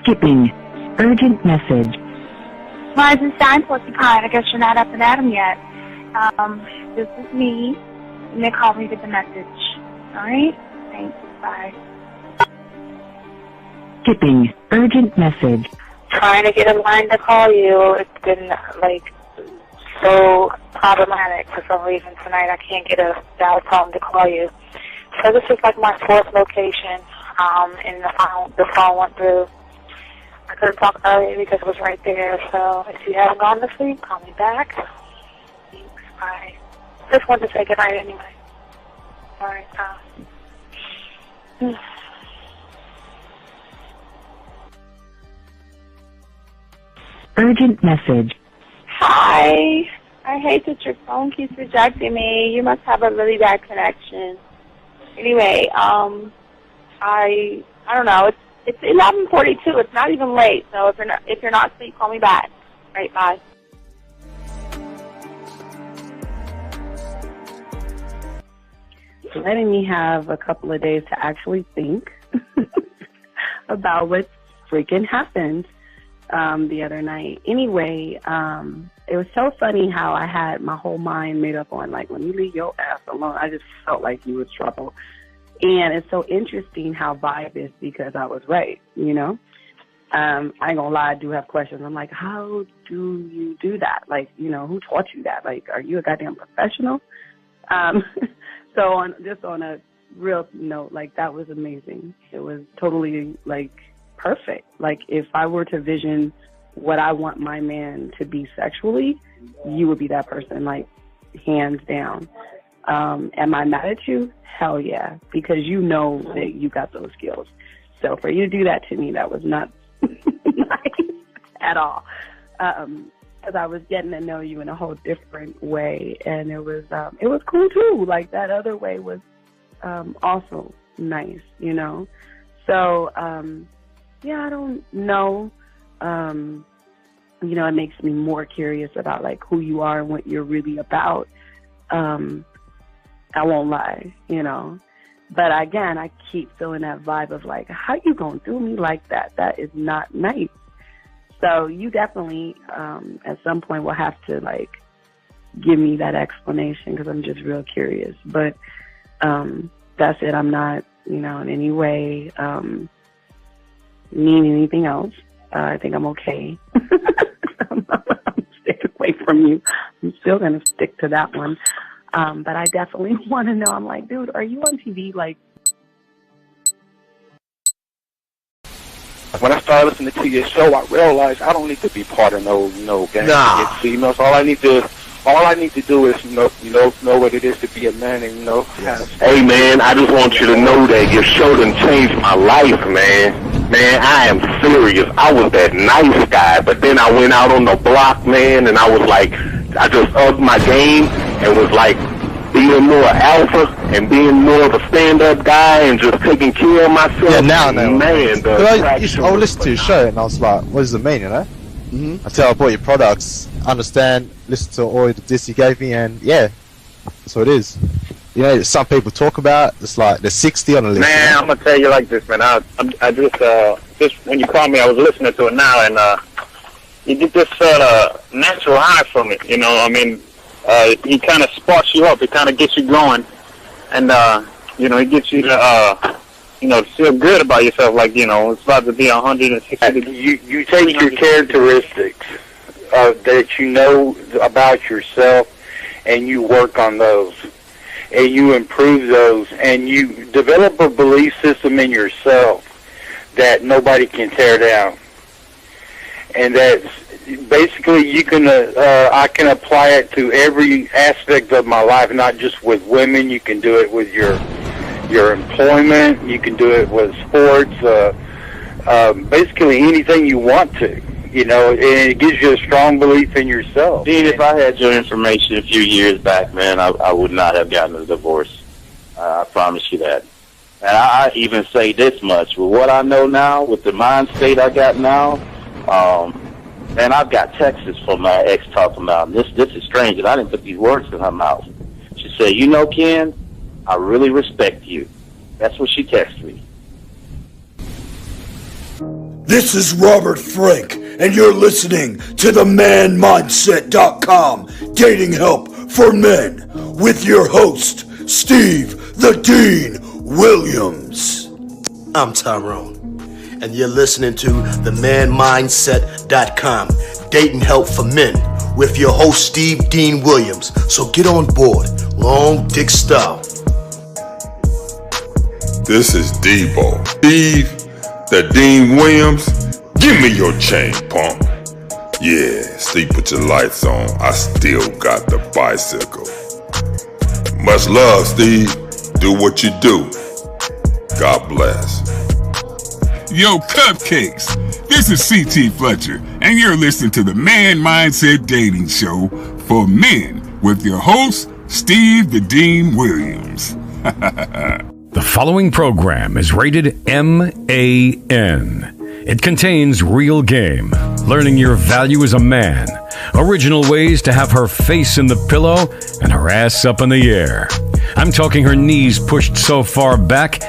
Skipping. Urgent message. Rising Stein Porcupine, I guess you're not up and at 'em yet. This is me. You may call me with the message. Alright? Thanks. Bye. Skipping. Urgent message. Trying to get a line to call you. It's been, so problematic for some reason tonight. I can't get a dial tone to call you. So this is my 4th location, and the phone went through. I couldn't talk earlier because it was right there, so if you haven't gone to sleep, call me back. Thanks, bye. Just wanted to say goodnight anyway. Alright, Urgent message. Hi. I hate that your phone keeps rejecting me. You must have a really bad connection. Anyway, I don't know. It's 11:42. It's not even late. So if you're not asleep, call me back. Right, bye. Letting me have a couple of days to actually think about what freaking happened the other night. Anyway, it was so funny how I had my whole mind made up on, let me leave your ass alone. I just felt like you was trouble. And it's so interesting how vibe is because I was right, I ain't gonna lie, I do have questions. I'm like, how do you do that? Who taught you that? Are you a goddamn professional? So on a real note, that was amazing. It was totally, perfect. If I were to vision what I want my man to be sexually, you would be that person, hands down. Am I mad at you? Hell yeah, because you know that you got those skills. So for you to do that to me, that was not nice at all. Because I was getting to know you in a whole different way, and it was cool too. That other way was also nice, So yeah, I don't know. It makes me more curious about who you are and what you're really about. I won't lie, But again, I keep feeling that vibe of how you gonna do me like that? That is not nice. So you definitely, at some point, will have to give me that explanation because I'm just real curious. But that's it. I'm not, in any way mean anything else. I think I'm okay. I'm staying away from you. I'm still gonna stick to that one. But I definitely want to know. I'm like, dude, are you on TV? When I started listening to your show, I realized I don't need to be part of no gang against females. All I need to do is know what it is to be a man and Hey man, I just want you to know that your show done changed my life, man. Man, I am serious. I was that nice guy, but then I went out on the block, man, and I just upped my game and was being more alpha and being more of a stand-up guy and just taking care of myself. Yeah, now, man. I would listen to your show and I was like, what does it mean, Mm-hmm. Until I bought your products, understand, listen to all the diss you gave me, and yeah, that's what it is. Some people talk about, it's they're 60 on the list. Man, I'm going to tell you like this, man. I just when you called me, I was listening to it now, and you get this natural high from it, he kind of sparks you up. It kind of gets you going, and it gets you to feel good about yourself. It's about to be 160. You take your characteristics that you know about yourself, and you work on those, and you improve those, and you develop a belief system in yourself that nobody can tear down, and that's basically I can apply it to every aspect of my life, not just with women. You can do it with your employment. You can do it with sports. Basically anything you want to, and it gives you a strong belief in yourself. Dean, if I had your information a few years back, man, I would not have gotten a divorce. I promise you that. And I even say this much, with what I know now, with the mind state I got now, man, I've got texts from my ex talking about, this is strange, and I didn't put these words in her mouth. She said, Ken, I really respect you. That's what she texted me. This is Robert Frank, and you're listening to the manmindset.com dating help for men with your host, Steve the Dean Williams. I'm Tyrone, and you're listening to the manmindset.com dating help for men with your host, Steve Dean Williams. So get on board, long dick style. This is Debo. Steve the Dean Williams, give me your chain, punk. Yeah, sleep with your lights on. I still got the bicycle. Much love, Steve. Do what you do. God bless. Yo, cupcakes. This is C.T. Fletcher, and you're listening to the Man Mindset Dating Show for men with your host, Steve the Dean Williams. The following program is rated MAN. It contains real game, learning your value as a man, original ways to have her face in the pillow and her ass up in the air. I'm talking her knees pushed so far back,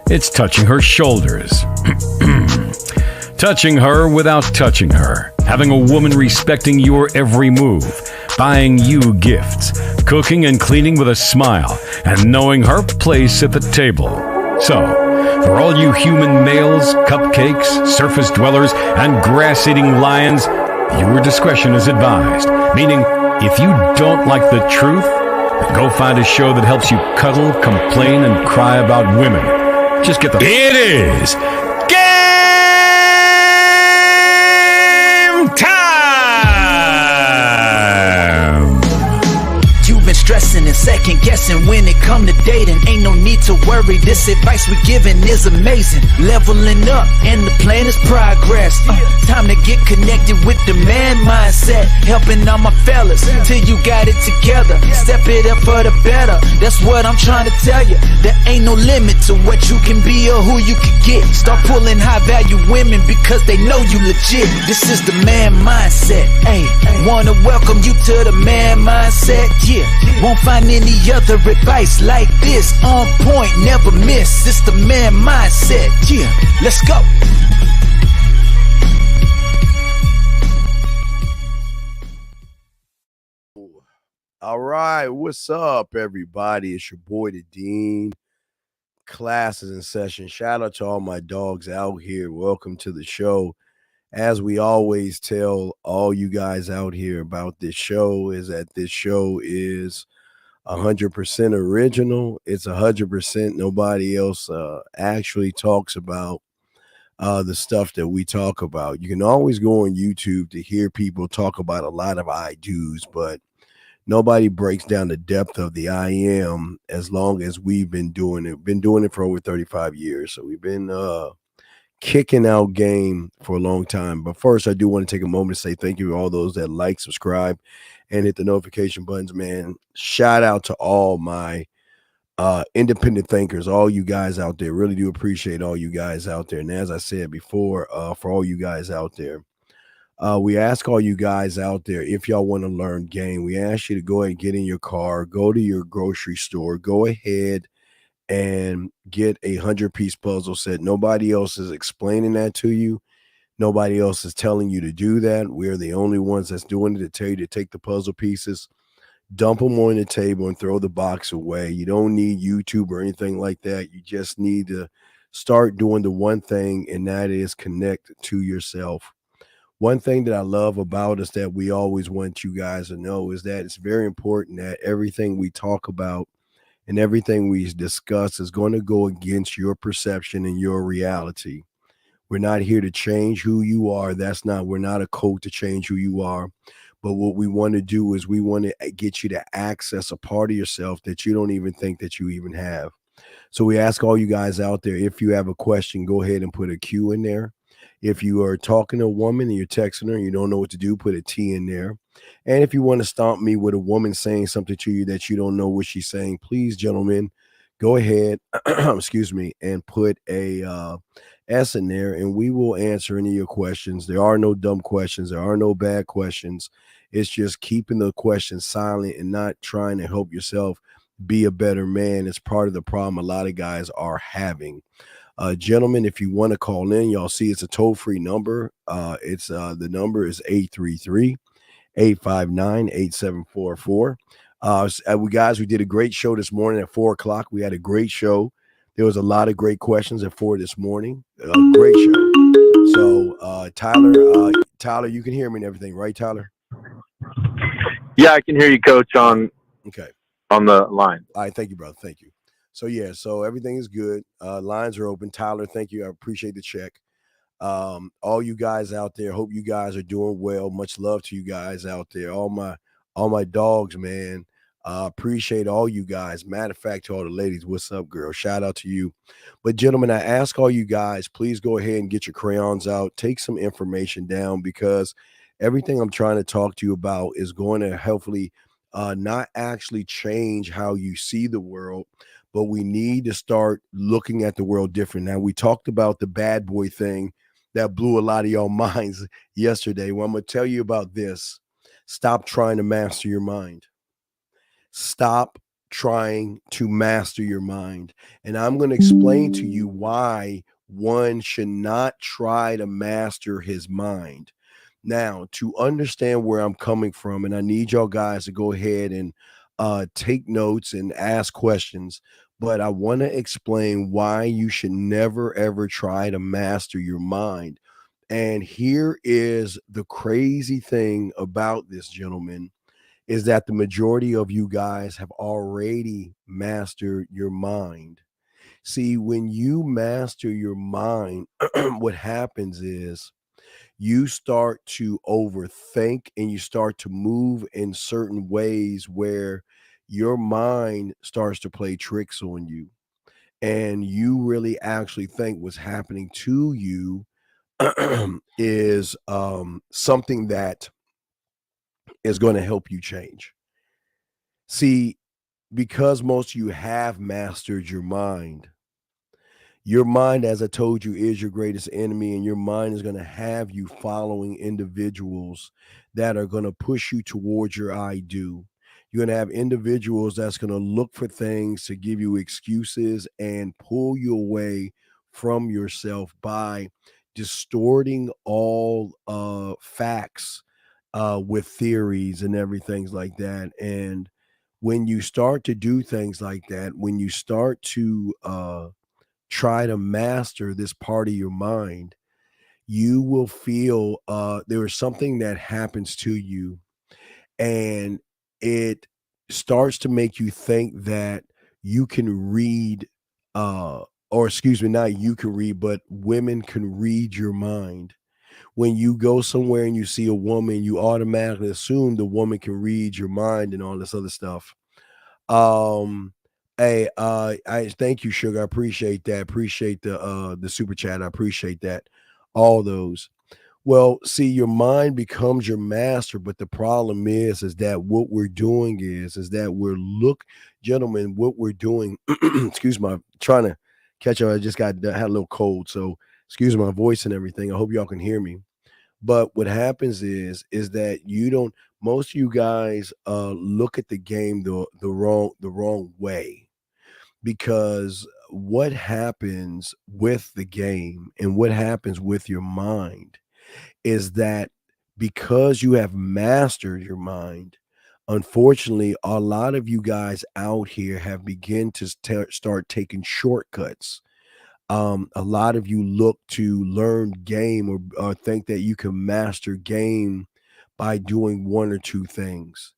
it's touching her shoulders. Touching her without touching her. Having a woman respecting your every move. Buying you gifts. Cooking and cleaning with a smile. And knowing her place at the table. So, for all you human males, cupcakes, surface dwellers, and grass-eating lions, your discretion is advised. Meaning, if you don't like the truth, then go find a show that helps you cuddle, complain, and cry about women. Just get the... It is game time! You've been stressing and second guessing when it come to dating. Ain't no need to worry, this advice we giving is amazing. Leveling up and the plan is progress. Time to get connected with the man mindset. Helping all my fellas till you got it together. Step it up for the better, that's what I'm trying to tell you. There ain't no limit to what you can be or who you can get. Start pulling high value women because they know you legit. This is the man mindset. Hey, wanna welcome you to the man mindset. Yeah, won't find any other advice like this. On point, never miss. It's the man mindset. Yeah, let's go. All right, what's up, everybody? It's your boy, the Dean. Classes in session. Shout out to all my dogs out here. Welcome to the show. As we always tell all you guys out here about this show is that this show is 100% original. It's 100% nobody else actually talks about the stuff that we talk about. You can always go on YouTube to hear people talk about a lot of I do's, but nobody breaks down the depth of the I am as long as we've been doing it. Been doing it for over 35 years. So we've been kicking out game for a long time. But first, I do want to take a moment to say thank you to all those that like, subscribe, and hit the notification buttons, man. Shout out to all my independent thinkers, all you guys out there. Really do appreciate all you guys out there. And as I said before, for all you guys out there, we ask all you guys out there, if y'all want to learn game, we ask you to go ahead and get in your car, go to your grocery store, go ahead and get a 100-piece puzzle set. Nobody else is explaining that to you. Nobody else is telling you to do that. We're the only ones that's doing it to tell you to take the puzzle pieces, dump them on the table, and throw the box away. You don't need YouTube or anything like that. You just need to start doing the one thing, and that is connect to yourself. One thing that I love about us that we always want you guys to know is that it's very important that everything we talk about and everything we discuss is going to go against your perception and your reality. We're not here to change who you are. We're not a code to change who you are. But what we want to do is we want to get you to access a part of yourself that you don't even think that you even have. So we ask all you guys out there, if you have a question, go ahead and put a Q in there. If you are talking to a woman and you're texting her and you don't know what to do, put a T in there. And if you want to stomp me with a woman saying something to you that you don't know what she's saying, please, gentlemen, go ahead, excuse me, and put a S in there, and we will answer any of your questions. There are no dumb questions. There are no bad questions. It's just keeping the question silent and not trying to help yourself be a better man. It's part of the problem a lot of guys are having. Gentlemen, if you want to call in, y'all see it's a toll-free number. It's the number is 833-859-8744. We did a great show this morning at 4:00. We had a great show. There was a lot of great questions at 4 this morning. Great show. So, Tyler, you can hear me and everything, right, Tyler? Yeah, I can hear you, Coach, on the line. All right, thank you, brother. Thank you. So everything is good. Lines are open. Tyler, thank you. I appreciate the check. All you guys out there, hope you guys are doing well. Much love to you guys out there. All my dogs, man. Appreciate all you guys. Matter of fact, to all the ladies, what's up, girl? Shout out to you. But gentlemen, I ask all you guys, please go ahead and get your crayons out. Take some information down, because everything I'm trying to talk to you about is going to hopefully not actually change how you see the world, but we need to start looking at the world different. Now, we talked about the bad boy thing that blew a lot of y'all minds yesterday. Well, I'm going to tell you about this. Stop trying to master your mind. Stop trying to master your mind. And I'm going to explain to you why one should not try to master his mind. Now, to understand where I'm coming from, and I need y'all guys to go ahead and take notes and ask questions, but I want to explain why you should never, ever try to master your mind. And here is the crazy thing about this, gentlemen, is that the majority of you guys have already mastered your mind. See, when you master your mind, what happens is you start to overthink and you start to move in certain ways where your mind starts to play tricks on you. And you really actually think what's happening to you is something that is going to help you change. See, because most of you have mastered your mind, as I told you, is your greatest enemy, and your mind is going to have you following individuals that are going to push you towards your I do. You're going to have individuals that's going to look for things to give you excuses and pull you away from yourself by distorting all facts with theories and everything like that. And when you start to do things like that, when you start to try to master this part of your mind, you will feel there is something that happens to you, and it starts to make you think that you can read, or excuse me, not you can read, but women can read your mind. When you go somewhere and you see a woman, you automatically assume the woman can read your mind and all this other stuff. Um, Hey, I thank you, Sugar. I appreciate that. Appreciate the super chat. I appreciate that. All those. Well, see, your mind becomes your master, but the problem is that what we're doing is that gentlemen, what we're doing. Excuse me, I'm trying to catch up. I just had a little cold, so excuse my voice and everything. I hope y'all can hear me. But what happens is that you don't. Most of you guys look at the game the wrong way, because what happens with the game and what happens with your mind is that because you have mastered your mind, unfortunately, a lot of you guys out here have begun to start taking shortcuts. A lot of you look to learn game, or think that you can master game by doing one or two things,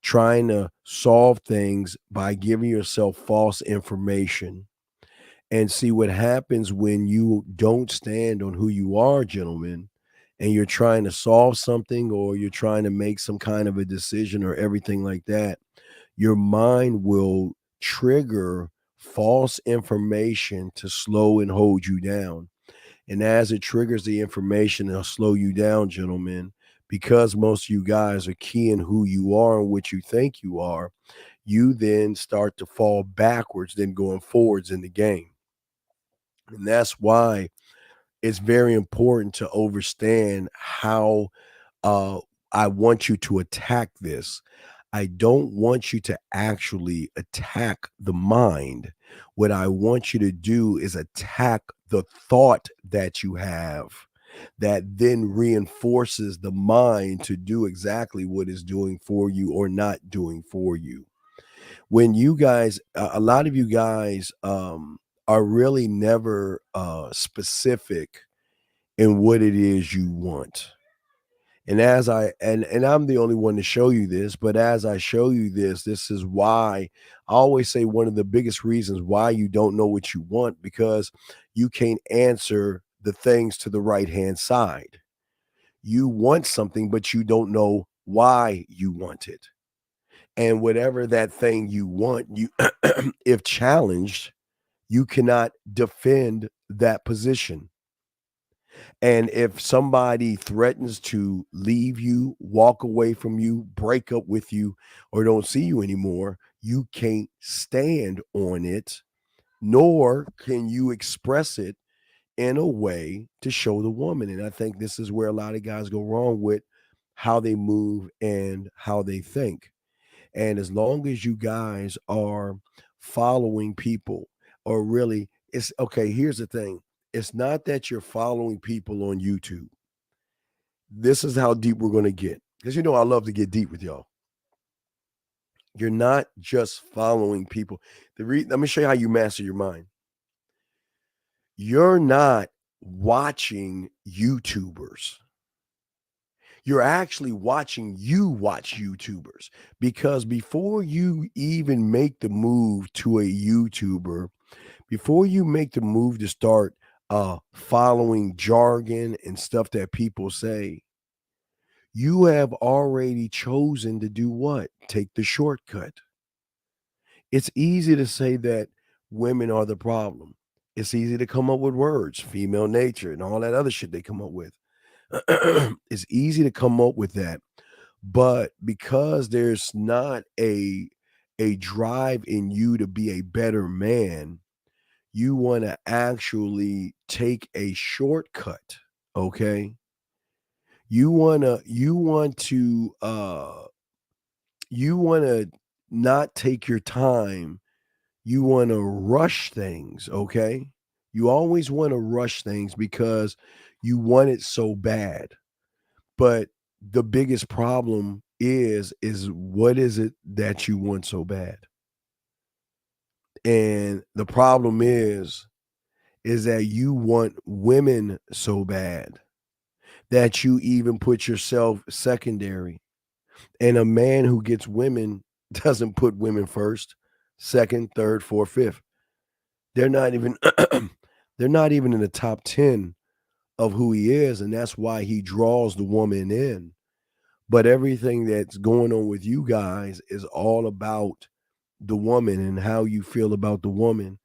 trying to solve things by giving yourself false information. And see what happens when you don't stand on who you are, gentlemen, and you're trying to solve something, or you're trying to make some kind of a decision or everything like that. Your mind will trigger false information to slow and hold you down. And as it triggers the information, it'll slow you down, gentlemen, because most of you guys are keying who you are and what you think you are. You then start to fall backwards than going forwards in the game. And that's why it's very important to understand how uh, I want you to attack this. I don't want you to actually attack the mind. What I want you to do is attack the thought that you have that then reinforces the mind to do exactly what it's doing for you or not doing for you. When you guys, a lot of you guys are really never specific in what it is you want. And as and I'm the only one to show you this, but as I show you this, this is why I always say one of the biggest reasons why you don't know what you want, because you can't answer the things to the right hand side. You want something, but you don't know why you want it. And whatever that thing you want, you if challenged, you cannot defend that position. And if somebody threatens to leave you, walk away from you, break up with you, or don't see you anymore, you can't stand on it, nor can you express it in a way to show the woman. And I think this is where a lot of guys go wrong with how they move and how they think. And as long as you guys are following people, or really, it's okay. Here's the thing, it's not that you're following people on YouTube. This is how deep we're going to get. Because you know, I love to get deep with y'all. You're not just following people. Let me show you how you master your mind. You're not watching YouTubers. You're actually watching you watch YouTubers, because before you even make the move to a YouTuber, before you make the move to start following jargon and stuff that people say, you have already chosen to do what? Take the shortcut. It's easy to say that women are the problem. It's easy to come up with words, female nature, and all that other shit they come up with. It's easy to come up with that, but because there's not a drive in you to be a better man, you want to actually take a shortcut. Okay, you want to not take your time. You want to rush things. Okay, you always want to rush things because you want it so bad. But the biggest problem is what is it that you want so bad? And the problem is that you want women so bad that you even put yourself secondary. And a man who gets women doesn't put women first, second, third, fourth, fifth. They're not even they're not even in the top 10 of who he is, and that's why he draws the woman in. But everything that's going on with you guys is all about the woman and how you feel about the woman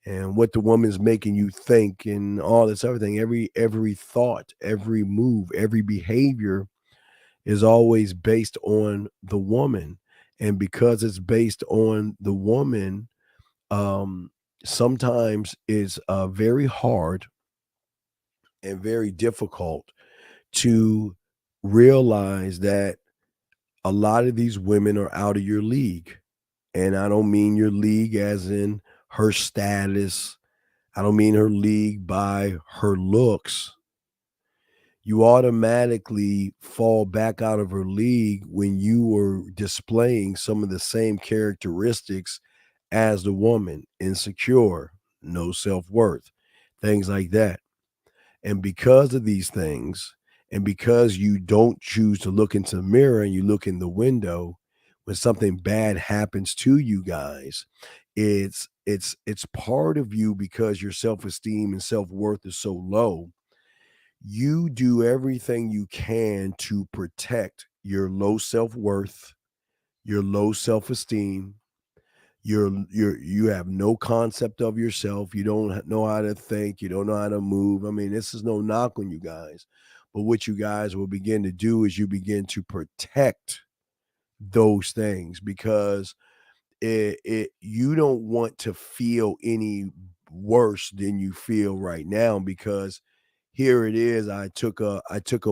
and what the woman's making you think and all this everything. Every thought, every move, every behavior is always based on the woman. And because it's based on the woman, sometimes it's very hard and very difficult to realize that a lot of these women are out of your league. And I don't mean your league as in her status. I don't mean her league by her looks. You automatically fall back out of her league when you are displaying some of the same characteristics as the woman: insecure, no self-worth, things like that. And because of these things, and because you don't choose to look into the mirror and you look in the window, when something bad happens to you guys, it's part of you because your self-esteem and self-worth is so low. You do everything you can to protect your low self-worth, your low self-esteem. You have no concept of yourself. You don't know how to think. You don't know how to move. I mean, this is no knock on you guys, but what you guys will begin to do is you begin to protect those things, because it you don't want to feel any worse than you feel right now. Because here it is, I took a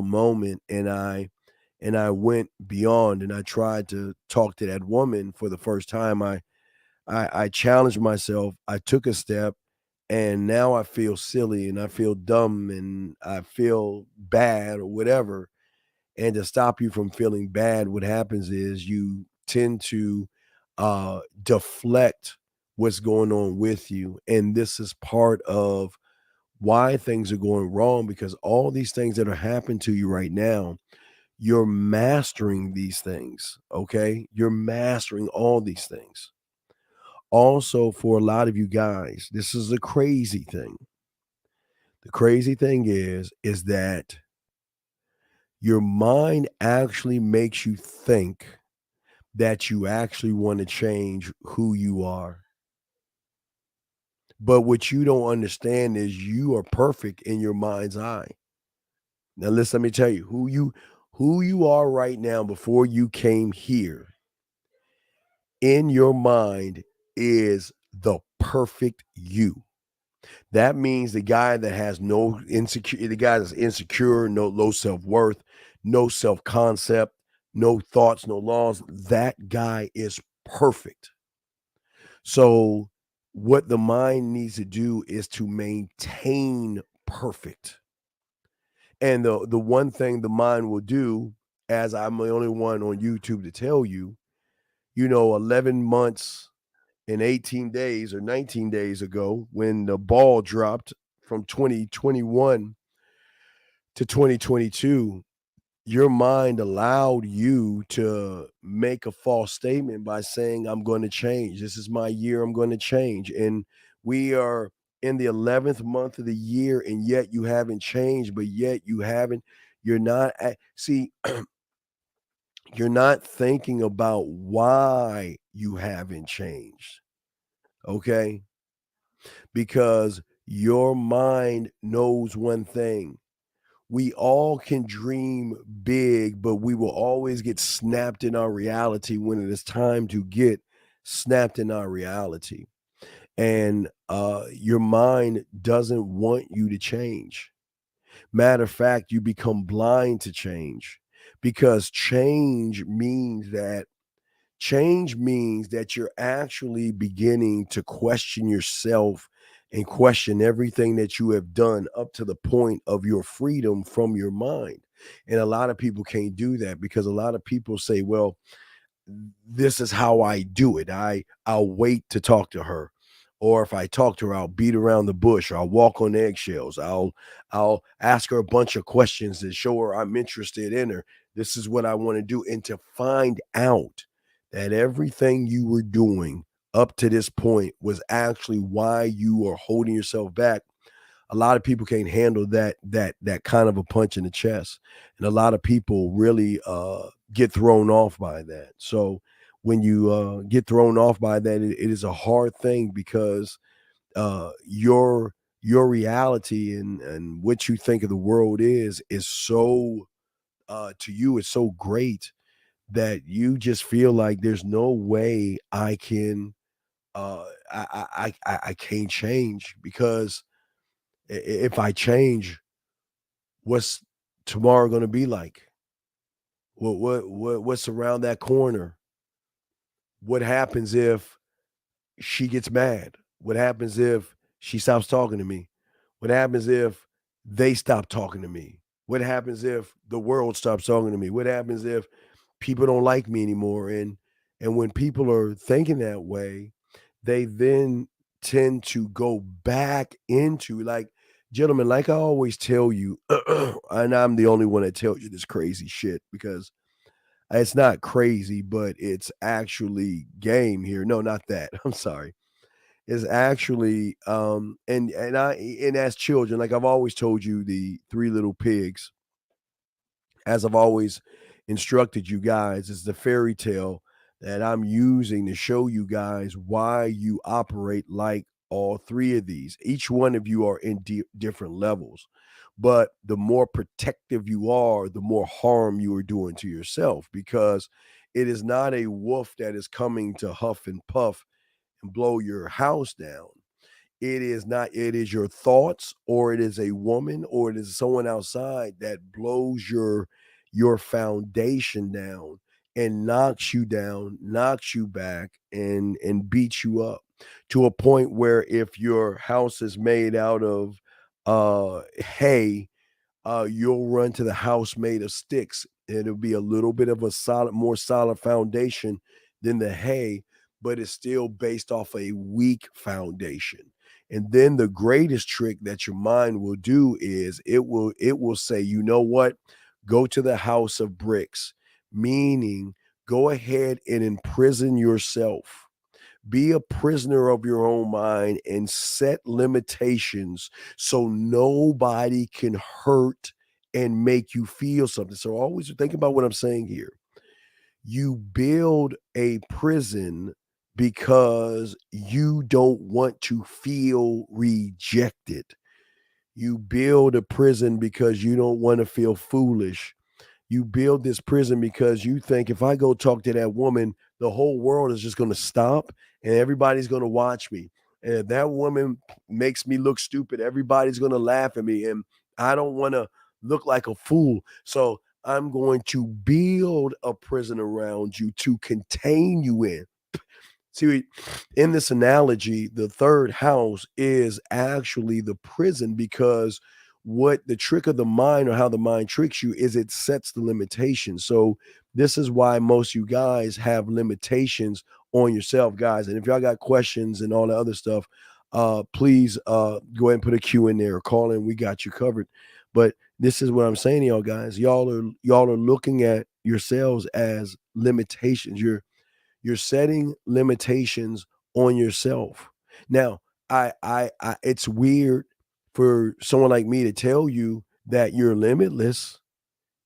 moment and I went beyond and I tried to talk to that woman for the first time. I challenged myself. I took a step and now I feel silly and I feel dumb and I feel bad or whatever. And to stop you from feeling bad, what happens is you tend to deflect what's going on with you. And this is part of why things are going wrong, because all these things that are happening to you right now, you're mastering these things. Okay. You're mastering all these things. Also, for a lot of you guys, this is a crazy thing. The crazy thing is that your mind actually makes you think that you actually want to change who you are. But what you don't understand is you are perfect in your mind's eye. Now listen, let me tell you who you are right now before you came here in your mind is the perfect you. That means the guy that has no insecure, the guy that's insecure, no low self-worth, no self-concept, no thoughts, no laws, that guy is perfect. So what the mind needs to do is to maintain perfect. And the one thing the mind will do, as I'm the only one on YouTube to tell you, 11 months and 18 days or 19 days ago, when the ball dropped from 2021 to 2022, your mind allowed you to make a false statement by saying, I'm going to change. This is my year. I'm going to change. And we are in the 11th month of the year, and yet you haven't changed, but yet you're not, see, you're not thinking about why you haven't changed. Okay. Because your mind knows one thing. We all can dream big, but we will always get snapped in our reality when it is time to get snapped in our reality. And your mind doesn't want you to change. Matter of fact, you become blind to change, because change means that you're actually beginning to question yourself and question everything that you have done up to the point of your freedom from your mind. And a lot of people can't do that, because a lot of people say, well, this is how I do it. I'll wait to talk to her. Or if I talk to her, I'll beat around the bush, or I'll walk on eggshells. I'll ask her a bunch of questions to show her I'm interested in her. This is what I want to do. And to find out that everything you were doing up to this point was actually why you are holding yourself back. A lot of people can't handle that kind of a punch in the chest, and a lot of people really get thrown off by that. So when you get thrown off by that, it is a hard thing, because your reality and what you think of the world is so to you, it's so great that you just feel like there's no way I can I can't change, because if I change, what's tomorrow going to be like? What's around that corner? What happens if she gets mad? What happens if she stops talking to me? What happens if they stop talking to me? What happens if the world stops talking to me? What happens if people don't like me anymore? And when people are thinking that way, they then tend to go back into, like, gentlemen, like I always tell you, and I'm the only one that tells you this crazy shit, because it's not crazy, but it's actually game here. No, not that. I'm sorry. It's actually and as children, like I've always told you, the Three Little Pigs, as I've always instructed you guys, is the fairy tale that I'm using to show you guys why you operate like all three of these. Each one of you are in different levels, but the more protective you are, the more harm you are doing to yourself, because it is not a wolf that is coming to huff and puff and blow your house down. It is not, it is your thoughts, or it is a woman, or it is someone outside that blows your foundation down and knocks you down, knocks you back, and beats you up. to a point where if your house is made out of hay, you'll run to the house made of sticks. It'll be a little bit of a more solid foundation than the hay, but it's still based off a weak foundation. And then the greatest trick that your mind will do is it will say, you know what? Go to the house of bricks, meaning go ahead and imprison yourself. Be a prisoner of your own mind and set limitations so nobody can hurt and make you feel something. So always think about what I'm saying here. You build a prison because you don't want to feel rejected. You build a prison because you don't want to feel foolish. You build this prison because you think if I go talk to that woman, the whole world is just going to stop and everybody's going to watch me. And if that woman makes me look stupid, everybody's going to laugh at me. And I don't want to look like a fool. So I'm going to build a prison around you to contain you in. See, in this analogy, the third house is actually the prison because what the trick of the mind or how the mind tricks you is it sets the limitations. So this is why most of you guys have limitations on yourself, guys. And if y'all got questions and all the other stuff, please go ahead and put a Q in there or call in. We got you covered. But this is what I'm saying to y'all guys. Y'all are looking at yourselves as limitations. You're setting limitations on yourself. Now, I it's weird for someone like me to tell you that you're limitless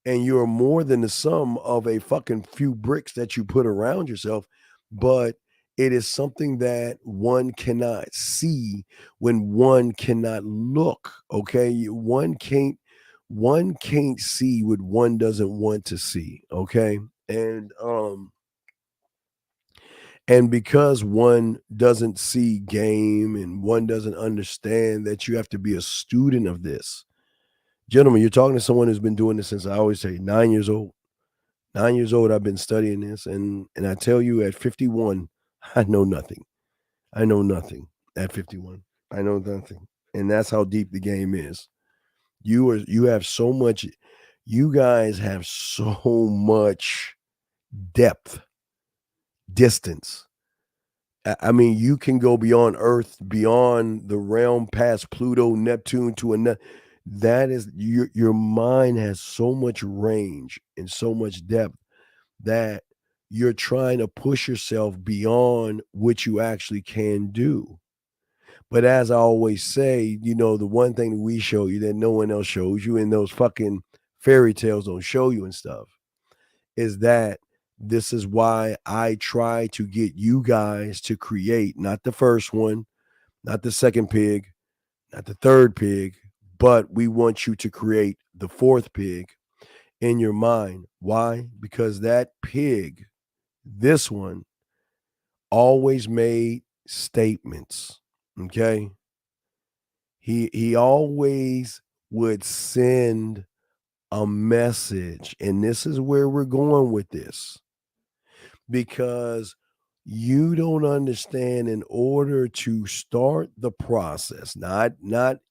and you're more than the sum of a fucking few bricks that you put around yourself, but it is something that one cannot see when one cannot look, okay? One can't see what one doesn't want to see, okay? And because one doesn't see game and one doesn't understand that you have to be a student of this. Gentlemen, you're talking to someone who's been doing this since I always say 9 years old. 9 years old, I've been studying this. And I tell you at 51, I know nothing. I know nothing at 51. I know nothing. And that's how deep the game is. You have so much, you guys have so much depth, distance. I mean, you can go beyond Earth, beyond the realm, past Pluto, Neptune to another. That is your mind has so much range and so much depth that you're trying to push yourself beyond what you actually can do. But as I always say, the one thing that we show you that no one else shows you and those fucking fairy tales don't show you and stuff is that this is why I try to get you guys to create not the first one, not the second pig, not the third pig, but we want you to create the fourth pig in your mind. Why? Because that pig, this one, always made statements. Okay. He always would send a message. And this is where we're going with this. Because you don't understand in order to start the process, not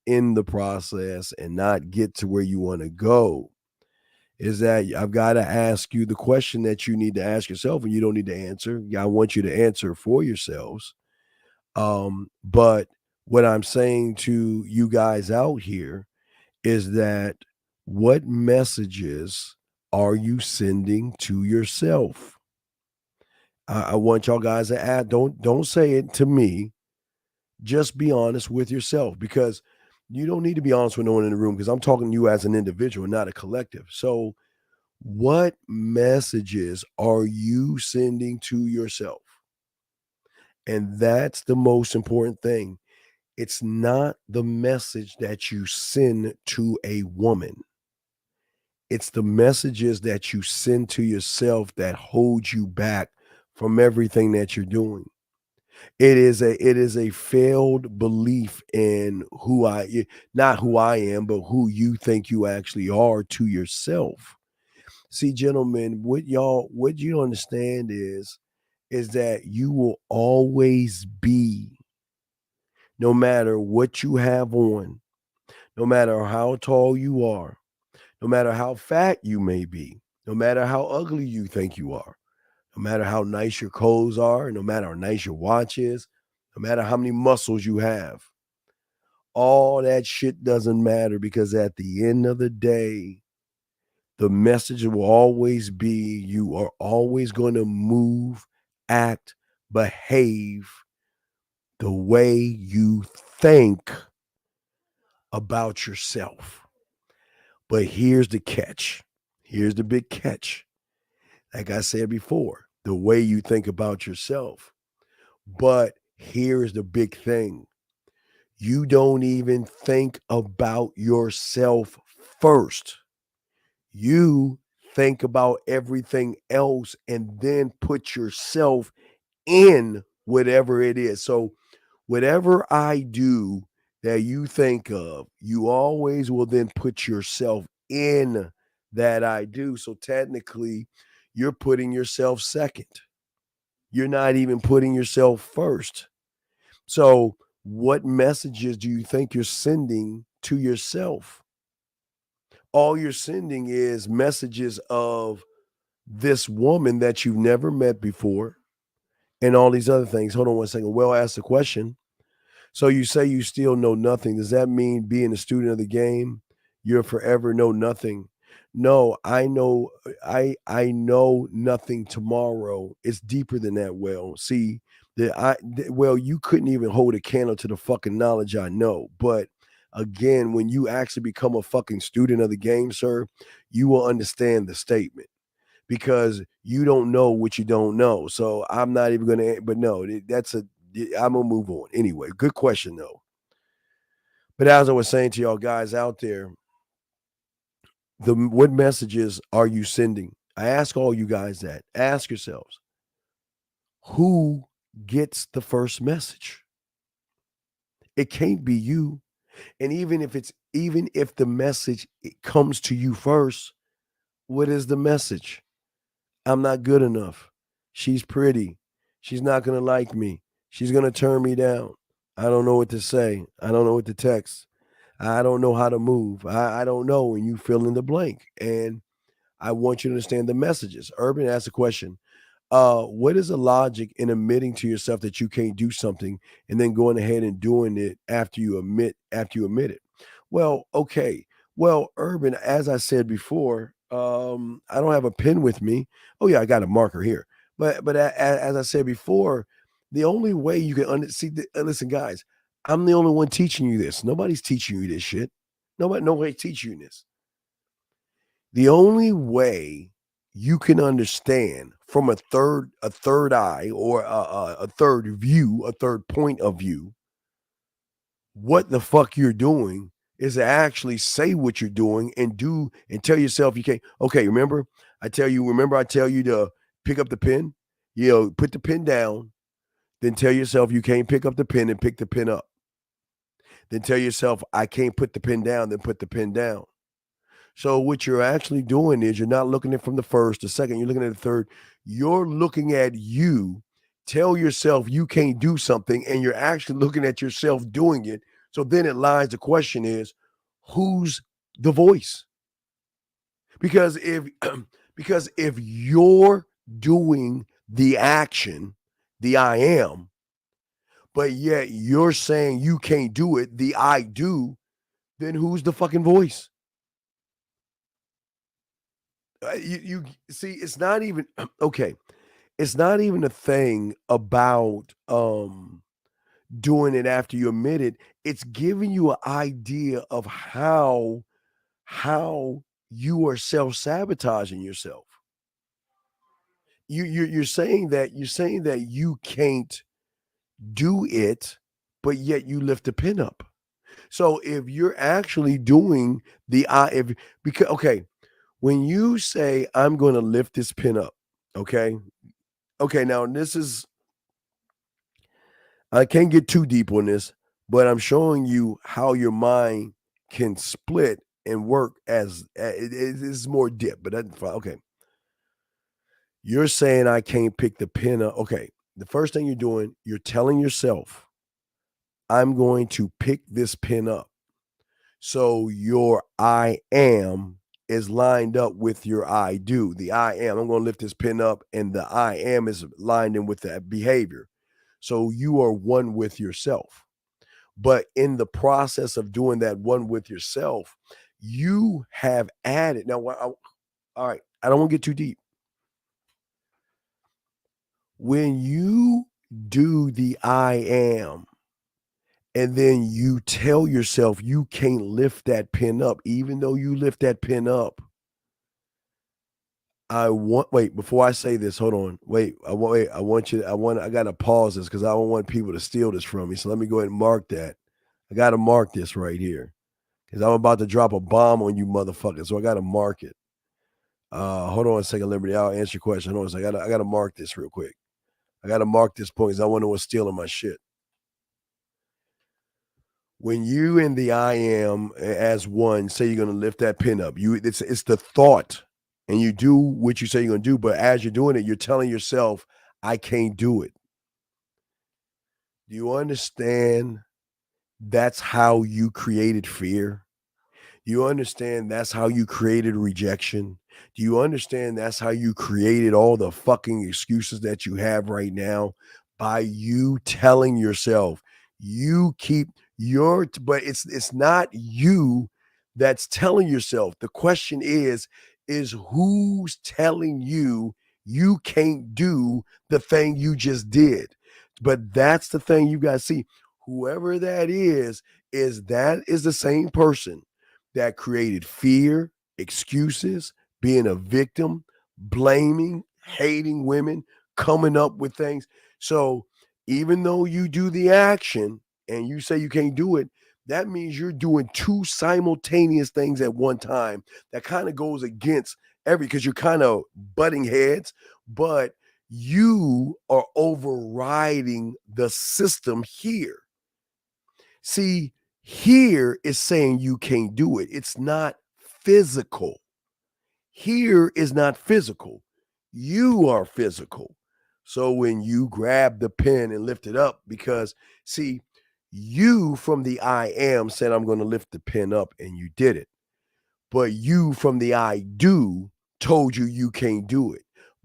in the process and not get to where you want to go, is that I've got to ask you the question that you need to ask yourself and you don't need to answer. I want you to answer for yourselves. But what I'm saying to you guys out here is that what messages are you sending to yourself? I want y'all guys to add, don't say it to me. Just be honest with yourself because you don't need to be honest with no one in the room because I'm talking to you as an individual, not a collective. So what messages are you sending to yourself? And that's the most important thing. It's not the message that you send to a woman. It's the messages that you send to yourself that hold you back from everything that you're doing. It is a failed belief in not who I am, but who you think you actually are to yourself. See, gentlemen, what you don't understand is is that you will always be, no matter what you have on, no matter how tall you are, no matter how fat you may be, no matter how ugly you think you are, no matter how nice your clothes are, no matter how nice your watch is, no matter how many muscles you have, all that shit doesn't matter, because at the end of the day, the message will always be you are always going to move, act, behave the way you think about yourself. But here's the catch. Here's the big catch. Like I said before, the way you think about yourself. But here's the big thing. You don't even think about yourself first. You think about everything else and then put yourself in whatever it is. So, whatever I do that you think of, you always will then put yourself in that I do. So, technically, you're putting yourself second. You're not even putting yourself first. So, what messages do you think you're sending to yourself? All you're sending is messages of this woman that you've never met before and all these other things. Hold on one second. Well, ask the question. So you say you still know nothing. Does that mean being a student of the game, you're forever know nothing? No, I know nothing tomorrow. It's deeper than that. Well, see, well, you couldn't even hold a candle to the fucking knowledge I know. But again, when you actually become a fucking student of the game, sir, you will understand the statement, because you don't know what you don't know. So I'm not even going to, but no, I'm going to move on. Anyway, good question though. But as I was saying to y'all guys out there, what messages are you sending? I ask all you guys that. Ask yourselves, who gets the first message? It can't be you. And even if the message comes to you first, what is the message? I'm not good enough. She's pretty. She's not going to like me. She's going to turn me down. I don't know what to say. I don't know what to text. I don't know how to move. I don't know. And you fill in the blank. And I want you to understand the messages. Urban asked a question. What is the logic in admitting to yourself that you can't do something and then going ahead and doing it after you admit it? Well, okay. Well, Urban, as I said before, I don't have a pen with me. Oh yeah, I got a marker here. But as I said before, the only way you can listen, guys, I'm the only one teaching you this. Nobody's teaching you this shit. Nobody teaching you this. The only way you can understand from a third eye, or a third view, a third point of view, what the fuck you're doing, is to actually say what you're doing and do and tell yourself you can't. Okay, remember I tell you to pick up the pen, put the pen down, then tell yourself you can't pick up the pen and pick the pen up. Then tell yourself I can't put the pen down, then put the pen down. So what you're actually doing is you're not looking at it from the first, the second, you're looking at the third. You're looking at you. Tell yourself you can't do something, and you're actually looking at yourself doing it. So then it lies, the question is, who's the voice? Because if you're doing the action, the I am, but yet you're saying you can't do it, the I do, then who's the fucking voice? You see, it's not even okay. It's not even a thing about doing it after you admit it. It's giving you an idea of how you are self-sabotaging yourself. You're saying that you can't do it, but yet you lift the pin up. So if you're actually doing when you say I'm going to lift this pin up, okay, now I can't get too deep on this, but I'm showing you how your mind can split and work as it is more dip, but that's fine. Okay. You're saying I can't pick the pin up. Okay. The first thing you're doing, you're telling yourself, I'm going to pick this pin up. So your I am is lined up with your I do. The I am, I'm going to lift this pin up, and the I am is lined in with that behavior. So you are one with yourself. But in the process of doing that one with yourself, you have added. Now, all right, I don't want to get too deep. When you do the I am, and then you tell yourself you can't lift that pin up, even though you lift that pin up. Before I say this, hold on. I gotta pause this because I don't want people to steal this from me. So let me go ahead and mark that. I gotta mark this right here. Because I'm about to drop a bomb on you motherfuckers. So I gotta mark it. Hold on a second, Liberty. I'll answer your question. Hold on a second. I gotta mark this real quick. I gotta mark this point because I want to know what's stealing my shit. When you in the I am as one say you're gonna lift that pin up, it's the thought, and you do what you say you're gonna do, but as you're doing it, you're telling yourself, I can't do it. Do you understand that's how you created fear? Do you understand that's how you created rejection? Do you understand that's how you created all the fucking excuses that you have right now? By you telling yourself, you keep but it's not you that's telling yourself. The question is who's telling you you can't do the thing you just did? But that's the thing you got to see. Whoever that is the same person that created fear, excuses, being a victim, blaming, hating women, coming up with things. So even though you do the action and you say you can't do it, that means you're doing two simultaneous things at one time. That kind of goes against because you're kind of butting heads, but you are overriding the system here. See, here is saying you can't do it. It's not physical. Here is not physical. You are physical. So when you grab the pen and lift it up, because see, you from the I am said, I'm going to lift the pen up, and you did it. But you from the I do told you can't do it.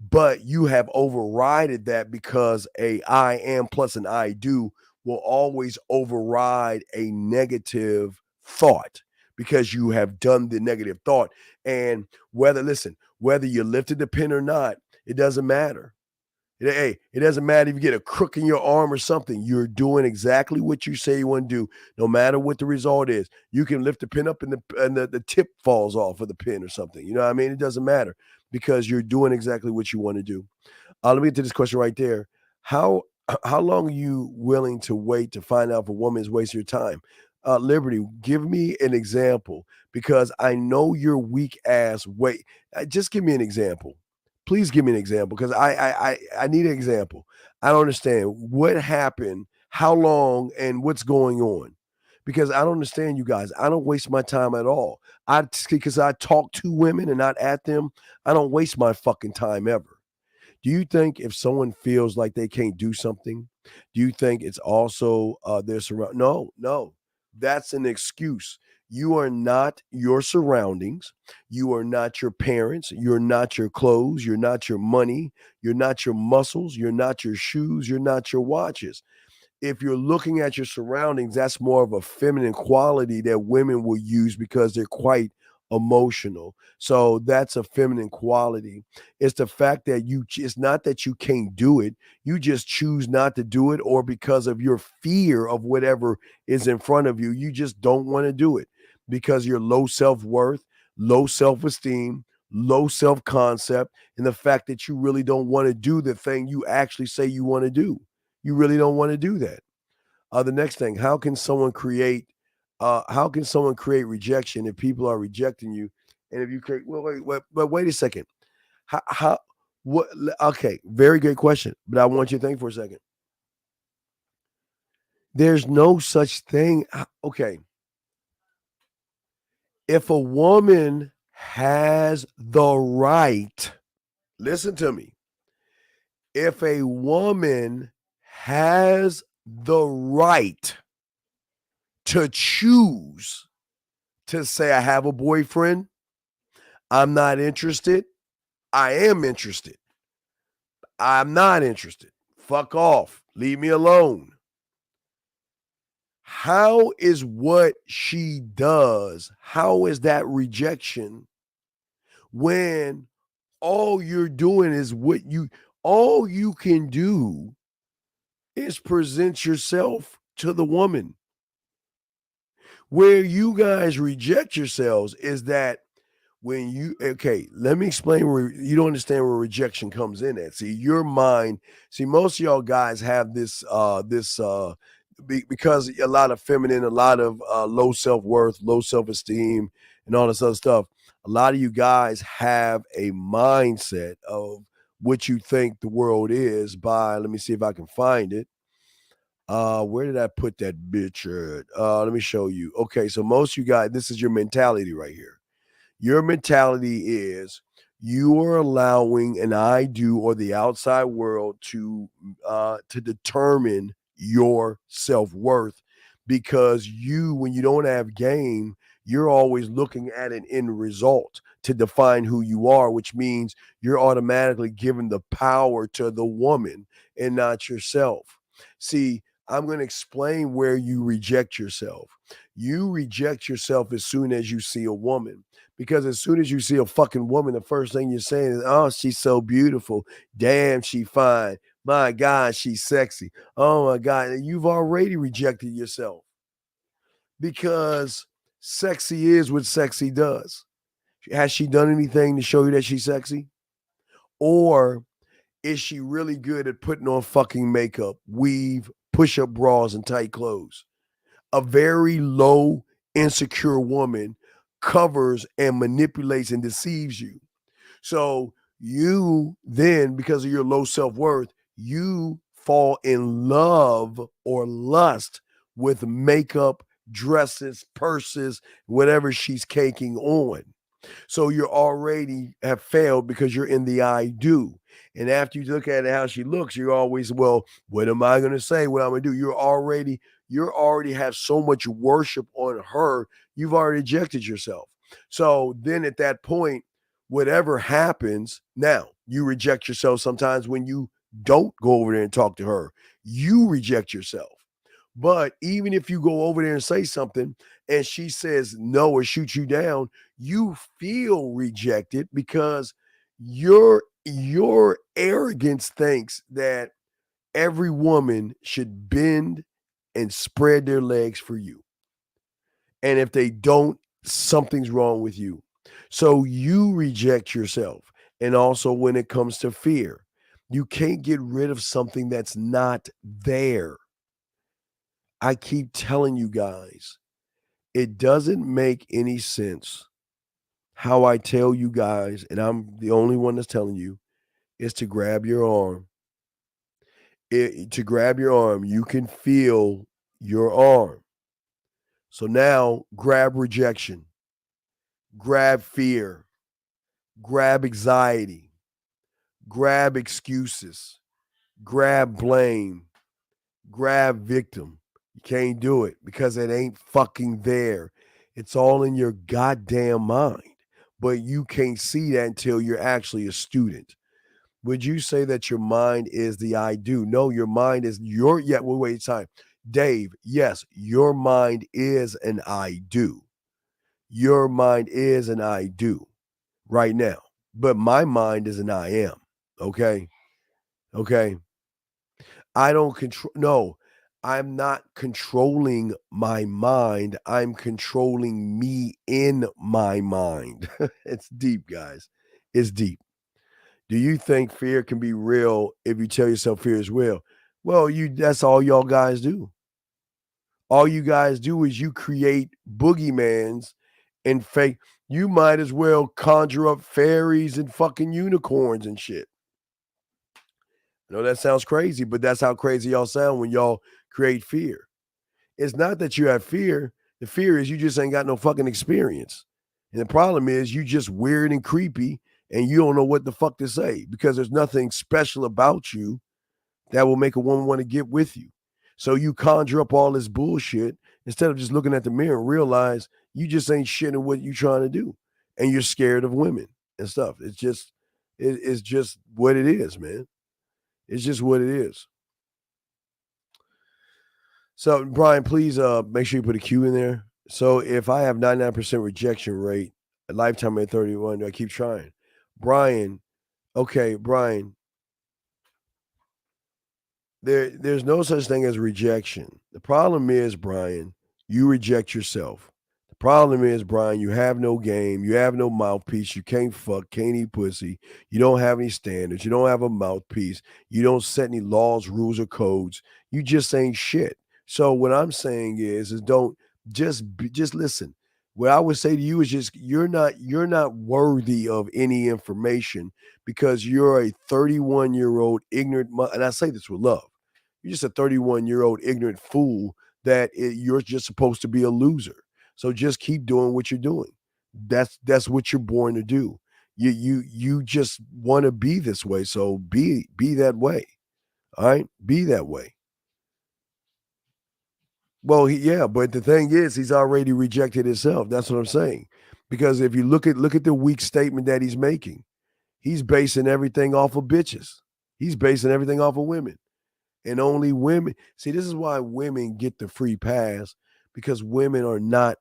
But you have overrided that because a I am plus an I do will always override a negative thought because you have done the negative thought. And whether you lifted the pen or not, it doesn't matter. Hey, it doesn't matter if you get a crook in your arm or something. You're doing exactly what you say you want to do, no matter what the result is. You can lift the pin up and the tip falls off of the pin or something. You know what I mean? It doesn't matter because you're doing exactly what you want to do. Let me get to this question right there. How long are you willing to wait to find out if a woman is wasting your time? Liberty, give me an example because I know your weak ass wait. Just give me an example. Please give me an example because I need an example. I don't understand what happened, how long, and what's going on. Because I don't understand you guys. I don't waste my time at all. Because I talk to women and not at them. I don't waste my fucking time ever. Do you think if someone feels like they can't do something, do you think it's also their surround? No, that's an excuse. You are not your surroundings. You are not your parents. You're not your clothes. You're not your money. You're not your muscles. You're not your shoes. You're not your watches. If you're looking at your surroundings, that's more of a feminine quality that women will use because they're quite emotional. So that's a feminine quality. It's the fact that it's not that you can't do it. You just choose not to do it, or because of your fear of whatever is in front of you, you just don't want to do it because you're low self-worth, low self-esteem, low self-concept, and the fact that you really don't want to do the thing you actually say you want to do. You really don't want to do that. The next thing, how can someone create rejection if people are rejecting you? And if you create, wait a second. What? Okay, very good question. But I want you to think for a second. There's no such thing. Okay. If a woman has the right, listen to me. if a woman has the right to choose to say, I have a boyfriend, I'm not interested, I am interested, I'm not interested, fuck off, leave me alone. How is what she does, how is that rejection when all you're doing is all you can do is present yourself to the woman? Where you guys reject yourselves is that when you, okay, let me explain where you don't understand where rejection comes in at. See, your mind, most of y'all guys have because a lot of feminine, a lot of low self-worth, low self-esteem, and all this other stuff. A lot of you guys have a mindset of what you think the world is by, let me see if I can find it. Where did I put that bitch at? Let me show you. Okay, so most of you guys, this is your mentality right here. Your mentality is you are allowing an I do or the outside world to determine your self-worth, because when you don't have game, you're always looking at an end result to define who you are, which means you're automatically giving the power to the woman and not yourself. See, I'm going to explain where you reject yourself. You reject yourself as soon as you see a woman. Because as soon as you see a fucking woman, the first thing you're saying is, oh, she's so beautiful. Damn, she fine. My God, she's sexy. Oh my God. And you've already rejected yourself. Because sexy is what sexy does. Has she done anything to show you that she's sexy? Or is she really good at putting on fucking makeup, weave, push-up bras, and tight clothes? A very low, insecure woman covers and manipulates and deceives you. So you then, because of your low self-worth, you fall in love or lust with makeup, dresses, purses, whatever she's caking on. So you already have failed because you're in the I do. And after you look at how she looks, you're always, well, what am I going to say? What I'm going to do? You already have so much worship on her. You've already rejected yourself. So then at that point, whatever happens, now you reject yourself sometimes when you don't go over there and talk to her. You reject yourself. But even if you go over there and say something and she says no or shoots you down, you feel rejected because your arrogance thinks that every woman should bend and spread their legs for you. And if they don't, something's wrong with you. So you reject yourself. And also when it comes to fear, you can't get rid of something that's not there. I keep telling you guys, it doesn't make any sense how I tell you guys, and I'm the only one that's telling you, is to grab your arm. To grab your arm, you can feel your arm. So now grab rejection, grab fear, grab anxiety, grab excuses, grab blame, grab victim. You can't do it because it ain't fucking there. It's all in your goddamn mind. But you can't see that until you're actually a student. Would you say that your mind is the I do? No, your mind is wait, time. Dave, yes, your mind is an I do. Your mind is an I do right now. But my mind is an I am. Okay. Okay. I don't control. No, I'm not controlling my mind. I'm controlling me in my mind. It's deep, guys. It's deep. Do you think fear can be real if you tell yourself fear is real? Well, that's all y'all guys do. All you guys do is you create boogeymans and fake. You might as well conjure up fairies and fucking unicorns and shit. I know that sounds crazy, but that's how crazy y'all sound when y'all create fear. It's not that you have fear. The fear is you just ain't got no fucking experience. And the problem is you just weird and creepy and you don't know what the fuck to say because there's nothing special about you that will make a woman want to get with you. So you conjure up all this bullshit instead of just looking at the mirror and realize you just ain't shit in what you're trying to do, and you're scared of women and stuff. It's just what it is, man. It's just what it is. So Brian, please make sure you put a Q in there. So if I have 99% rejection rate, a lifetime at 31, do I keep trying? Brian, okay, Brian, there's no such thing as rejection. The problem is, Brian, you reject yourself. The problem is, Brian, you have no game, you have no mouthpiece, you can't fuck, can't eat pussy, you don't have any standards, you don't have a mouthpiece, you don't set any laws, rules, or codes. You just ain't shit. So what I'm saying is don't just listen. What I would say to you is just you're not worthy of any information because you're a 31-year-old ignorant and I say this with love. You're just a 31-year-old ignorant fool that you're just supposed to be a loser. So just keep doing what you're doing. That's what you're born to do. You just want to be this way. So be that way. All right? Be that way. Well, yeah, but the thing is, he's already rejected himself. That's what I'm saying. Because if you look at the weak statement that he's making, he's basing everything off of bitches. He's basing everything off of women. And only women. See, this is why women get the free pass because women are allowed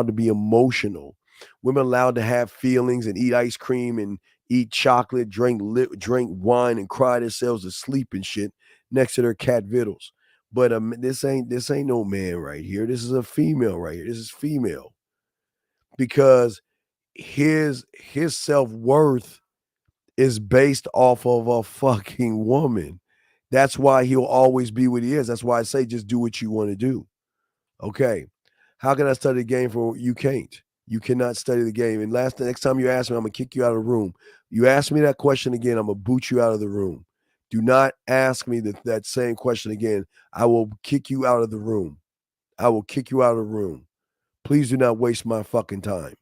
to be emotional. Women are allowed to have feelings and eat ice cream and eat chocolate, drink wine, and cry themselves to sleep and shit next to their cat vittles. But this ain't no man right here. This is a female right here. This is female because his self-worth is based off of a fucking woman. That's why he'll always be what he is. That's why I say just do what you want to do. Okay. How can I study the game for you can't? You cannot study the game. And next time you ask me, I'm gonna kick you out of the room. You ask me that question again, I'm gonna boot you out of the room. Do not ask me that same question again. I will kick you out of the room. I will kick you out of the room. Please do not waste my fucking time.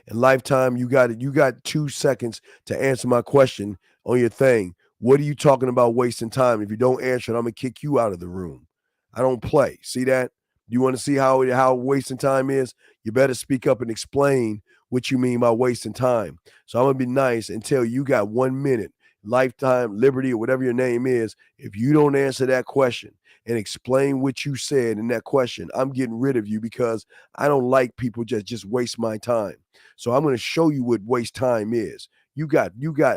In lifetime, you got 2 seconds to answer my question on your thing. What are you talking about wasting time? If you don't answer it, I'm gonna kick you out of the room. I don't play. See that? You want to see how wasting time is? You better speak up and explain what you mean by wasting time. So I'm gonna be nice and tell you got 1 minute, lifetime, liberty, or whatever your name is. If you don't answer that question and explain what you said in that question, I'm getting rid of you because I don't like people just waste my time. So I'm going to show you what waste time is. You got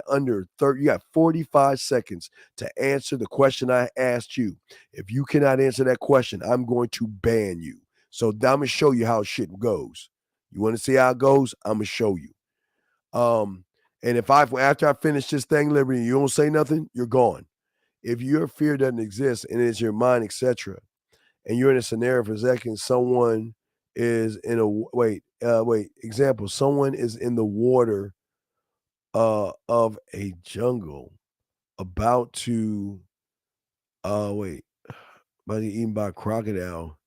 under 30, you got 45 seconds to answer the question I asked you. If you cannot answer that question, I'm going to ban you. So I'm going to show you how shit goes. You want to see how it goes? I'm going to show you. And after I finish this thing, Liberty, you don't say nothing, you're gone. If your fear doesn't exist and it's your mind, etc., and you're in a scenario for a second, someone is in example, someone is in the water of a jungle about to be eaten by a crocodile.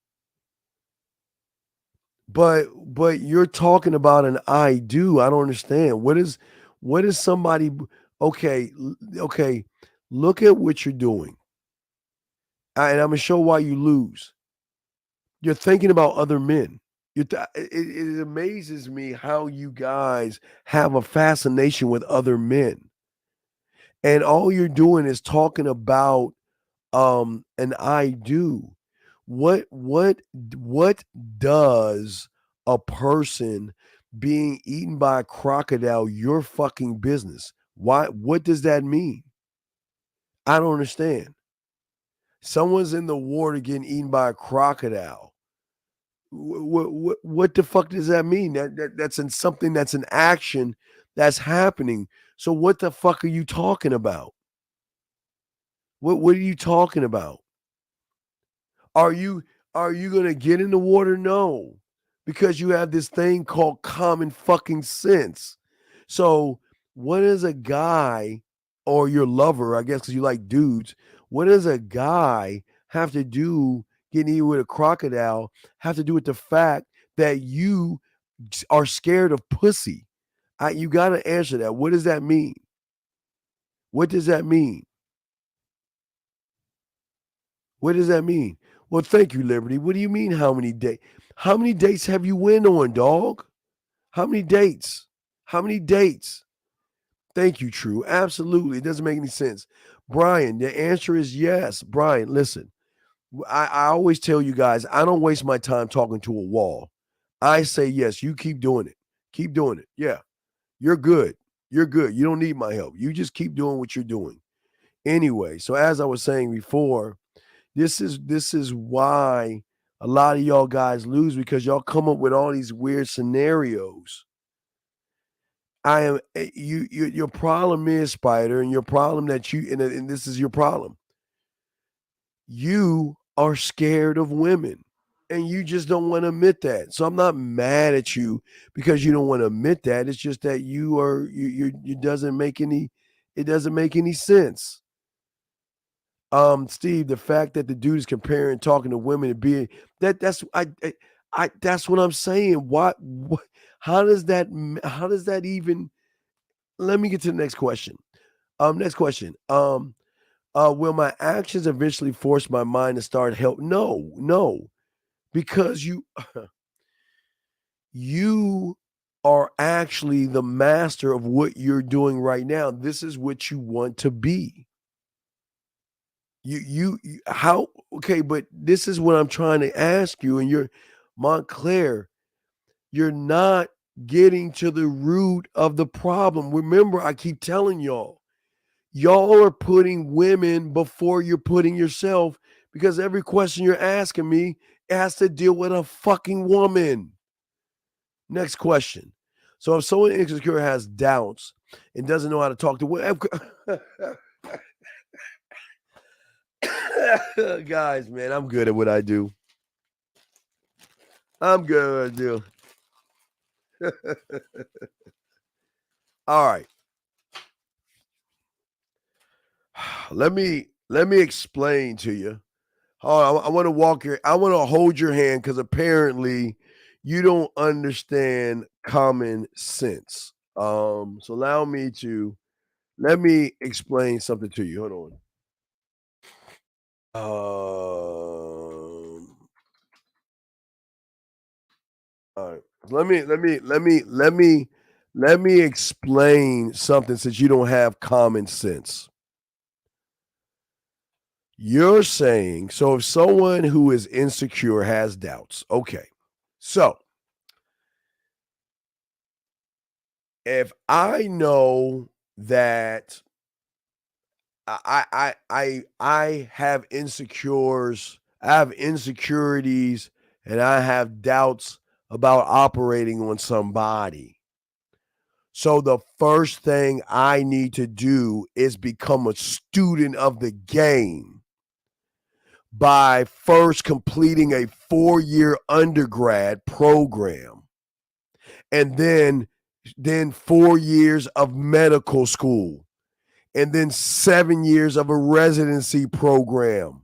But you're talking about an I do. I don't understand. What is somebody okay, look at what you're doing. And I'm going to show why you lose. You're thinking about other men. It amazes me how you guys have a fascination with other men. And all you're doing is talking about an I do. What does a person being eaten by a crocodile your fucking business? What does that mean? I don't understand. Someone's in the water getting eaten by a crocodile. What the fuck does that mean? That's in something that's an action that's happening. So what the fuck are you talking about? What are you talking about? Are you gonna get in the water? No, because you have this thing called common fucking sense. So what is a guy or your lover? I guess because you like dudes. What does a guy have to do getting eaten with a crocodile? Have to do with the fact that you are scared of pussy? You got to answer that. What does that mean? What does that mean? What does that mean? Well, thank you, Liberty. What do you mean how many dates? How many dates have you went on, dog? How many dates? How many dates? Thank you, True. Absolutely. It doesn't make any sense. Brian, the answer is yes. Brian, listen. I always tell you guys, I don't waste my time talking to a wall. I say yes, you keep doing it. Keep doing it. Yeah. You're good. You're good. You don't need my help. You just keep doing what you're doing. Anyway, so as I was saying before, this is why a lot of y'all guys lose, because y'all come up with all these weird scenarios. Your problem is, Spider, and your problem that you and this is your problem. You are scared of women, and you just don't want to admit that. So I'm not mad at you because you don't want to admit that. It's just that it doesn't make any sense. Steve, the fact that the dude is comparing talking to women and being that's that's what I'm saying. What how does that even let me get to the next question. Next question. Will my actions eventually force my mind to start help? No, because you are actually the master of what you're doing right now. This is what you want to be. How okay, but this is what I'm trying to ask you, and you're Montclair, you're not getting to the root of the problem. Remember, I keep telling y'all are putting women before you're putting yourself, because every question you're asking me has to deal with a fucking woman. Next question. So if someone insecure has doubts and doesn't know how to talk to women, guys, man, I'm good at what I do. I'm good at what I do. All right. Let me explain to you. I want to walk your. I want to hold your hand because apparently you don't understand common sense. So let me explain something to you. Hold on. All right. Let me explain something, since you don't have common sense. You're saying, so if someone who is insecure has doubts, okay. So if I know that I have I have insecurities, and I have doubts about operating on somebody. So the first thing I need to do is become a student of the game by first completing a 4-year undergrad program, and then 4 years of medical school, and then 7 years of a residency program,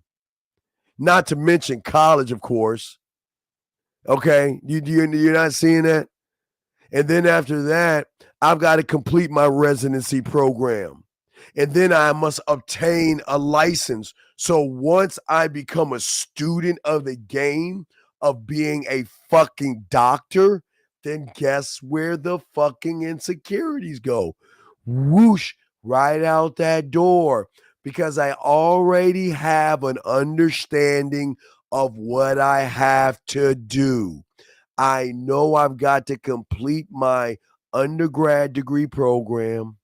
not to mention college, of course. Okay, you're not seeing that? And then after that, I've got to complete my residency program. And then I must obtain a license. So once I become a student of the game of being a fucking doctor, then guess where the fucking insecurities go? Whoosh, right out that door. Because I already have an understanding of what I have to do. I know I've got to complete my undergrad degree program.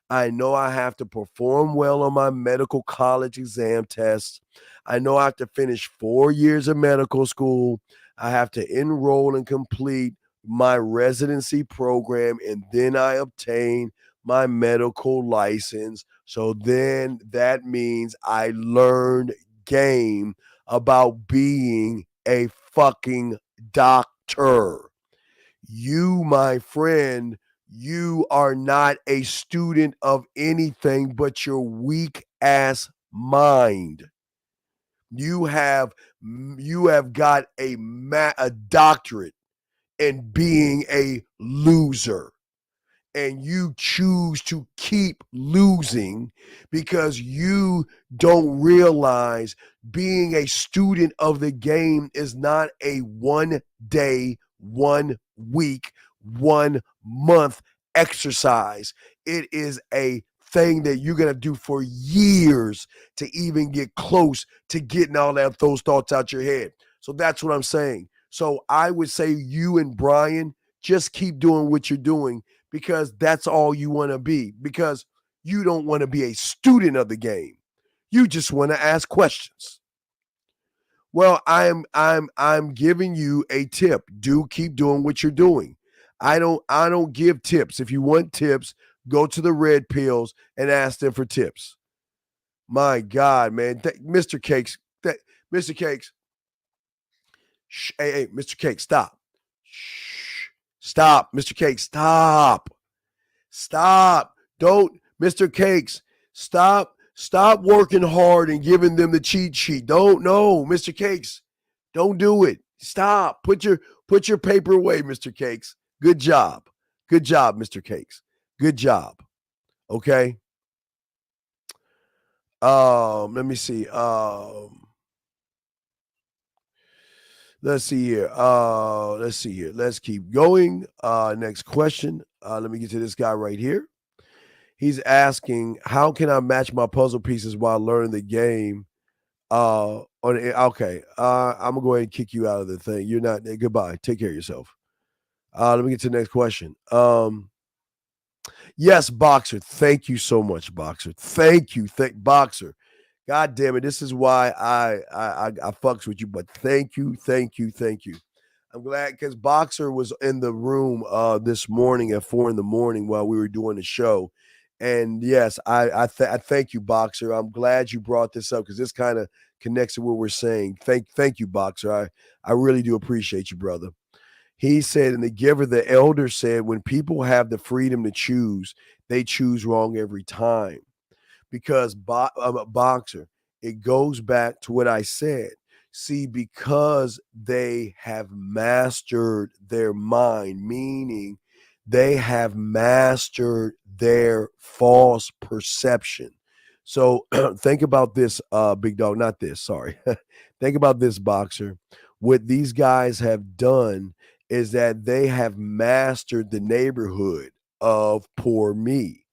I know I have to perform well on my medical college exam tests. I know I have to finish 4 years of medical school. I have to enroll and complete my residency program, and then I obtain my medical license. So then that means I learned game about being a fucking doctor. You, my friend, you are not a student of anything but your weak ass mind. You have got a doctorate in being a loser. and you choose to keep losing because you don't realize being a student of the game is not a 1 day, 1 week, 1 month exercise. It is a thing that you're going to do for years to even get close to getting all those thoughts out your head. So that's what I'm saying. So I would say you and Brian just keep doing what you're doing because that's all you want to be, because you don't want to be a student of the game. You just want to ask questions. Well, I'm giving you a tip. Do keep doing what you're doing. I don't give tips. If you want tips, go to the red pills and ask them for tips. My God, man. Mr. Cakes, Mr. Cakes. Hey, Mr. Cakes, stop. Shh. Stop, Mr. Cakes, stop. Stop. Don't, Mr. Cakes, stop. Stop working hard and giving them the cheat sheet. Don't, no, Mr. Cakes. Don't do it. Stop. Put your paper away, Mr. Cakes. Good job. Good job, Mr. Cakes. Good job. Okay. Let me see. Let's see here. Let's keep going. Next question. Let me get to this guy right here. He's asking, how can I match my puzzle pieces while learning the game? Okay. I'm gonna go ahead and kick you out of the thing. You're not goodbye. Take care of yourself. Let me get to the next question. Yes, Boxer. Thank you so much, Boxer. Thank you. Boxer. God damn it. This is why I fucks with you, but thank you. I'm glad because Boxer was in the room this morning at 4 a.m. while we were doing the show. And yes, I thank you, Boxer. I'm glad you brought this up because this kind of connects to what we're saying. Thank you, Boxer. I really do appreciate you, brother. He said, in the giver, the elder said, when people have the freedom to choose, they choose wrong every time. Because I'm a boxer, it goes back to what I said. See, because they have mastered their mind, meaning they have mastered their false perception. So think about this, big dog, not this, sorry. Think about this, Boxer. What these guys have done is that they have mastered the neighborhood of poor me.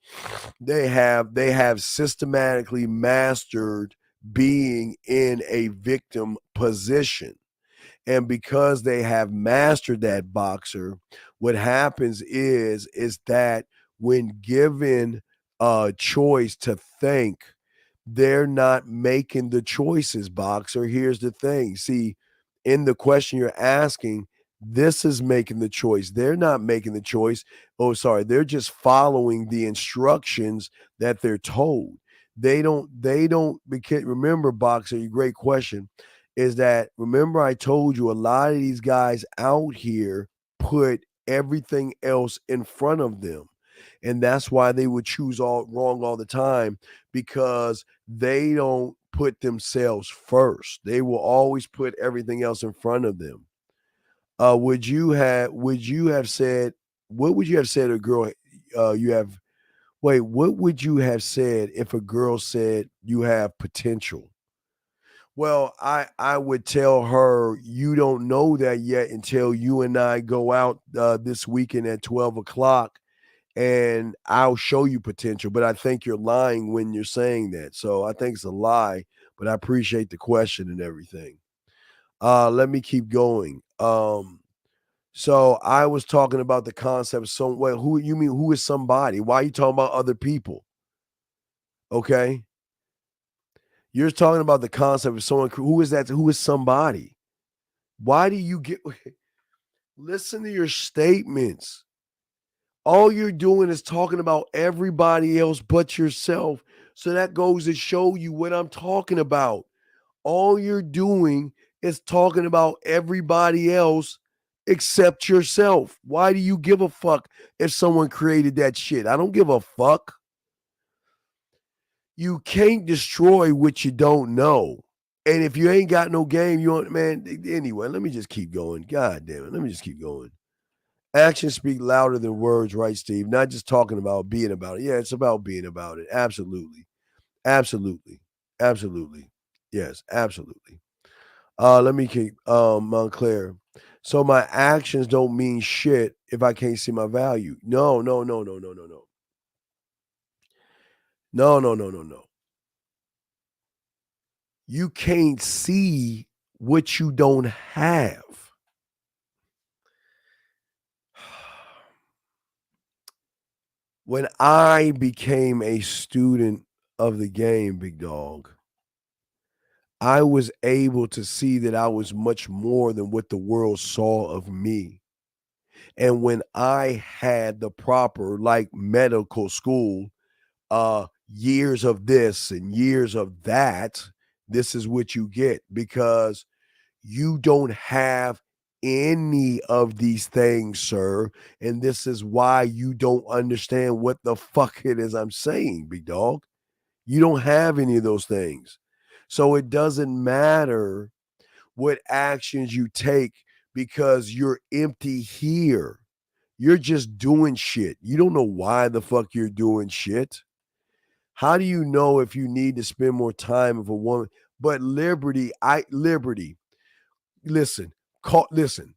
They have systematically mastered being in a victim position. And because they have mastered that, Boxer, what happens is that when given a choice to think, they're not making the choices, Boxer. Here's the thing. See, in the question you're asking, this is making the choice. They're not making the choice. Oh, sorry. They're just following the instructions that they're told. They don't, because remember, Boxer, your great question is that, remember I told you a lot of these guys out here put everything else in front of them. And that's why they would choose all wrong all the time, because they don't put themselves first. They will always put everything else in front of them. Would you have said, what would you have said to a girl what would you have said if a girl said you have potential? Well, I would tell her, you don't know that yet until you and I go out this weekend at 12 o'clock and I'll show you potential. But I think you're lying when you're saying that. So I think it's a lie, but I appreciate the question and everything. Let me keep going. So I was talking about the concept of who you mean, who is somebody? Why are you talking about other people? Okay. You're talking about the concept of someone. Who is that? Who is somebody? Why do you get listen to your statements? All you're doing is talking about everybody else but yourself. So that goes to show you what I'm talking about. All you're doing is talking about everybody else except yourself. Why do you give a fuck if someone created that shit? I don't give a fuck. You can't destroy what you don't know. And if you ain't got no game, you want, man, anyway, let me just keep going. God damn it. Let me just keep going. Actions speak louder than words, right, Steve? Not just talking about being about it. Yeah, it's about being about it. Absolutely. Absolutely. Absolutely. Yes, absolutely. Let me keep Montclair. So my actions don't mean shit if I can't see my value. No, no, no, no, no, no, no. No, no, no, no, no. You can't see what you don't have. When I became a student of the game, big dog, I was able to see that I was much more than what the world saw of me. And when I had the proper, like medical school, years of this and years of that, this is what you get because you don't have any of these things, sir. And this is why you don't understand what the fuck it is I'm saying, big dog. You don't have any of those things. So it doesn't matter what actions you take because you're empty here. You're just doing shit. You don't know why the fuck you're doing shit. How do you know if you need to spend more time with a woman? But Liberty, listen, listen.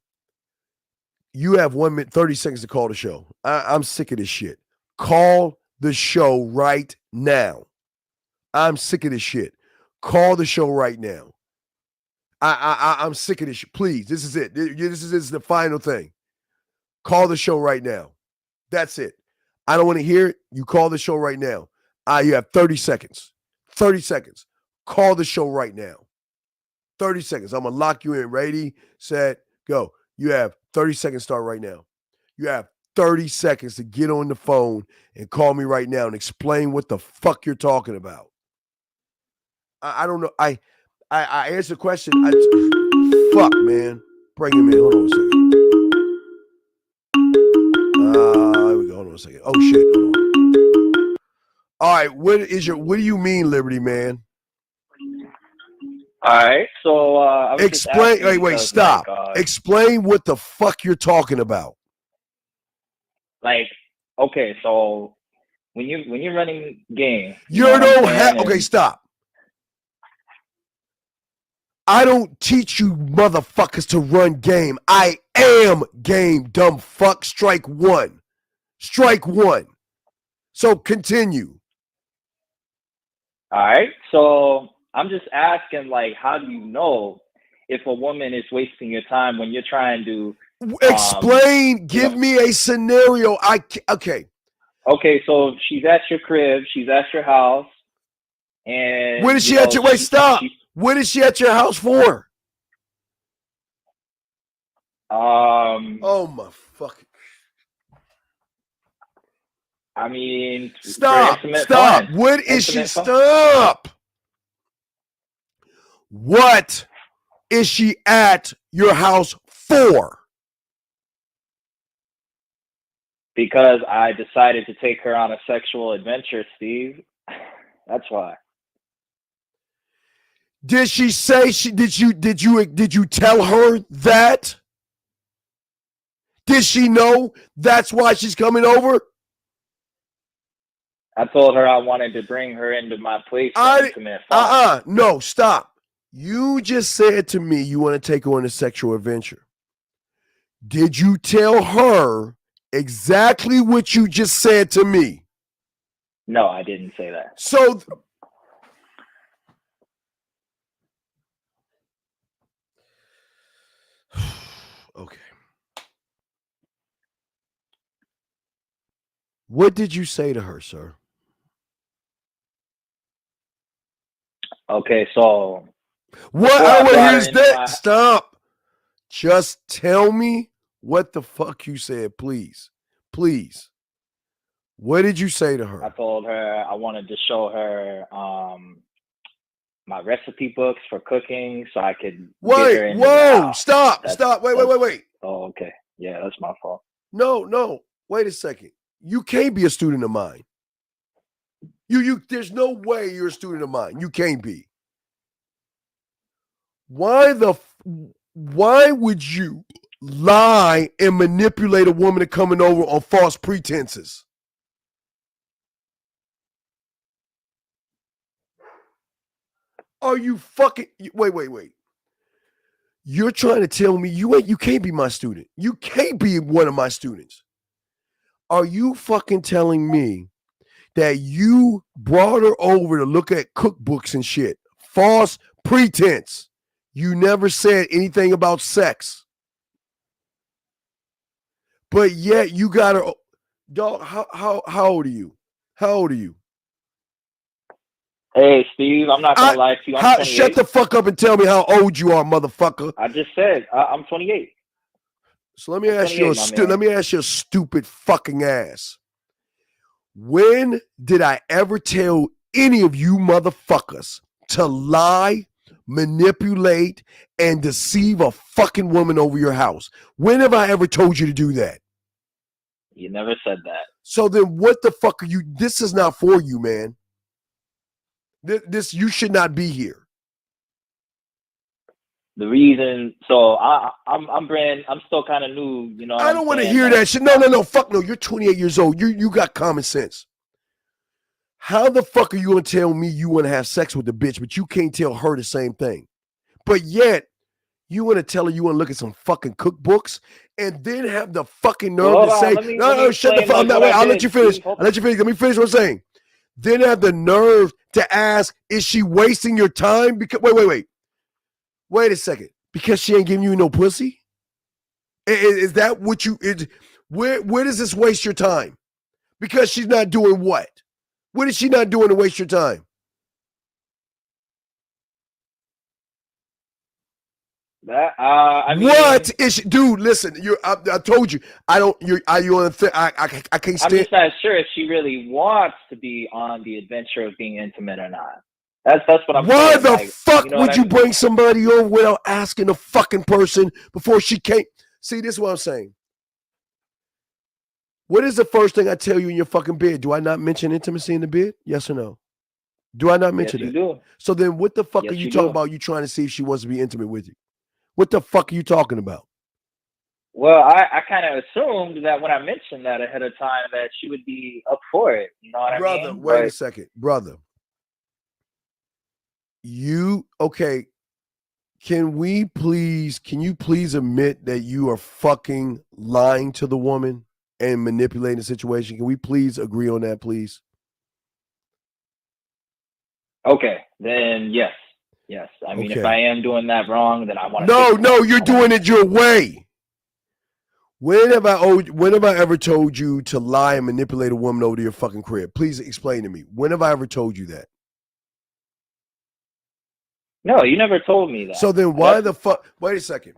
You have 1 minute, 30 seconds to call the show. I'm sick of this shit. Call the show right now. I'm sick of this shit. Call the show right now. I'm sick of this shit. Please, this is it. This is the final thing. Call the show right now. That's it. I don't want to hear it. You call the show right now. You have 30 seconds. 30 seconds. Call the show right now. 30 seconds. I'm going to lock you in. Ready, set, go. You have 30 seconds. Start right now. You have 30 seconds to get on the phone and call me right now and explain what the fuck you're talking about. I don't know. I answered the question. Fuck, man. Bring him in. Hold on a second. Here we go. Hold on a second. Oh, shit. Hold on. All right. What do you mean, Liberty, man? All right. So I was explain. Just wait. Stop. Explain what the fuck you're talking about. Like, okay, so when you're running game, okay, stop. I don't teach you motherfuckers to run game. I am game, dumb fuck. Strike one. Strike one. So continue. All right. So I'm just asking, like, how do you know if a woman is wasting your time when you're trying to explain? Give me a scenario. Okay. Okay. So she's at your crib. She's at your house. And when is she at your? Wait, stop. When is she at your house for? Oh my fucking. I mean, stop. Fun. What is she? Stop. What is she at your house for? Because I decided to take her on a sexual adventure, Steve. That's why. Did she say did you tell her that? Did she know that's why she's coming over? I told her I wanted to bring her into my place for intimate fun. No, stop. You just said to me you want to take her on a sexual adventure. Did you tell her exactly what you just said to me? No, I didn't say that. So okay. What did you say to her, sir? Okay, so what I want to hear is that. Stop. Just tell me what the fuck you said, please. Please. What did you say to her? I told her I wanted to show her my recipe books for cooking so I could get her into the house. Stop. Wait. Oh, okay. Yeah, that's my fault. No. Wait a second. You can't be a student of mine. You there's no way you're a student of mine. You can't be. Why would you lie and manipulate a woman to coming over on false pretenses? Are you fucking wait. You're trying to tell me you can't be my student. You can't be one of my students. Are you fucking telling me that you brought her over to look at cookbooks and shit? False pretense. You never said anything about sex. But yet you got her. Dog, how old are you? How old are you? Hey, Steve, I'm not gonna lie to you. I'm 28. Shut the fuck up and tell me how old you are, motherfucker. I just said I'm 28. So let me ask you a stupid fucking ass. When did I ever tell any of you motherfuckers to lie, manipulate, and deceive a fucking woman over your house? When have I ever told you to do that? You never said that. So then what the fuck are you? This is not for you, man. This you should not be here. The reason, so I'm still kind of new, you know. I don't want to hear that shit. No, fuck no. You're 28 years old. You got common sense. How the fuck are you gonna tell me you want to have sex with the bitch, but you can't tell her the same thing? But yet you want to tell her you want to look at some fucking cookbooks and then have the fucking nerve to say, no, shut the fuck up. I'll let you finish. Let me finish what I'm saying. Then have the nerve to ask, is she wasting your time? Because wait a second. Because she ain't giving you no pussy? Is that what you? Where does this waste your time? Because she's not doing what? What is she not doing to waste your time? What is she, dude? Listen, I told you. I don't. Are you on the? I can't stand. I'm just not sure if she really wants to be on the adventure of being intimate or not. That's what I'm. Why the fuck would you bring somebody over without asking the fucking person before she came? See, this is what I'm saying. What is the first thing I tell you in your fucking bed? Do I not mention intimacy in the bed? Yes or no? Do I not mention it? Yes, you do. So then what the fuck are you talking about? You trying to see if she wants to be intimate with you? What the fuck are you talking about? Well, I kind of assumed that when I mentioned that ahead of time that she would be up for it. You know what I mean? Brother, wait a second. Brother. Okay. Can you please admit that you are fucking lying to the woman and manipulating the situation? Can we please agree on that, please? Okay, then yes. Yes. I mean, if I am doing that wrong, then I want to. No, you're doing it your way. When have I ever told you to lie and manipulate a woman over to your fucking crib? Please explain to me. When have I ever told you that? No, you never told me that. So then why the fuck? Wait a second.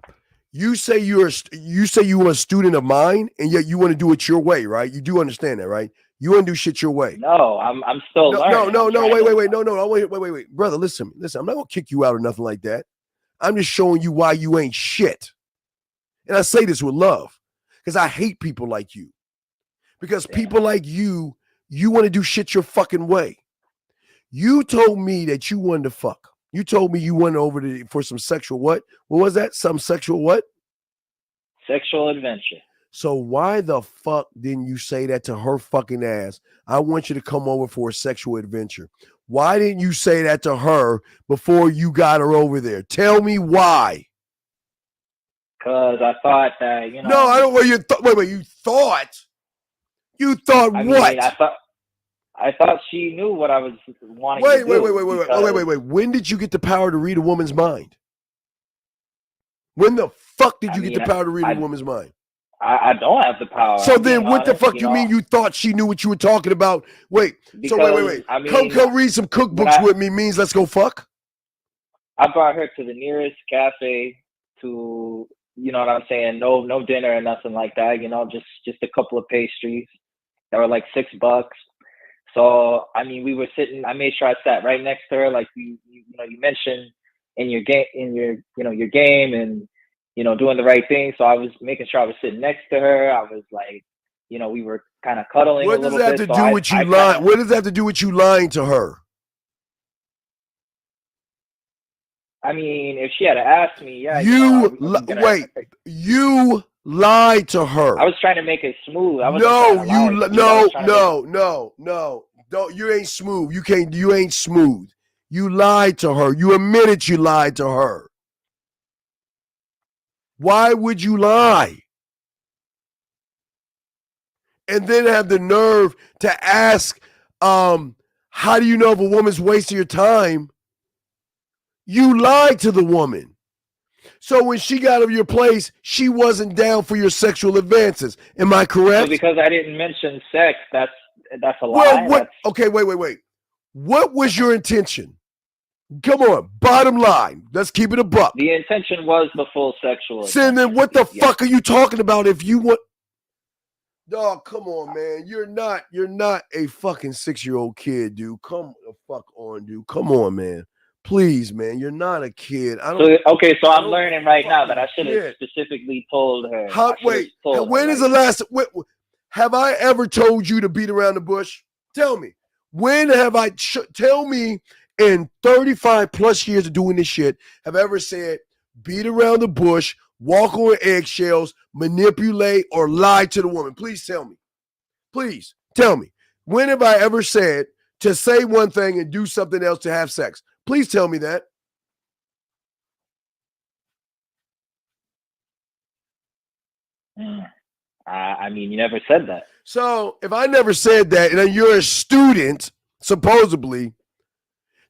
You say you are a student of mine, and yet you want to do it your way, right? You do understand that, right? You want to do shit your way. No, I'm still learning. No, wait. Brother, listen. I'm not going to kick you out or nothing like that. I'm just showing you why you ain't shit. And I say this with love because I hate people like you. Because people like you want to do shit your fucking way. You told me that you wanted to fuck. You told me you went over for some sexual what? What was that? Some sexual what? Sexual adventure. So why the fuck didn't you say that to her fucking ass? I want you to come over for a sexual adventure. Why didn't you say that to her before you got her over there? Tell me why. Because I thought that, you know. No, I don't. Wait, you thought? You thought I what? Mean, I thought she knew what I was wanting to do. Wait. When did you get the power to read a woman's mind? When the fuck did you get the power to read a woman's mind? I don't have the power. So then what the fuck you mean you thought she knew what you were talking about? Wait. I mean, come read some cookbooks with me means let's go fuck? I brought her to the nearest cafe to, you know what I'm saying, no dinner or nothing like that, you know, just a couple of pastries that were like $6. So, I mean, we were sitting, I made sure I sat right next to her, like you mentioned in your game, your game and, you know, doing the right thing. So I was making sure I was sitting next to her. I was like, you know, we were kind of cuddling a little bit. What does that have to do with you lying? What does that have to do with you lying to her? I mean, if she had asked me, yeah, you lied to her. I was trying to make it smooth. I wasn't trying to lie. No. Don't, you ain't smooth. You ain't smooth. You lied to her. You admitted you lied to her. Why would you lie? And then have the nerve to ask, how do you know if a woman's wasting your time? You lied to the woman. So when she got to your place, she wasn't down for your sexual advances. Am I correct? So because I didn't mention sex, that's a lie. Well, what? Okay, wait. What was your intention? Come on, bottom line. Let's keep it a buck. The intention was the full sexual. So then what the fuck are you talking about if you want? Dog, come on, man. You're not a fucking 6-year-old kid, dude. Come the fuck on, dude. Come on, man. Please, man. You're not a kid. So I'm learning right now that I should have specifically told her. When is the last? Have I ever told you to beat around the bush? Tell me. When have I? Tell me in 35 plus years of doing this shit, have I ever said beat around the bush, walk on eggshells, manipulate, or lie to the woman? Please tell me. Please tell me. When have I ever said to say one thing and do something else to have sex? Please tell me that. I mean, you never said that. So if I never said that and you're a student, supposedly,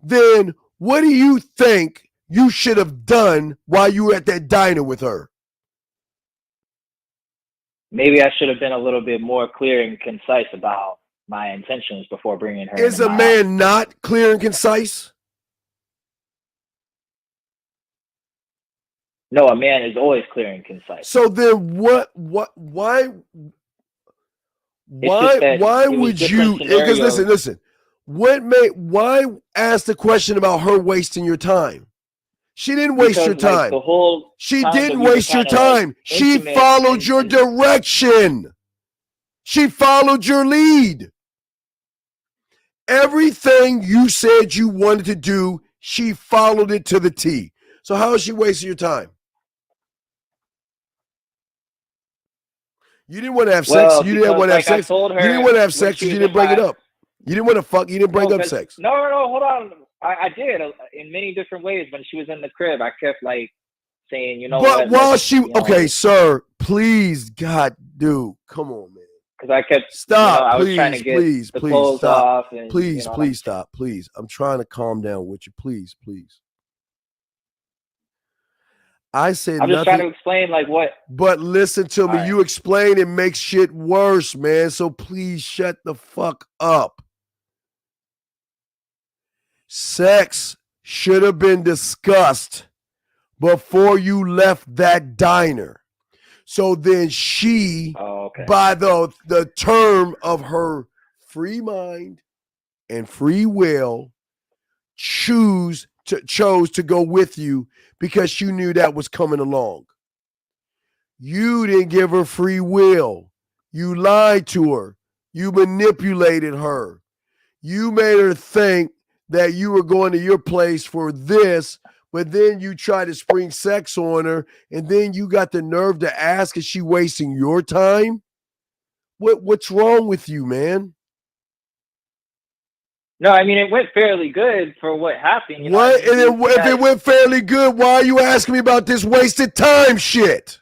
then what do you think you should have done while you were at that diner with her? Maybe I should have been a little bit more clear and concise about my intentions before bringing her. Is a man not clear and concise? No, a man is always clear and concise. So then why would you? Because listen. Why ask the question about her wasting your time? She didn't waste your time. She didn't waste your time. She followed your direction. She followed your lead. Everything you said you wanted to do, she followed it to the T. So how is she wasting your time? You didn't want to have sex. You didn't want to have sex. You didn't want to have sex because you didn't bring it up. You didn't want to fuck. You didn't bring up sex. No, hold on. I did in many different ways. When she was in the crib, I kept saying, you know what? But while okay, sir, please, God, dude, come on, man. Because I kept stop. I was trying to get the clothes stop. off. And, please stop. Please, I'm trying to calm down with you. Please. I said I'm just trying to explain what. But listen to me. Right. You explain it makes shit worse, man. So please shut the fuck up. Sex should have been discussed before you left that diner. So then she, by the term of her free mind and free will, chose to go with you because you knew that was coming along. You didn't give her free will. You lied to her. You manipulated her. You made her think that you were going to your place for this, but then you tried to spring sex on her, and then you got the nerve to ask, is she wasting your time? What's wrong with you, man? No, I mean, it went fairly good for what happened. You know? What? And if it went fairly good, why are you asking me about this wasted time shit?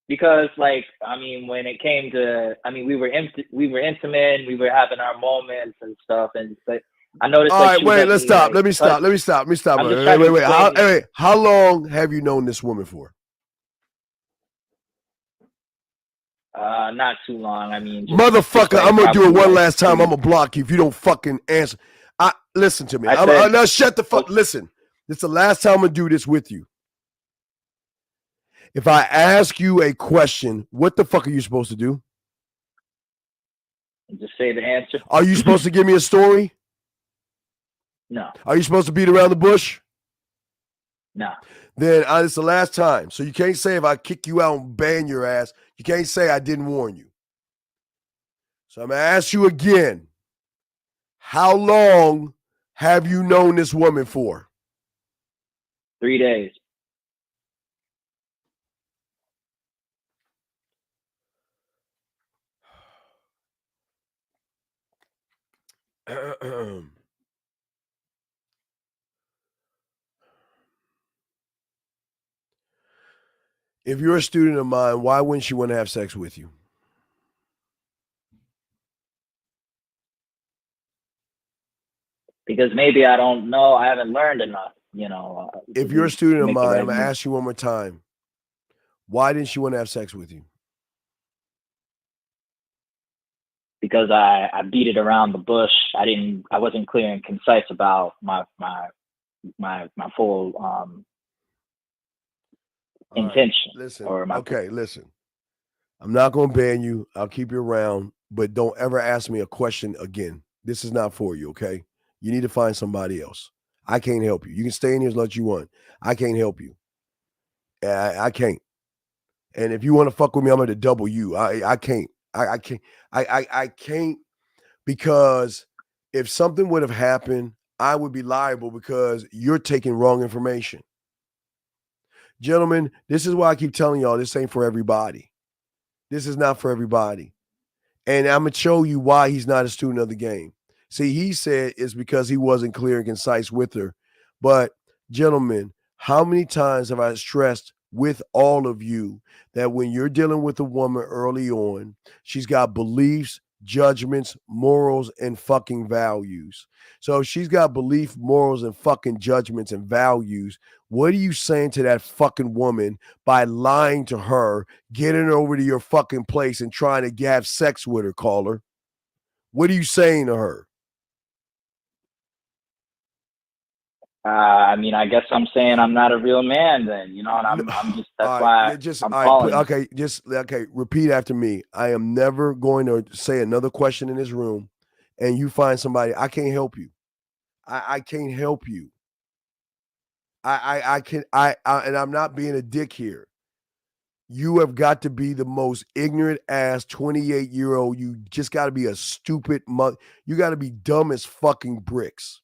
Because, when it came to, we were intimate, we were having our moments and stuff, but I noticed. All right, wait, let's stop. Let me stop. Wait. How long have you known this woman for? Not too long. Motherfucker, I'm gonna do it one last time. I'm gonna block you if you don't fucking answer. Listen to me. Now shut the fuck. Listen, this is the last time I'm gonna do this with you. If I ask you a question, what the fuck are you supposed to do? Just say the answer. Are you supposed to give me a story? No. Are you supposed to beat around the bush? No. Then it's the last time. So you can't say if I kick you out and ban your ass, you can't say I didn't warn you. So I'm going to ask you again. How long have you known this woman for? 3 days. If you're a student of mine, why wouldn't she want to have sex with you? Because maybe I don't know. I haven't learned enough, If you're a student of make the mine, right I'm going to move. ask you one more time. Why didn't she want to have sex with you? Because I beat it around the bush. I wasn't clear and concise about my full intention. Listen, or my listen. I'm not going to ban you. I'll keep you around, but don't ever ask me a question again. This is not for you, okay? You need to find somebody else. I can't help you. You can stay in here as much as you want. I can't help you. I can't. And if you want to fuck with me, I'm going to double you. I can't. I can't. I can't, because if something would have happened, I would be liable because you're taking wrong information. Gentlemen, this is why I keep telling y'all this ain't for everybody. This is not for everybody. And I'm going to show you why he's not a student of the game. See, he said it's because he wasn't clear and concise with her. But, gentlemen, how many times have I stressed with all of you that when you're dealing with a woman early on, she's got beliefs, judgments, morals, and fucking values. So if she's got belief, morals, and fucking judgments and values, what are you saying to that fucking woman by lying to her, getting her over to your fucking place and trying to have sex with her, caller? What are you saying to her? I guess I'm saying I'm not a real man then, and I'm just, that's why I'm calling. Okay, repeat after me. I am never going to say another question in this room and you find somebody. I can't help you. I can't help you. And I'm not being a dick here. You have got to be the most ignorant ass 28-year-old. You just got to be a stupid you got to be dumb as fucking bricks.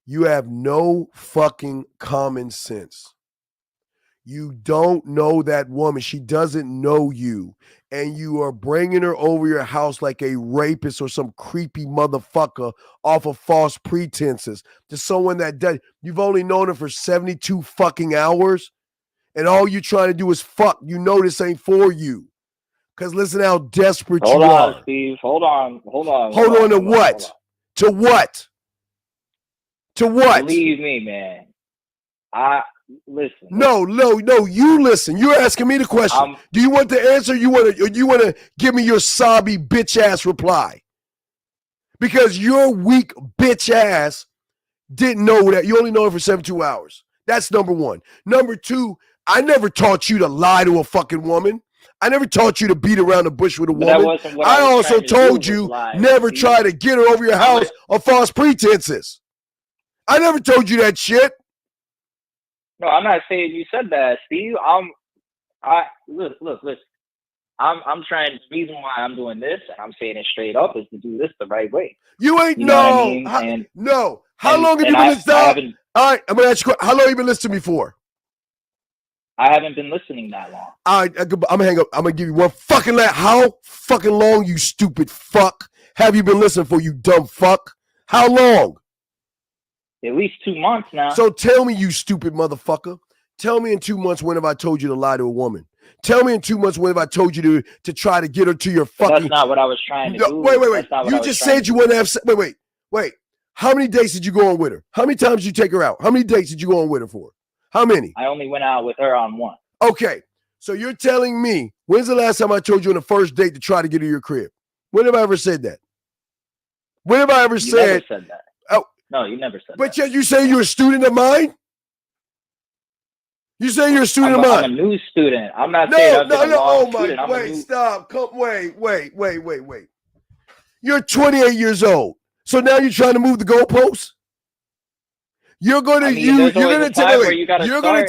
You have no fucking common sense. You don't know that woman. She doesn't know you. And you are bringing her over your house like a rapist or some creepy motherfucker off of false pretenses to someone that does. You've only known her for 72 fucking hours. And all you're trying to do is fuck. You know this ain't for you. Because listen how desperate you are. Hold on, Steve. Hold on. Hold on to what? To what? To what? Believe me, man. Listen. No. You listen. You're asking me the question. Do you want the answer? You want to give me your sobby bitch ass reply? Because your weak bitch ass didn't know that. You only know it for 72 hours. That's number one. Number two, I never taught you to lie to a fucking woman. I never taught you to beat around the bush with a woman. I also told you never try to get her over your house on false pretenses. I never told you that shit. No, I'm not saying you said that, Steve. Look. I'm trying. The reason why I'm doing this, and I'm saying it straight up, is to do this the right way. You ain't know what I mean? How long have you been listening? All right, I'm gonna ask you. How long have you been listening to me for? I haven't been listening that long. All right, I'm gonna hang up. I'm gonna give you one fucking How fucking long, you stupid fuck, have you been listening for, you dumb fuck? How long? At least 2 months now. So tell me, you stupid motherfucker. Tell me in 2 months when have I told you to lie to a woman? Tell me in 2 months when have I told you to try to get her to your fucking. That's not what I was trying to do. Wait. You just said you want to have. Wait. How many dates did you go on with her? How many times did you take her out? How many dates did you go on with her for? How many? I only went out with her on one. Okay. So you're telling me, when's the last time I told you on the first date to try to get to your crib? When have I ever said that? When have I ever You never said that. Oh. No, you never said that. But yet you say you're a student of mine? You say you're a student of mine? I'm a new student. I'm not saying I've been a long student. Wait, stop. Wait. You're 28 years old. So now you're trying to move the goalposts? You're going to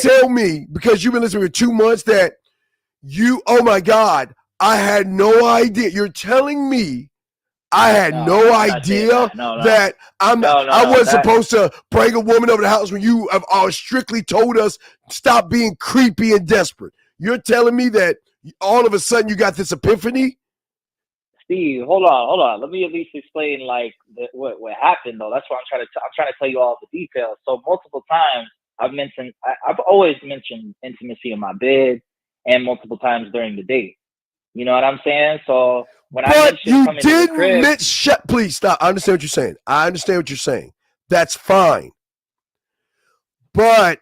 tell me, because you've been listening for 2 months, that oh my God, I had no idea. You're telling me I had no idea that I wasn't supposed to bring a woman over the house when you have strictly told us stop being creepy and desperate. You're telling me that all of a sudden you got this epiphany? Steve, hold on. Let me at least explain like what happened though. That's what I'm trying to tell you all the details. So multiple times I've always mentioned intimacy in my bed and multiple times during the date. You know what I'm saying? So when I mentioned coming to the crib, please stop. I understand what you're saying. That's fine. But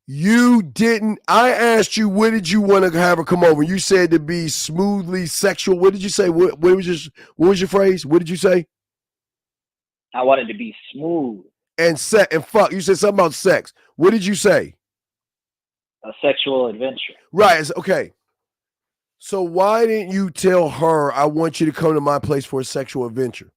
you didn't. I asked you, what did you want to have her come over? You said to be smoothly sexual. What did you say? What was your phrase? What did you say? I wanted to be smooth. And fuck. You said something about sex. What did you say? A sexual adventure. Right. Okay. So why didn't you tell her, I want you to come to my place for a sexual adventure?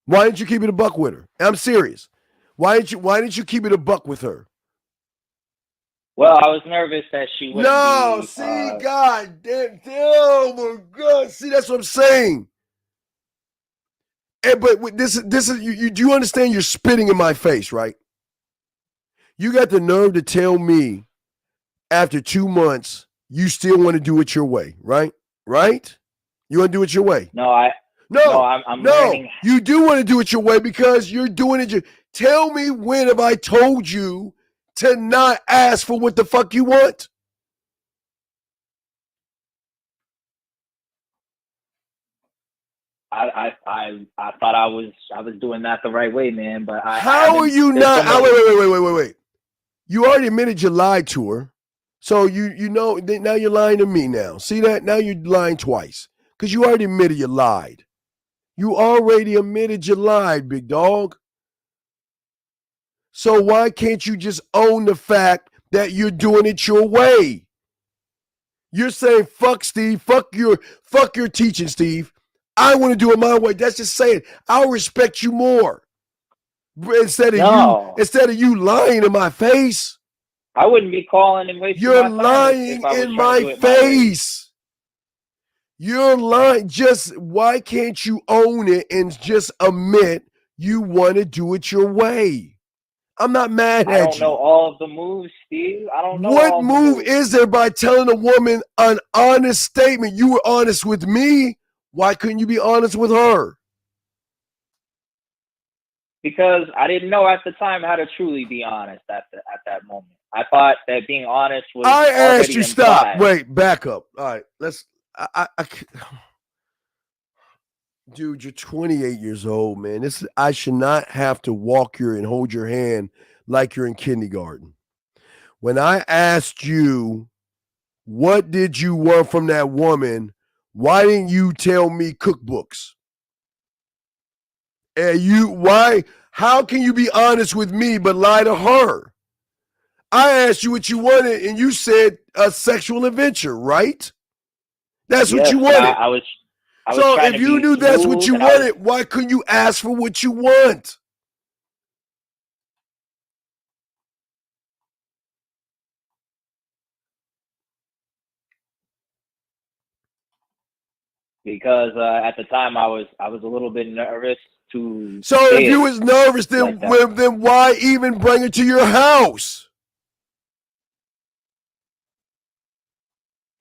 Why didn't you keep it a buck with her? I'm serious. Why didn't you keep it a buck with her? Well, I was nervous that she wouldn't be. God damn, oh my God. See, that's what I'm saying. But this is you do you understand you're spitting in my face, right? You got the nerve to tell me after 2 months, you still want to do it your way, right? Right? You want to do it your way? No, I'm learning. You do want to do it your way because you're doing it. Tell me, when have I told you to not ask for what the fuck you want? I thought I was doing that the right way, man. But how are you not? Wait. You already admitted you lied to her. So you know now you're lying to me now. See that? Now you're lying twice. Because you already admitted you lied. You already admitted you lied, big dog. So why can't you just own the fact that you're doing it your way? You're saying, fuck Steve, fuck your teaching, Steve. I want to do it my way. That's just saying, I'll respect you more. Instead of you lying in my face. I wouldn't be calling and wasting You're my time lying in my face. You're lying. Just why can't you own it and just admit you want to do it your way? I'm not mad at you. I don't know all of the moves, Steve. I don't know. What move is there by telling a woman an honest statement? You were honest with me. Why couldn't you be honest with her? Because I didn't know at the time how to truly be honest at that moment. I thought that being honest was. I asked you implied. stop. Wait, back up. All right, let's. Dude, you're 28 years old, man. I should not have to walk you and hold your hand like you're in kindergarten. When I asked you, what did you want from that woman? Why didn't you tell me cookbooks? And how can you be honest with me but lie to her? I asked you what you wanted and you said a sexual adventure, right? That's what you wanted. I was so if you knew that's what you wanted, why couldn't you ask for what you want? Because at the time I was a little bit nervous to. So if you was nervous, then why even bring her to your house?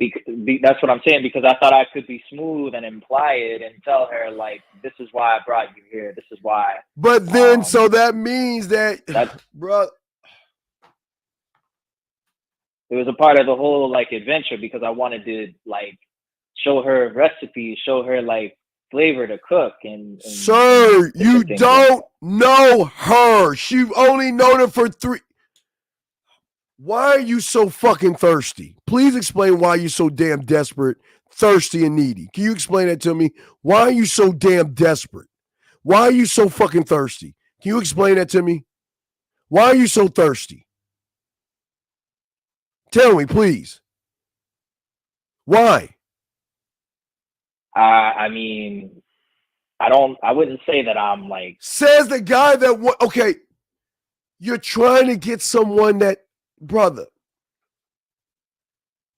That's what I'm saying. Because I thought I could be smooth and imply it and tell her like, this is why I brought you here. This is why. But then, so that means that, bro. It was a part of the whole like adventure because I wanted to like show her recipes, show her like flavor to cook and Sir, you don't know her. You've only known her for 3. Why are you so fucking thirsty? Please explain why you're so damn desperate, thirsty, and needy. Can you explain that to me? Why are you so damn desperate? Why are you so fucking thirsty? Can you explain that to me? Why are you so thirsty? Tell me, please. Why? I mean, I wouldn't say that I'm like. Says the guy that, okay, you're trying to get someone that, brother,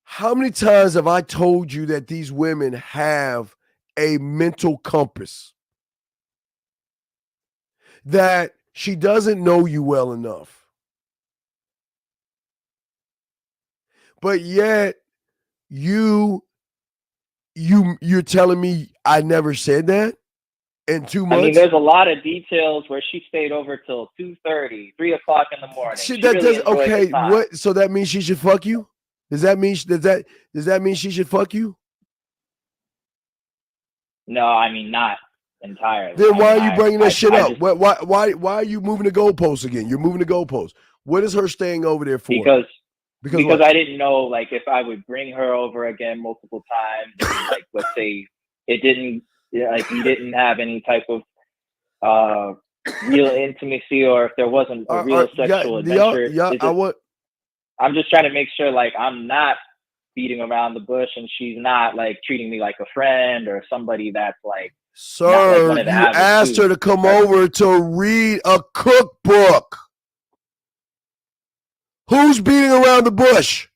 How many times have I told you that these women have a mental compass? That she doesn't know you well enough. But yet you're telling me I never said that in 2 months? I mean, there's a lot of details where she stayed over till 2:30, 3 o'clock in the morning. She that really does enjoyed okay. the time. What? So that means she should fuck you? Does that mean she should fuck you? No, I mean not entirely. Then why are you bringing that shit up? Why are you moving the goalposts again? You're moving the goalposts. What is her staying over there for? Because what? I didn't know, like, if I would bring her over again multiple times, and, like, let's say it didn't, like, we didn't have any type of real intimacy, or if there wasn't a real sexual adventure. I'm just trying to make sure, like, I'm not beating around the bush, and she's not, like, treating me like a friend or somebody that's, like, sir, you asked her to come over to read a cookbook. Who's beating around the bush?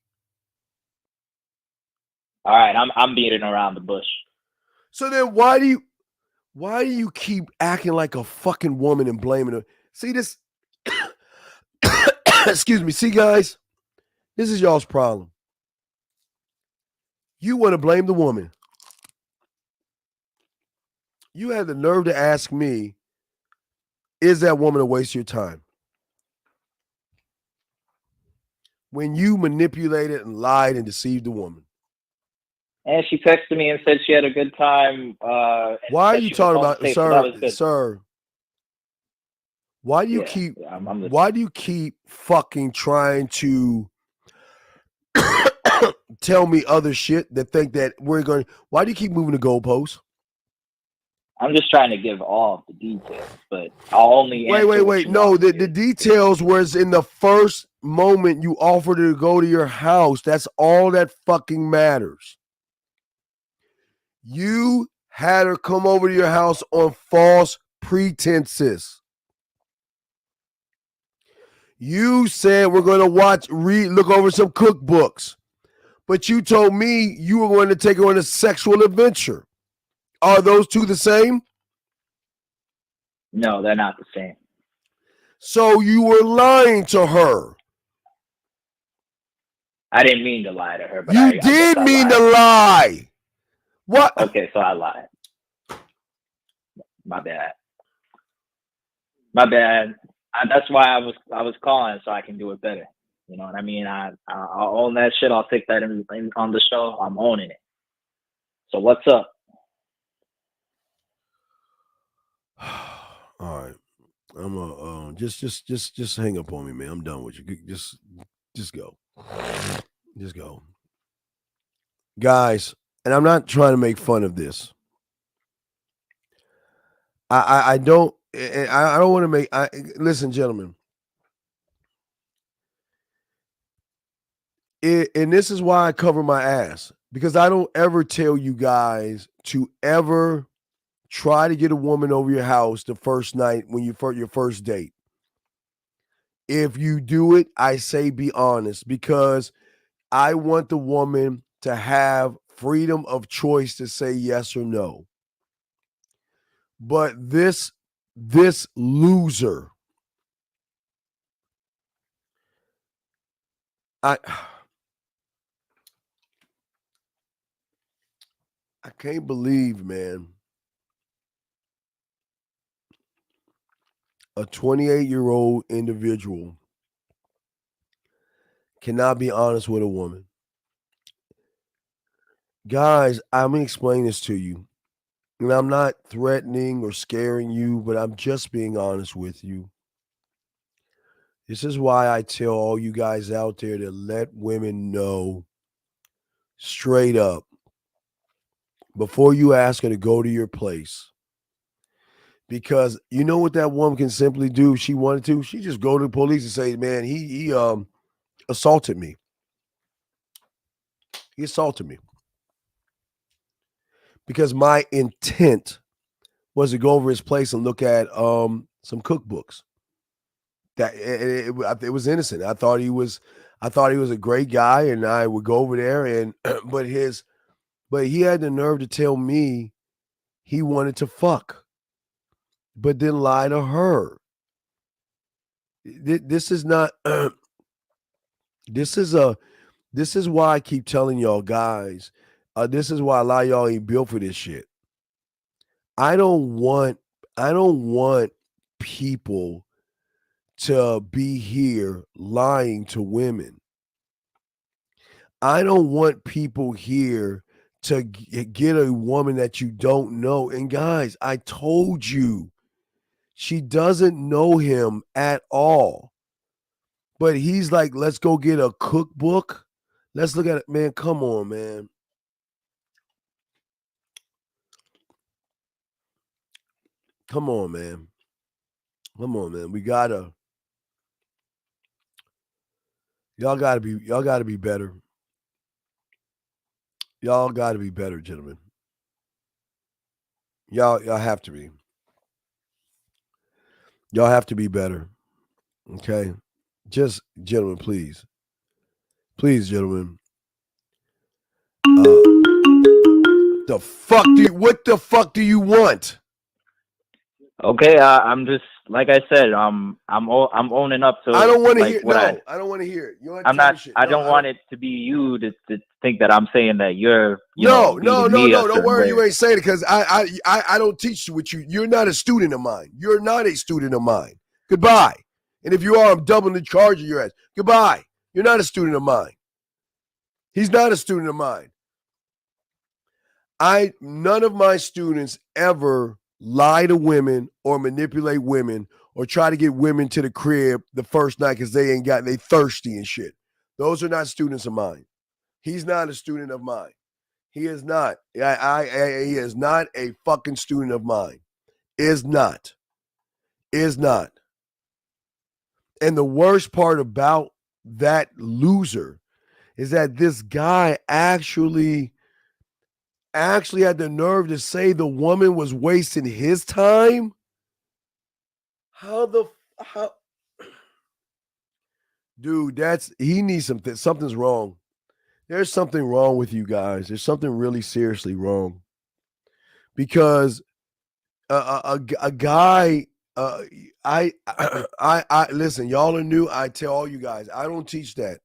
All right, I'm beating around the bush. So then why do you keep acting like a fucking woman and blaming her? See this? Excuse me. See, guys, this is y'all's problem. You want to blame the woman. You had the nerve to ask me, is that woman a waste of your time? When you manipulated and lied and deceived the woman. And she texted me and said she had a good time. Why are you talking about, sir? Why do you keep fucking trying to tell me other shit that think that we're going? Why do you keep moving the goalposts? I'm just trying to give all the details, but I'll only wait. No, the details was in the first moment you offered her to go to your house. That's all that fucking matters. You had her come over to your house on false pretenses. You said we're going to look over some cookbooks, but you told me you were going to take her on a sexual adventure. Are those two the same? No, they're not the same. So you were lying to her. I didn't mean to lie to her. But you did mean to lie. What? Okay, so I lied. My bad. That's why I was calling, so I can do it better. You know what I mean? I'll own that shit. I'll take that in on the show. I'm owning it. So what's up? All right, I'm just hang up on me, man. I'm done with you. Just go, just go, guys. And I'm not trying to make fun of this. I don't want to make. Listen, gentlemen. And this is why I cover my ass, because I don't ever tell you guys to ever try to get a woman over your house the first night when your first date. If you do it, I say be honest, because I want the woman to have freedom of choice to say yes or no. But this loser, I can't believe, man, a 28-year-old individual cannot be honest with a woman. Guys, I'm going to explain this to you. And I'm not threatening or scaring you, but I'm just being honest with you. This is why I tell all you guys out there to let women know straight up before you ask her to go to your place. Because you know what that woman can simply do if she wanted to? She just go to the police and say, man, he assaulted me. He assaulted me. Because my intent was to go over his place and look at some cookbooks. That it was innocent. I thought he was I thought he was a great guy, and I would go over there and but he had the nerve to tell me he wanted to fuck, but then lie to her. This is not this is why I keep telling y'all guys, this is why a lot of y'all ain't built for this shit. I don't want people to be here lying to women. I don't want people here to get a woman that you don't know. And guys, I told you, she doesn't know him at all. But he's like, let's go get a cookbook. Let's look at it. Man, come on, man. Come on, man. Come on, man. Y'all gotta be better. Y'all gotta be better, gentlemen. Y'all have to be. Y'all have to be better. Okay? Just, gentlemen, please. Please, gentlemen. What the fuck do you want? Okay, I'm just like I said. I'm owning up to. I don't want to like, hear. what No, I don't want to hear it. You don't have to I'm tell not. me shit. I No, don't want it to be you to think that I'm saying that you're. No. Don't Don't worry. You ain't saying it because I don't teach you what you. You're not a student of mine. You're not a student of mine. Goodbye. And if you are, I'm doubling the charge of your ass. Goodbye. You're not a student of mine. He's not a student of mine. None of my students ever lie to women or manipulate women or try to get women to the crib the first night because they thirsty and shit. Those are not students of mine. He's not a student of mine. He is not. He is not a fucking student of mine. Is not. And the worst part about that loser is that this guy actually had the nerve to say the woman was wasting his time. Dude, he needs something's wrong. There's something wrong with you guys. There's something really seriously wrong. Because a guy, I listen, y'all are new. I tell all you guys, I don't teach that.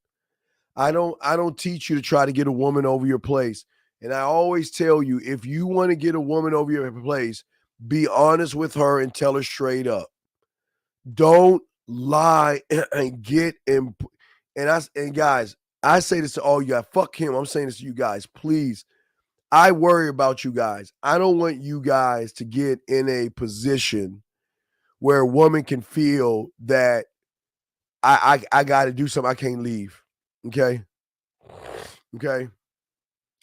I don't teach you to try to get a woman over your place. And I always tell you, if you want to get a woman over your place, be honest with her and tell her straight up. Don't lie and get in. And guys, I say this to all you guys. Fuck him. I'm saying this to you guys. Please. I worry about you guys. I don't want you guys to get in a position where a woman can feel that I got to do something. I can't leave. Okay.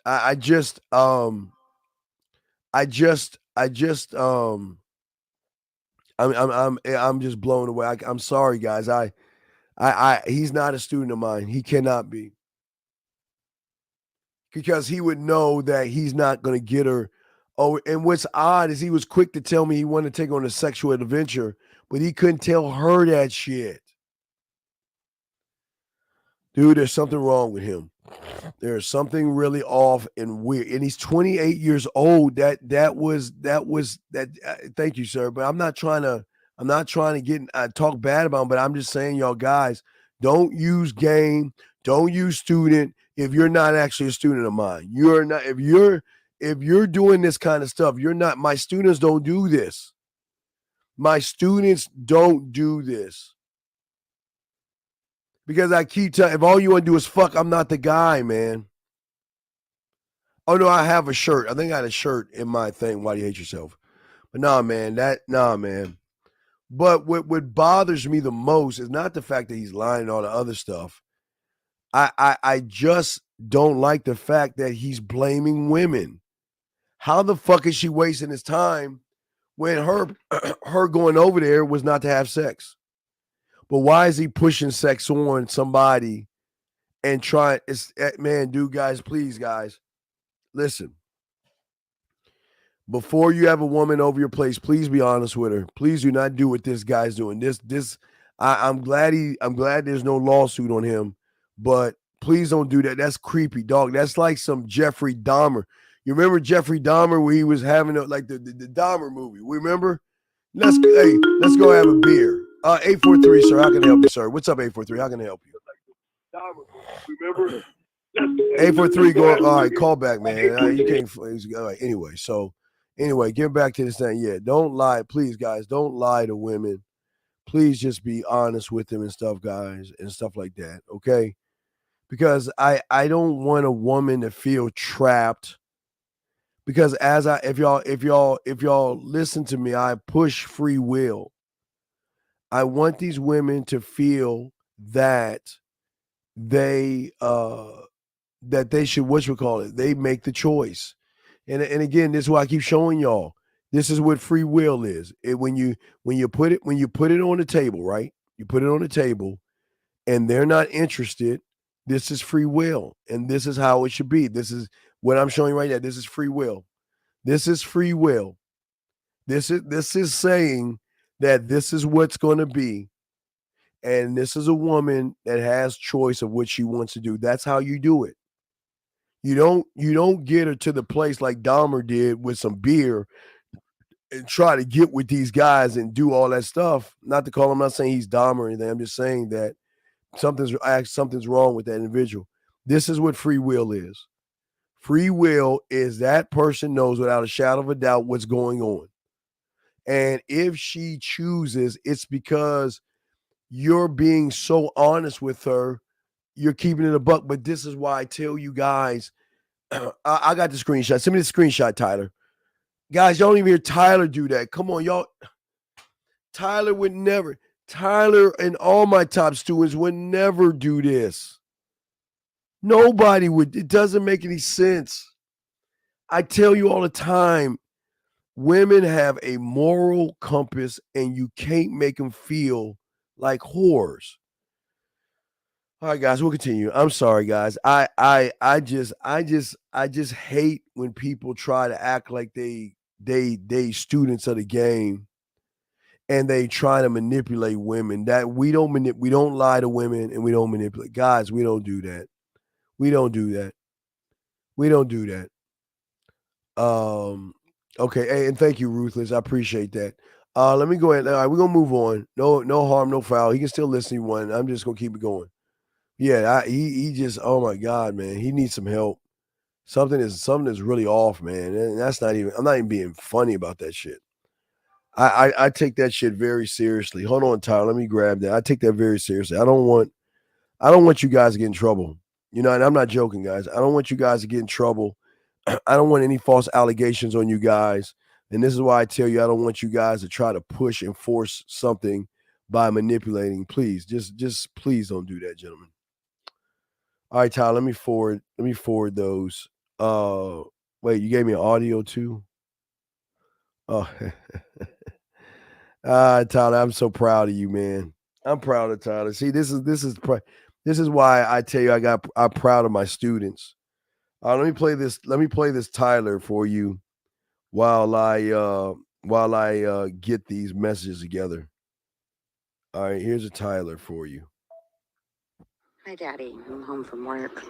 I'm just blown away. I'm sorry, guys. He's not a student of mine. He cannot be. Because he would know that he's not going to get her. Oh, and what's odd is he was quick to tell me he wanted to take her on a sexual adventure, but he couldn't tell her that shit. Dude, there's something wrong with him. There's something really off and weird. And he's 28 years old. That was thank you, sir. But I'm not trying to get talk bad about him, but I'm just saying, y'all guys, don't use game, don't use student if you're not actually a student of mine. You're not if you're doing this kind of stuff, you're not. My students don't do this. My students don't do this. Because I keep telling, if all you want to do is fuck, I'm not the guy, man. Oh no, I have a shirt. I think I had a shirt in my thing. Why do you hate yourself? But man. But what bothers me the most is not the fact that he's lying and all the other stuff. I just don't like the fact that he's blaming women. How the fuck is she wasting his time when her going over there was not to have sex? But why is he pushing sex on somebody and trying? Man, dude, guys, please, guys, listen. Before you have a woman over your place, please be honest with her. Please do not do what this guy's doing. I'm glad there's no lawsuit on him, but please don't do that. That's creepy, dog. That's like some Jeffrey Dahmer. You remember Jeffrey Dahmer where he was having like the Dahmer movie? Remember? Let's go have a beer. 843, sir. How can I help you, sir? What's up, 843? How can I help you? Remember? 843, go. All right, call back, man. You can't. All right. Anyway, get back to this thing. Yeah, don't lie, please, guys. Don't lie to women. Please just be honest with them and stuff, guys, and stuff like that. Okay, because I don't want a woman to feel trapped. Because if y'all listen to me, I push free will. I want these women to feel that they should, what you call it, they make the choice. And again, this is why I keep showing y'all. This is what free will is. When you put it on the table, right? You put it on the table and they're not interested, this is free will. And this is how it should be. This is what I'm showing right now. This is free will. This is free will. This is saying that this is what's going to be. And this is a woman that has choice of what she wants to do. That's how you do it. You don't get her to the place like Dahmer did with some beer and try to get with these guys and do all that stuff. Not to call him, I'm not saying he's Dahmer or anything. I'm just saying that something's wrong with that individual. This is what free will is. Free will is that person knows without a shadow of a doubt what's going on. And if she chooses, it's because you're being so honest with her, you're keeping it a buck. But this is why I tell you guys, I got the screenshot. Send me the screenshot, Tyler. Guys, y'all don't even hear Tyler do that. Come on, y'all. Tyler would never. Tyler and all my top students would never do this. Nobody would. It doesn't make any sense. I tell you all the time, women have a moral compass and you can't make them feel like whores. All right, guys, we'll continue. I'm sorry, guys. I just hate when people try to act like they students of the game and they try to manipulate women. That we don't lie to women and we don't manipulate. Guys, we don't do that. We don't do that. We don't do that. Okay, hey, and thank you, Ruthless. I appreciate that. Let me go ahead. All right, we're gonna move on. No harm, no foul. He can still listen to one. I'm just gonna keep it going. Yeah, he just, oh my God, man, he needs some help. Something is really off, man. And I'm not even being funny about that shit. I take that shit very seriously. Hold on, Tyler. Let me grab that. I take that very seriously. I don't want you guys to get in trouble. You know, and I'm not joking, guys. I don't want you guys to get in trouble. I don't want any false allegations on you guys. And this is why I tell you I don't want you guys to try to push and force something by manipulating. Please, just please don't do that, gentlemen. All right, Tyler, let me forward those. Wait, you gave me an audio too? Oh. Tyler, I'm so proud of you, man. I'm proud of Tyler. See, this is why I tell you I'm proud of my students. Let me play this Tyler for you while I get these messages together. All right, here's a Tyler for you. Hi, Daddy. I'm home from work.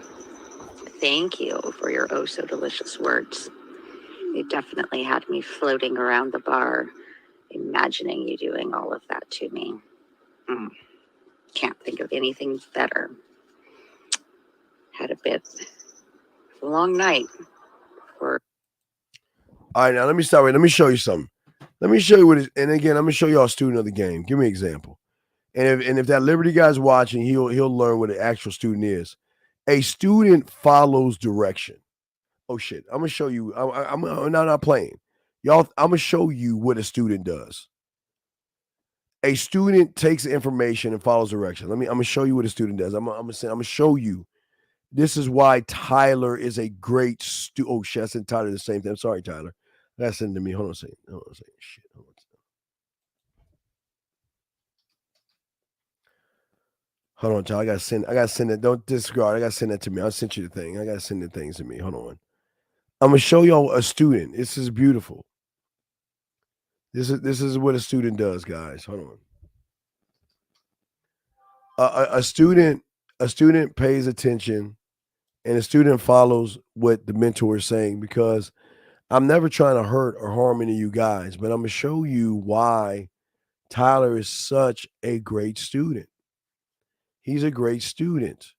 Thank you for your oh so delicious words. You definitely had me floating around the bar, imagining you doing all of that to me. Can't think of anything better. Had a bit of a long night. All right, now let me start. Let me show you something. Let me show you what. And again, I'm gonna show y'all a student of the game. Give me an example. And if that Liberty guy's watching, he'll learn what an actual student is. A student follows direction. Oh shit! I'm gonna show you. I'm not playing, y'all. I'm gonna show you what a student does. A student takes information and follows direction. I'm gonna show you what a student does. I'm gonna show you. This is why Tyler is a great student. Oh shit! I sent Tyler the same thing. I'm sorry, Tyler. That's sent to me. Hold on a second. Shit. Hold on, Tyler. I gotta send it. Don't disregard. I gotta send that to me. I sent you the thing. I gotta send the things to me. Hold on. I'm gonna show y'all a student. This is beautiful. This is what a student does, guys. Hold on. A student a student pays attention and a student follows what the mentor is saying, because I'm never trying to hurt or harm any of you guys, but I'm going to show you why Tyler is such a great student. He's a great student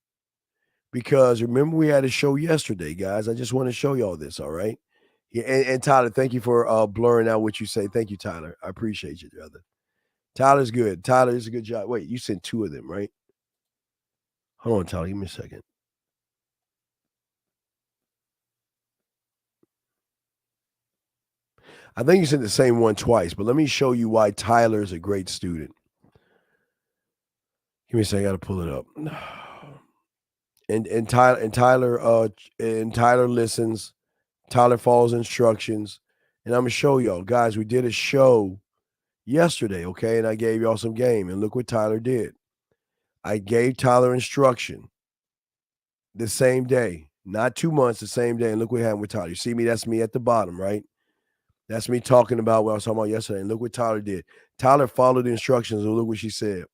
because remember we had a show yesterday, guys. I just want to show you all this, all right? Yeah, and Tyler, thank you for blurring out what you say. Thank you, Tyler. I appreciate you, brother. Tyler's good. Tyler is a good job. Wait, you sent 2 of them, right? Hold on, Tyler. Give me a second. I think you sent the same one twice, but let me show you why Tyler is a great student. Give me a second. I got to pull it up. And Tyler listens. Tyler follows instructions, and I'm gonna show y'all, guys. We did a show yesterday, okay, and I gave y'all some game, and look what Tyler did. I gave Tyler instruction the same day, not 2 months, the same day, and look what happened with Tyler. You see me? That's me at the bottom, right? That's me talking about what I was talking about yesterday, and look what Tyler did. Tyler followed the instructions, and look what she said.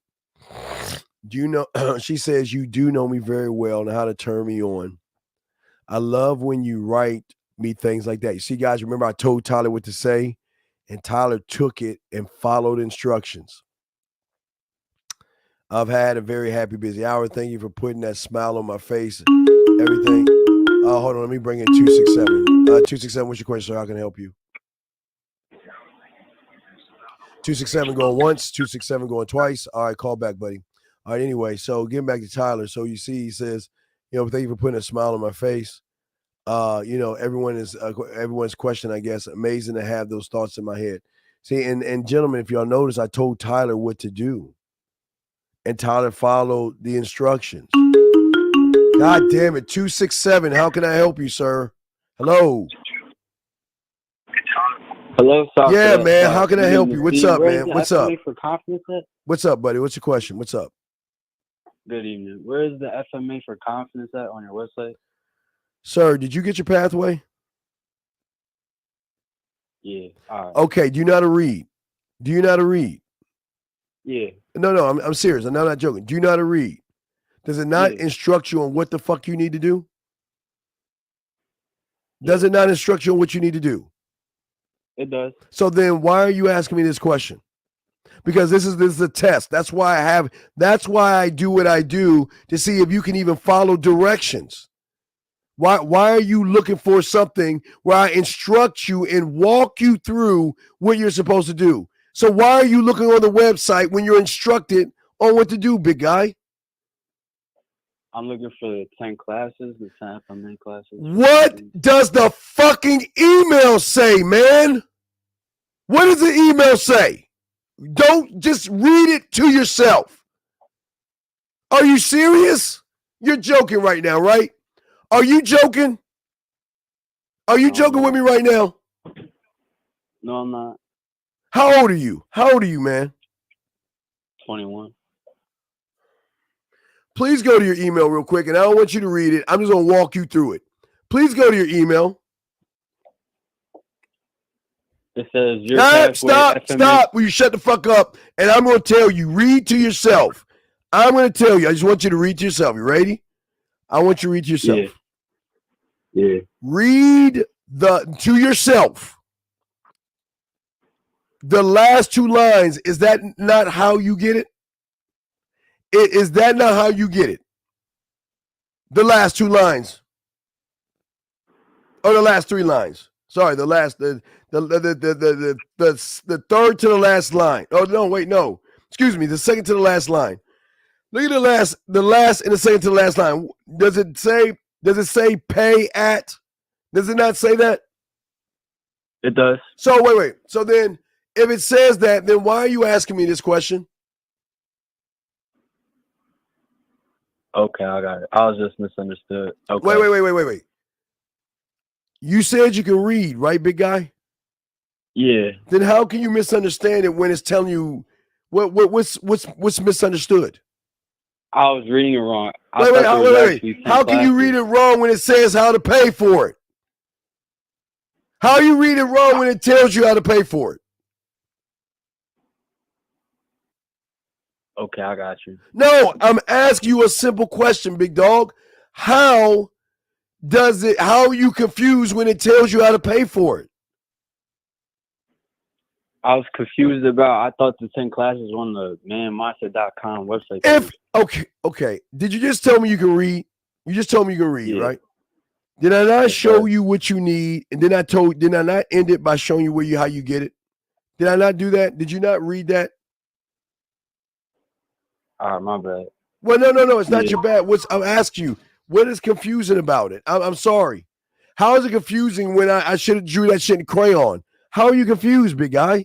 Do you know? She says, "You do know me very well and how to turn me on. I love when you write me things like that." You see, guys, remember I told Tyler what to say, and Tyler took it and followed instructions. I've had a very happy, busy hour. Thank you for putting that smile on my face. Everything. Hold on, let me bring in 267. 267, what's your question, sir? How can I help you? 267 going once, 267 going twice. All right, call back, buddy. All right, anyway, so getting back to Tyler. So you see, he says, thank you for putting a smile on my face. Everyone's question, I guess, amazing to have those thoughts in my head. See, and gentlemen, if y'all notice, I told Tyler what to do, and Tyler followed the instructions. God damn it, 267. How can I help you, sir? Hello. Hello, sorry. Yeah, man. How can I help you? What's up, Where's man? What's up? For confidence at? What's up, buddy? What's your question? What's up? Good evening. Where is the FMA for confidence at on your website? Sir, did you get your pathway? Yeah. All right. Okay. Do you know how to read? Do you know how to read? Yeah. No, I'm serious. I'm not joking. Do you know how to read? Does it not instruct you on what the fuck you need to do? Does it not instruct you on what you need to do? It does. So then why are you asking me this question? Because this is a test. That's why I do what I do, to see if you can even follow directions. Why are you looking for something where I instruct you and walk you through what you're supposed to do? So why are you looking on the website when you're instructed on what to do, big guy? I'm looking for the 10 classes, the 10 FMA classes. What does the fucking email say, man? What does the email say? Don't just read it to yourself. Are you serious? You're joking right now, right? Are you joking? Are you joking with me right now? No, I'm not. How old are you? How old are you, man? 21. Please go to your email real quick, and I don't want you to read it. I'm just going to walk you through it. Please go to your email. It says your pathway. Stop. Will you shut the fuck up? And I'm going to tell you, read to yourself. I'm going to tell you. I just want you to read to yourself. You ready? I want you to read to yourself. Yeah. Read to yourself. The last 2 lines. Is that not how you get it? Is that not how you get it? The last 2 lines. Or the last 3 lines. Sorry, the third to the last line. Oh no, wait, no. Excuse me, the second to the last line. Look at the last and the second to the last line. Does it say pay at? Does it not say that? It does. So wait. So then if it says that, then why are you asking me this question? Okay, I got it. I was just misunderstood. Okay. Wait. You said you can read, right, big guy? Yeah. Then how can you misunderstand it when it's telling you what's misunderstood? I was reading it wrong. Wait. How can you read it wrong when it says how to pay for it? How you read it wrong when it tells you how to pay for it? Okay, I got you. No, I'm asking you a simple question, big dog. How are you confused when it tells you how to pay for it? I was confused about. I thought the 10 classes on the manmindset.com website. Okay. Did you just tell me you can read? You just told me you can read, Yeah. right? Did I not Yes, show sir. you what you need? And did I not end it by showing you how you get it? Did I not do that? Did you not read that? All right, my bad. Well, no. It's not Yeah. your bad. I'm asking you, what is confusing about it? I'm sorry. How is it confusing when I should have drew that shit in crayon? How are you confused, big guy?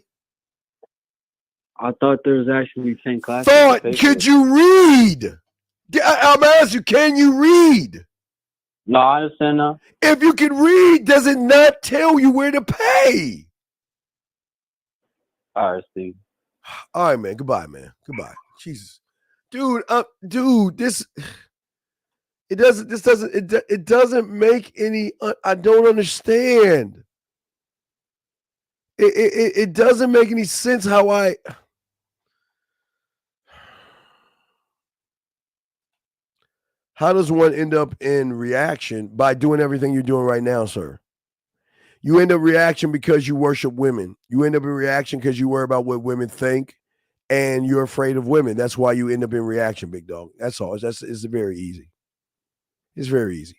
I thought there was actually 10 classes. to pay Could for. you read? I'm asking you, can you read? No, I understand now. If you can read, does it not tell you where to pay? All right, Steve. All right, man. Goodbye, man. Goodbye. Jesus. Dude, this doesn't make any I don't understand. It doesn't make any sense how how does one end up in reaction by doing everything you're doing right now, sir? You end up reaction because you worship women. You end up in reaction because you worry about what women think and you're afraid of women. That's why you end up in reaction, big dog. That's all. It's very easy. It's very easy.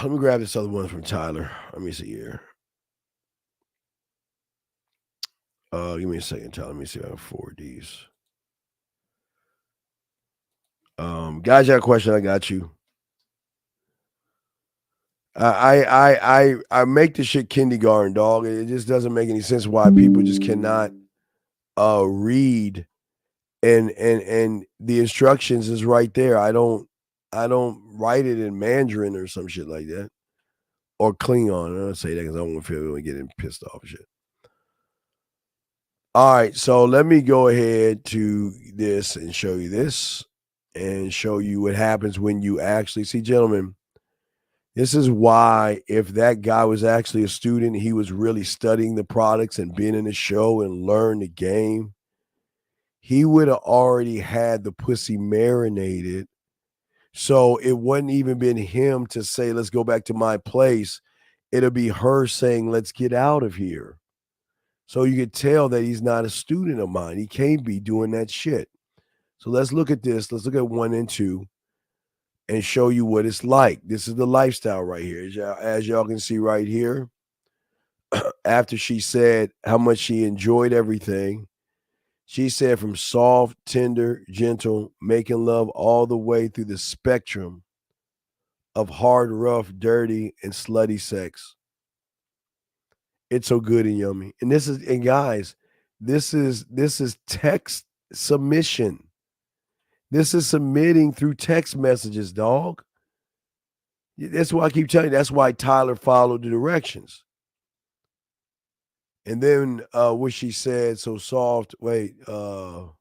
Let me grab this other one from Tyler. Let me see here. Give me a second, Tyler. Let me see if I can forward these. Guys, you got a question? I got you. I make this shit kindergarten, dog. It just doesn't make any sense why people just cannot read and the instructions is right there. I don't write it in Mandarin or some shit like that. Or Klingon. I don't say that because I don't want to feel like getting pissed off and shit. All right, so let me go ahead to this and show you this and show you what happens when you actually see, gentlemen. This is why if that guy was actually a student, he was really studying the products and being in the show and learned the game, he would have already had the pussy marinated. So it wouldn't even been him to say, let's go back to my place. It'll be her saying, let's get out of here. So you could tell that he's not a student of mine. He can't be doing that shit. So let's look at this. Let's look at 1 and 2 and show you what it's like. This is the lifestyle right here. As y'all can see right here, after she said how much she enjoyed everything, she said from soft, tender, gentle, making love all the way through the spectrum of hard, rough, dirty, and slutty sex. It's so good and yummy. And guys, this is text submission. This is submitting through text messages, dog. That's why I keep telling you. That's why Tyler followed the directions. And then what she said, so soft. Wait. Oh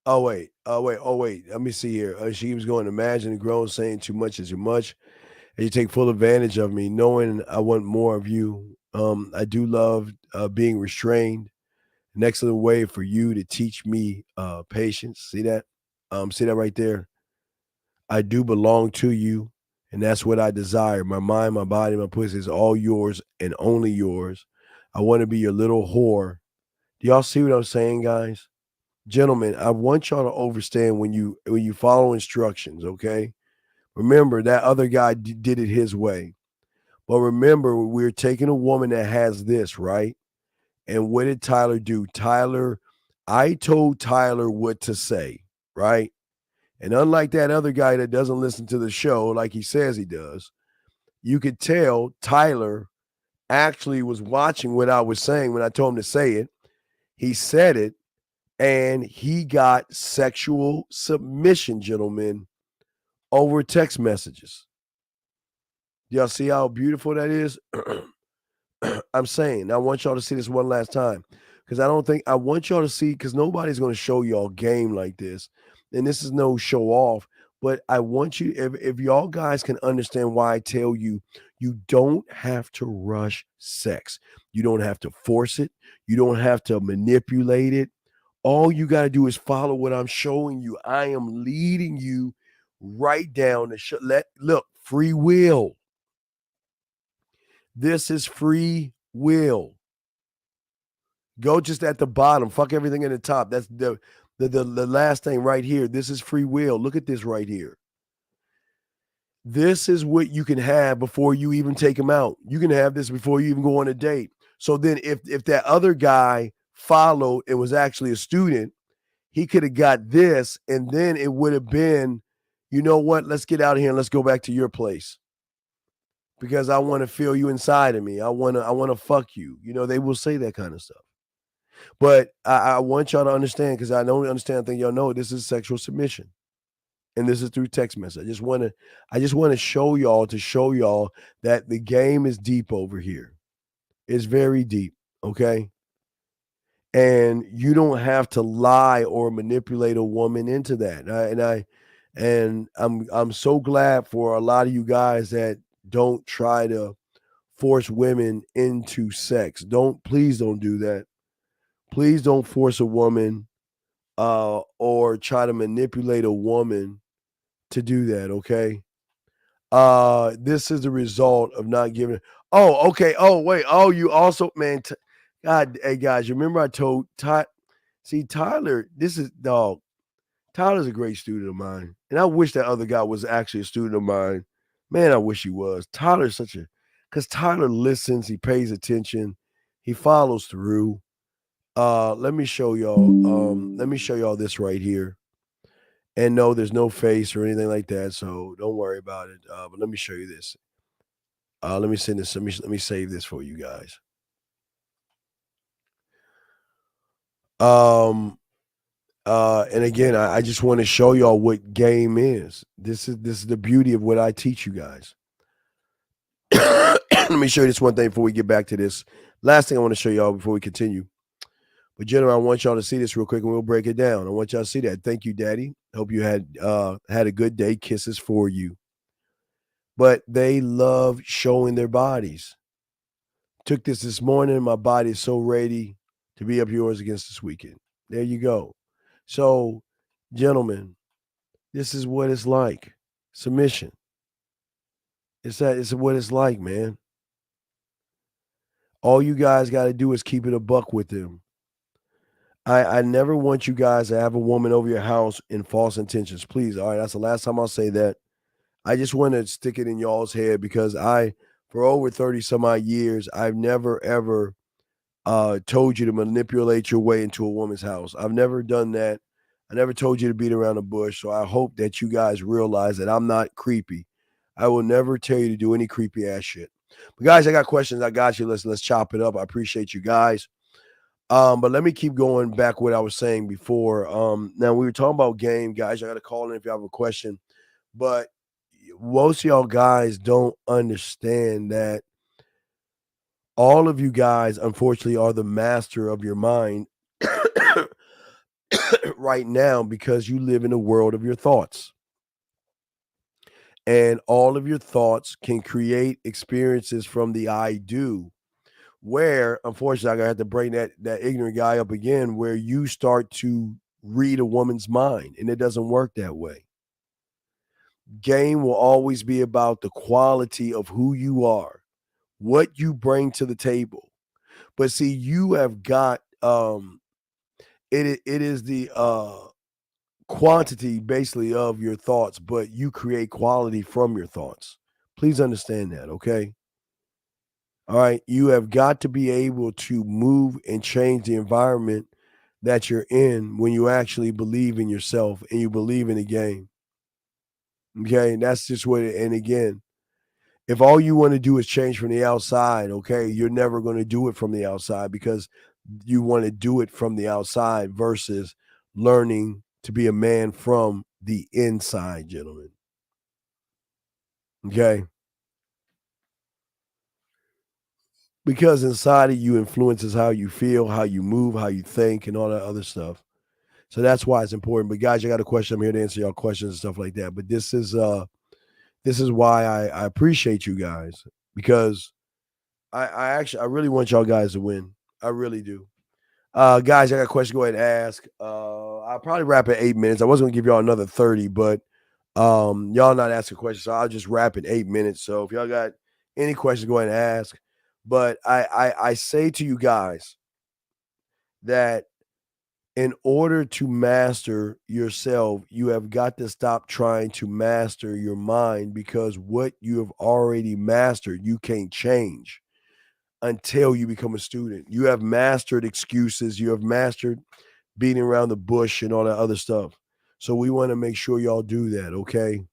wait. Let me see here. She was going, imagine a girl saying too much is too much. And you take full advantage of me, knowing I want more of you. I do love being restrained. An excellent way for you to teach me patience. See that? See that right there? I do belong to you, and that's what I desire. My mind, my body, my pussy is all yours and only yours. I want to be your little whore. Do y'all see what I'm saying, guys? Gentlemen, I want y'all to understand when you follow instructions, okay? Remember, that other guy did it his way. But remember, we're taking a woman that has this, right? And what did Tyler do? I told Tyler what to say, right? And unlike that other guy that doesn't listen to the show like he says he does, you could tell Tyler actually was watching what I was saying when I told him to say it. He said it, and he got sexual submission, gentlemen, over text messages. Y'all see how beautiful that is? I'm saying, I want y'all to see this one last time because I want y'all to see, because nobody's going to show y'all game like this. And this is no show off, but I want you, if y'all guys can understand why I tell you, You don't have to rush sex. You don't have to force it. You don't have to manipulate it. All you got to do is follow what I'm showing you. I am leading you right down the look, free will. This is free will. Go just at the bottom. Fuck everything in the top. That's the last thing right here. This is free will. Look at this right here. This is what you can have before you even take him out. You can have this before you even go on a date. So then if that other guy followed and was actually a student, he could have got this, and then it would have been, you know what, let's get out of here and let's go back to your place. Because I want to feel you inside of me. I want to fuck you. You know, they will say that kind of stuff. But I want y'all to understand, because I don't understand, I think y'all know this is sexual submission. And this is through text message. I just want to show y'all that the game is deep over here. It's very deep, okay? And you don't have to lie or manipulate a woman into that. I'm so glad for a lot of you guys that don't try to force women into sex. Please don't do that. Please don't force a woman or try to manipulate a woman to do that, okay? This is the result of not giving it. Oh, okay. Oh, wait. Oh, you also, man. God, hey, guys, you remember I told Tyler, Tyler's a great student of mine. And I wish that other guy was actually a student of mine. Man, I wish he was. Because Tyler listens, he pays attention, he follows through. Let me show y'all this right here. And no, there's no face or anything like that, so don't worry about it. But let me show you this. Let me send this. Let me save this for you guys. And again, I just want to show y'all what game is. This is the beauty of what I teach you guys. Let me show you this one thing before we get back to this. Last thing I want to show y'all before we continue. But generally, I want y'all to see this real quick and we'll break it down. I want y'all to see that. Thank you, Daddy. Hope you had a good day. Kisses for you. But they love showing their bodies. Took this morning. My body is so ready to be up yours against this weekend. There you go. So, gentlemen, this is what it's like. Submission. It's what it's like, man. All you guys got to do is keep it a buck with them. I never want you guys to have a woman over your house in false intentions. Please. All right. That's the last time I'll say that. I just want to stick it in y'all's head because for over 30 some odd years, I've never, ever told you to manipulate your way into a woman's house. I've never done that. I never told you to beat around the bush. So I hope that you guys realize that I'm not creepy. I will never tell you to do any creepy ass shit. But guys, I got questions. I got you. Let's chop it up. I appreciate you guys. But let me keep going back what I was saying before. Now we were talking about game, guys. I got to call in if you have a question. But most of y'all guys don't understand that all of you guys, unfortunately, are the master of your mind right now because you live in a world of your thoughts. And all of your thoughts can create experiences from the I do, where, unfortunately, I'm going to have to bring that ignorant guy up again, where you start to read a woman's mind, and it doesn't work that way. Game will always be about the quality of who you are, what you bring to the table. But see, you have got it is the quantity basically of your thoughts, but you create quality from your thoughts. Please understand that, okay? All right, you have got to be able to move and change the environment that you're in when you actually believe in yourself and you believe in the game. Okay, and that's just what and again, if all you want to do is change from the outside, okay, you're never going to do it from the outside because you want to do it from the outside versus learning to be a man from the inside, gentlemen. Okay? Because inside of you influences how you feel, how you move, how you think, and all that other stuff. So that's why it's important. But guys, I got a question. I'm here to answer y'all questions and stuff like that. But this is why I appreciate you guys. because I really want y'all guys to win. I really do. Guys, I got a question. Go ahead and ask. I'll probably wrap at 8 minutes. I was going to give y'all another 30, but y'all not asking questions, so I'll just wrap in 8 minutes. So if y'all got any questions, go ahead and ask. But I say to you guys that in order to master yourself, you have got to stop trying to master your mind, because what you have already mastered, you can't change until you become a student. You have mastered excuses. You have mastered beating around the bush and all that other stuff. So we want to make sure y'all do that, okay?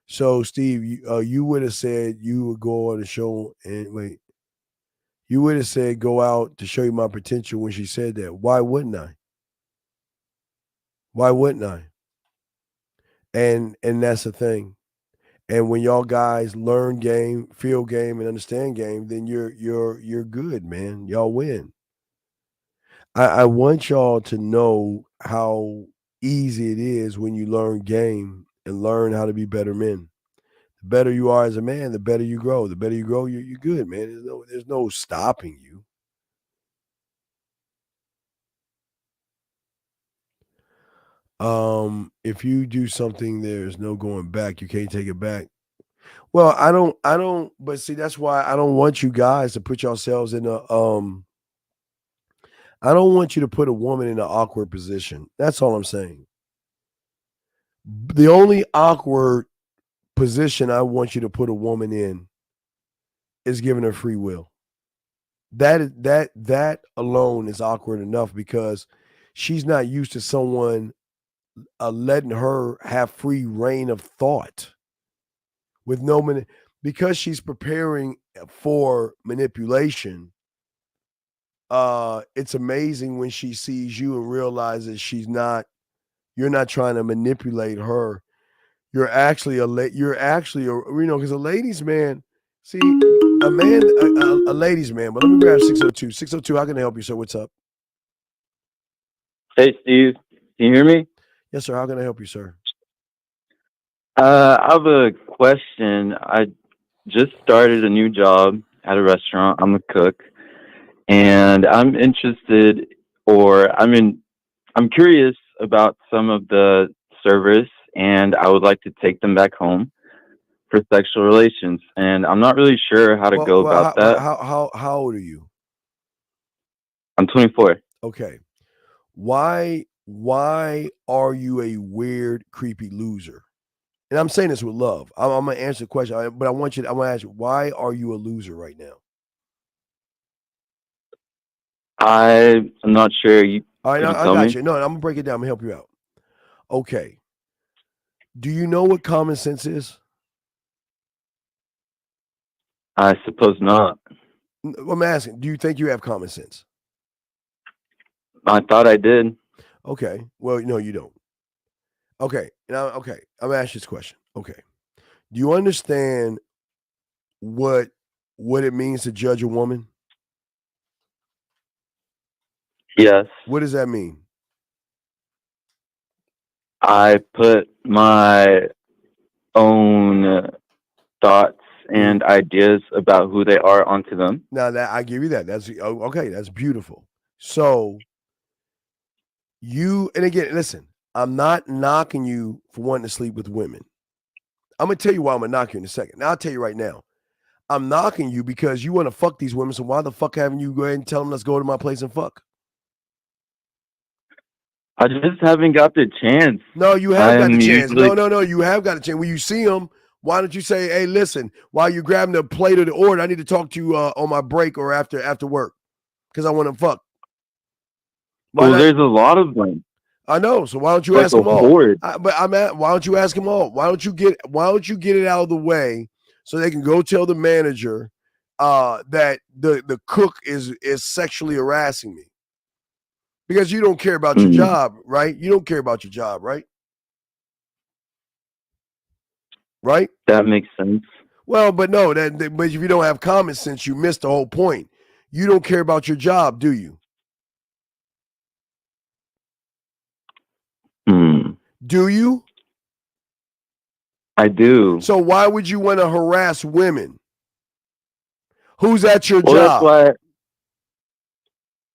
So, Steve, you would have said you would go on the show and wait. You would have said go out to show you my potential when she said that. Why wouldn't I? Why wouldn't I? And that's the thing. And when y'all guys learn game, feel game, and understand game, then you're good, man. Y'all win. I want y'all to know how easy it is when you learn game and learn how to be better men. The better you are as a man, the better you grow. The better you grow, you're good, man. There's no stopping you. If you do something, there's no going back. You can't take it back. Well, I don't. But see, that's why I don't want you guys to put yourselves in a. I don't want you to put a woman in an awkward position. That's all I'm saying. The only awkward position I want you to put a woman in is giving her free will. That alone is awkward enough, because she's not used to someone letting her have free reign of thought with because she's preparing for manipulation. It's amazing when she sees you and realizes you're not trying to manipulate her. You're actually because a ladies man, see, a ladies man. But let me grab 602. 602, how can I help you, sir? What's up? Hey, Steve. Can you hear me? Yes, sir. How can I help you, sir? I have a question. I just started a new job at a restaurant. I'm a cook, and I'm interested, I'm curious about some of the servers, and I would like to take them back home for sexual relations. And I'm not really sure how to go about that. How old are you? I'm 24. Okay. Why are you a weird, creepy loser? And I'm saying this with love. I'm gonna answer the question, but I want to ask you, why are you a loser right now? I'm not sure. All right, Could I you tell got me? you. No, I'm gonna break it down. I'm gonna help you out. Okay. Do you know what common sense is? I suppose not. I'm asking, do you think you have common sense? I thought I did. Okay. Well, no, you don't. Okay. Now, okay. I'm gonna ask you this question. Okay. Do you understand what it means to judge a woman? Yes. What does that mean? I put my own thoughts and ideas about who they are onto them. Now that I give you that. That's okay. That's beautiful. So and again, listen, I'm not knocking you for wanting to sleep with women. I'm gonna tell you why I'm gonna knock you in a second. Now I'll tell you right now. I'm knocking you because you want to fuck these women. So why the fuck haven't you go ahead and tell them let's go to my place and fuck? I just haven't got the chance. No, you have got the chance. Usually... No, you have got a chance. When you see them, why don't you say, "Hey, listen, while you're grabbing the plate of the order, I need to talk to you on my break or after work because I want to fuck." There's a lot of them. I know. So why don't you ask them all? Why don't you ask them all? Why don't you get it out of the way so they can go tell the manager that the cook is sexually harassing me? Because you don't care about your job, right? You don't care about your job, right? Right? That makes sense. Well, but no, but if you don't have common sense, you missed the whole point. You don't care about your job, do you? Do you? I do. So why would you want to harass women? Who's at your Well, that's job? why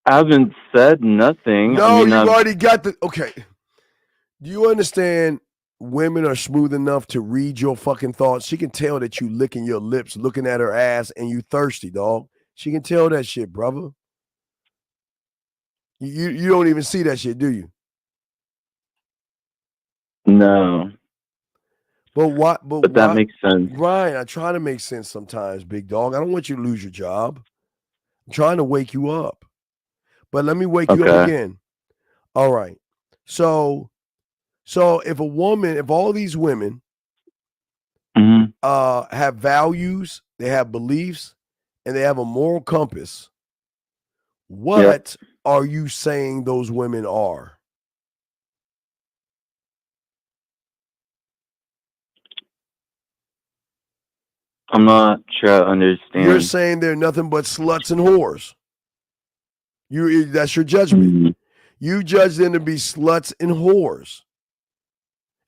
I haven't said nothing. No, I mean, you've I've, already got the. Okay. Do you understand? Women are smooth enough to read your fucking thoughts. She can tell that you licking your lips, looking at her ass, and you thirsty, dog. She can tell that shit, brother. You don't even see that shit, do you? no. But why? But that makes sense. Right. I try to make sense sometimes, big dog. I don't want you to lose your job. I'm trying to wake you up. But let me wake you up Okay. again. All right. So if all these women Mhm. have values, they have beliefs, and they have a moral compass, what are you saying those women are? I'm not sure I understand. You're saying they're nothing but sluts and whores. That's your judgment. Mhm. You judge them to be sluts and whores.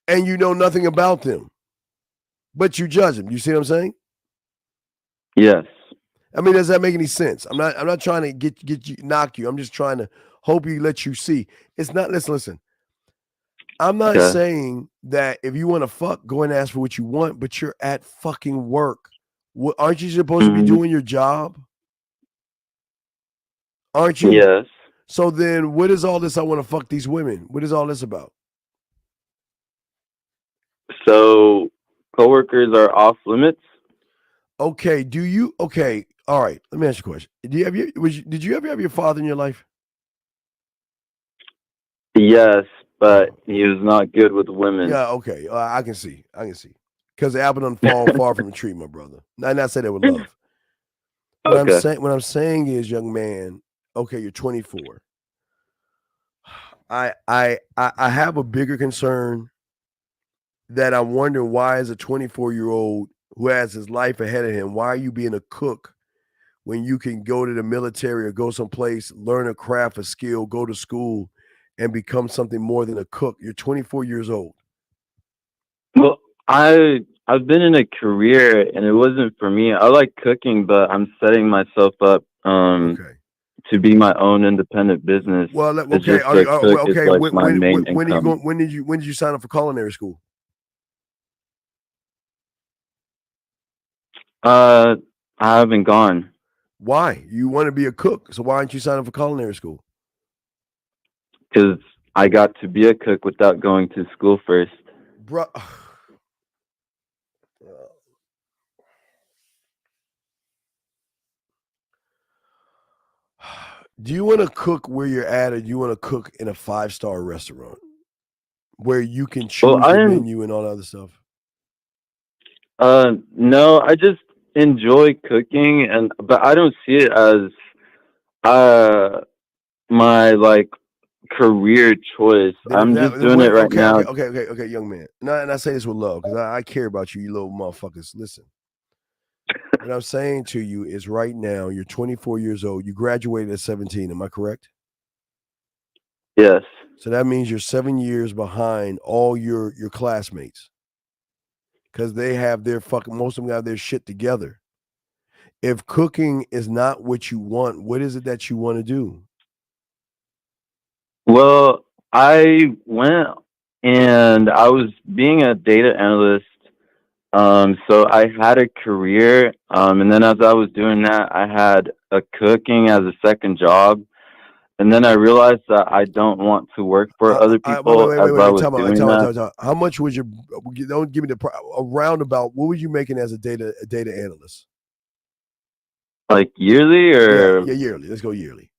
And you know nothing about them. But you judge them. You see what I'm saying? Yes. I mean, does that make any sense? I'm not trying to get you knock you. I'm just trying to hope you let you see. It's not listen. I'm not Okay. saying that if you want to fuck, go and ask for what you want, but you're at fucking work. Aren't you supposed to be doing your job? Aren't you? Yes. So then what is all this I want to fuck these women? What is all this about? So coworkers are off limits? Okay, all right, let me ask you a question. Did you ever have your father in your life? Yes, but he was not good with women. Yeah, okay. I can see. Because the apple doesn't fall far from the tree, my brother. Not say that with love. What I'm saying is, young man, okay, you're 24. I have a bigger concern that I'm wondering why is a 24-year-old who has his life ahead of him, why are you being a cook when you can go to the military or go someplace, learn a craft, a skill, go to school, and become something more than a cook? You're 24 years old. Well, I've been in a career and it wasn't for me. I like cooking, but I'm setting myself up to be my own independent business. Well, It's okay, just the cook is like my main when are you income. going? When did you sign up for culinary school? I haven't gone. Why? You want to be a cook, so why aren't you signing up for culinary school? Because I got to be a cook without going to school first. Bro, do you want to cook where you're at, or do you want to cook in a 5-star restaurant where you can choose the menu and all that other stuff? No, I just enjoy cooking, but I don't see it as my like career choice. I'm just doing it right now. Okay, young man. And I say this with love because I care about you, you little motherfuckers. Listen, what I'm saying to you is right now you're 24 years old. You graduated at 17. Am I correct? Yes. So that means you're 7 years behind all your classmates because they have most of them have their shit together. If cooking is not what you want, what is it that you want to do? Well, I went and I was being a data analyst. So I had a career. And then as I was doing that, I had a cooking as a second job. And then I realized that I don't want to work for other people as I was doing that. How much was your? Don't give me a roundabout. What were you making as a data analyst? Like yearly or yeah, yearly. Let's go yearly.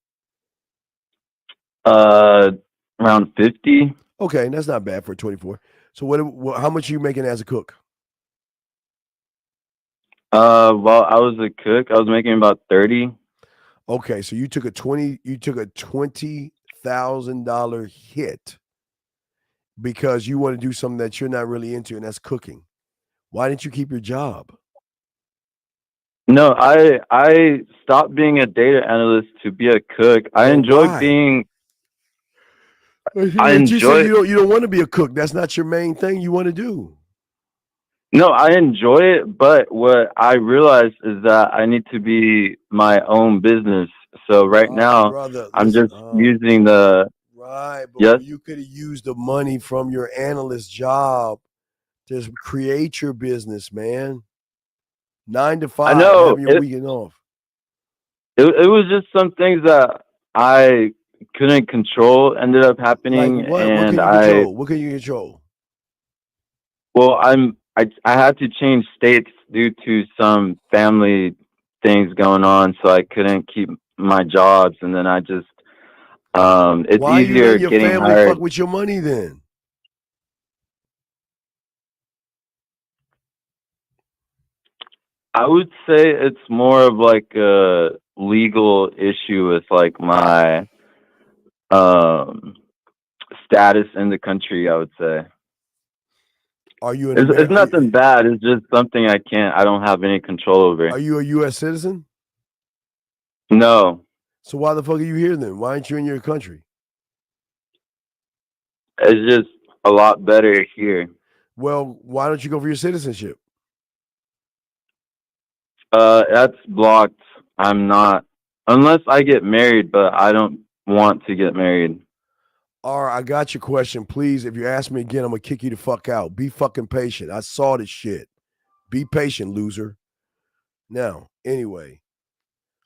Around 50. Okay, that's not bad for 24. So how much are you making as a cook? While I was a cook, I was making about 30. Okay, so you took a $20,000 hit because you want to do something that you're not really into, and that's cooking. Why didn't you keep your job? No, I stopped being a data analyst to be a cook. I enjoy being. You said you don't want to be a cook. That's not your main thing you want to do. No, I enjoy it, but what I realized is that I need to be my own business. So right now, brother, I'm listen. just using the Right, but yes. you could have used the money from your analyst job to create your business, man. 9 to 5, I know having your it. weekend off. It was just some things that I couldn't control ended up Like happening, what? What can and you control? What can you control? I had to change states due to some family things going on, so I couldn't keep my jobs, and then I just it's Why are you easier letting your getting family fuck hired. with your money then? I would say it's more of like a legal issue with like my um status in the country, I would say. Are you an It's nothing bad. It's just something I don't have any control over. Are you a U.S. citizen? No, So why the fuck are you here then? Why aren't you in your country? it's just a lot better here. Well, why don't you go for your citizenship? That's blocked. I'm not, unless I get married, but I don't want to get married. All right, I got your question. Please, if you ask me again, I'm gonna kick you the fuck out. Be fucking patient. I saw this shit. Be patient, loser. Now, anyway.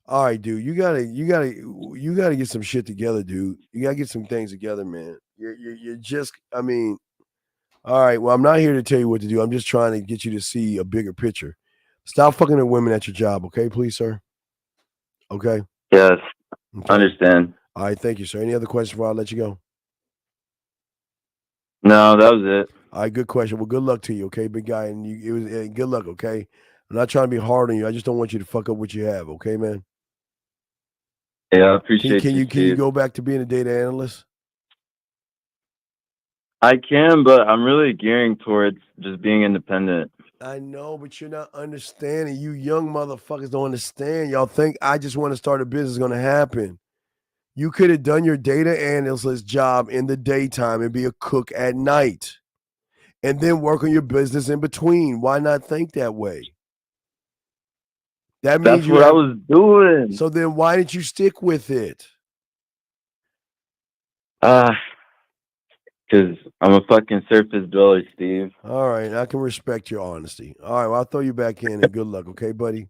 All right, dude. You gotta get some shit together, dude. You gotta get some things together, man. You're just. I mean, all right. Well, I'm not here to tell you what to do. I'm just trying to get you to see a bigger picture. Stop fucking the women at your job, okay, please, sir. Okay. Yes, Okay. understand. All right. Thank you, sir. Any other questions before I let you go? No, that was it. All right. Good question. Well, good luck to you, okay, big guy. And it was good luck, okay. I'm not trying to be hard on you. I just don't want you to fuck up what you have, okay, man. Yeah, I Can, appreciate can you, you can you Steve. go back to being a data analyst? I can, but I'm really gearing towards just being independent. I know, but you're not understanding. You young motherfuckers don't understand. Y'all think I just want to start a business is going to happen. You could have done your data analyst job in the daytime and be a cook at night and then work on your business in between. Why not think that way? That means That's you what I have. was doing. So then why didn't you stick with it? Because I'm a fucking surface dweller, Steve. All right, I can respect your honesty. All right, well, I'll throw you back in and good luck, okay, buddy?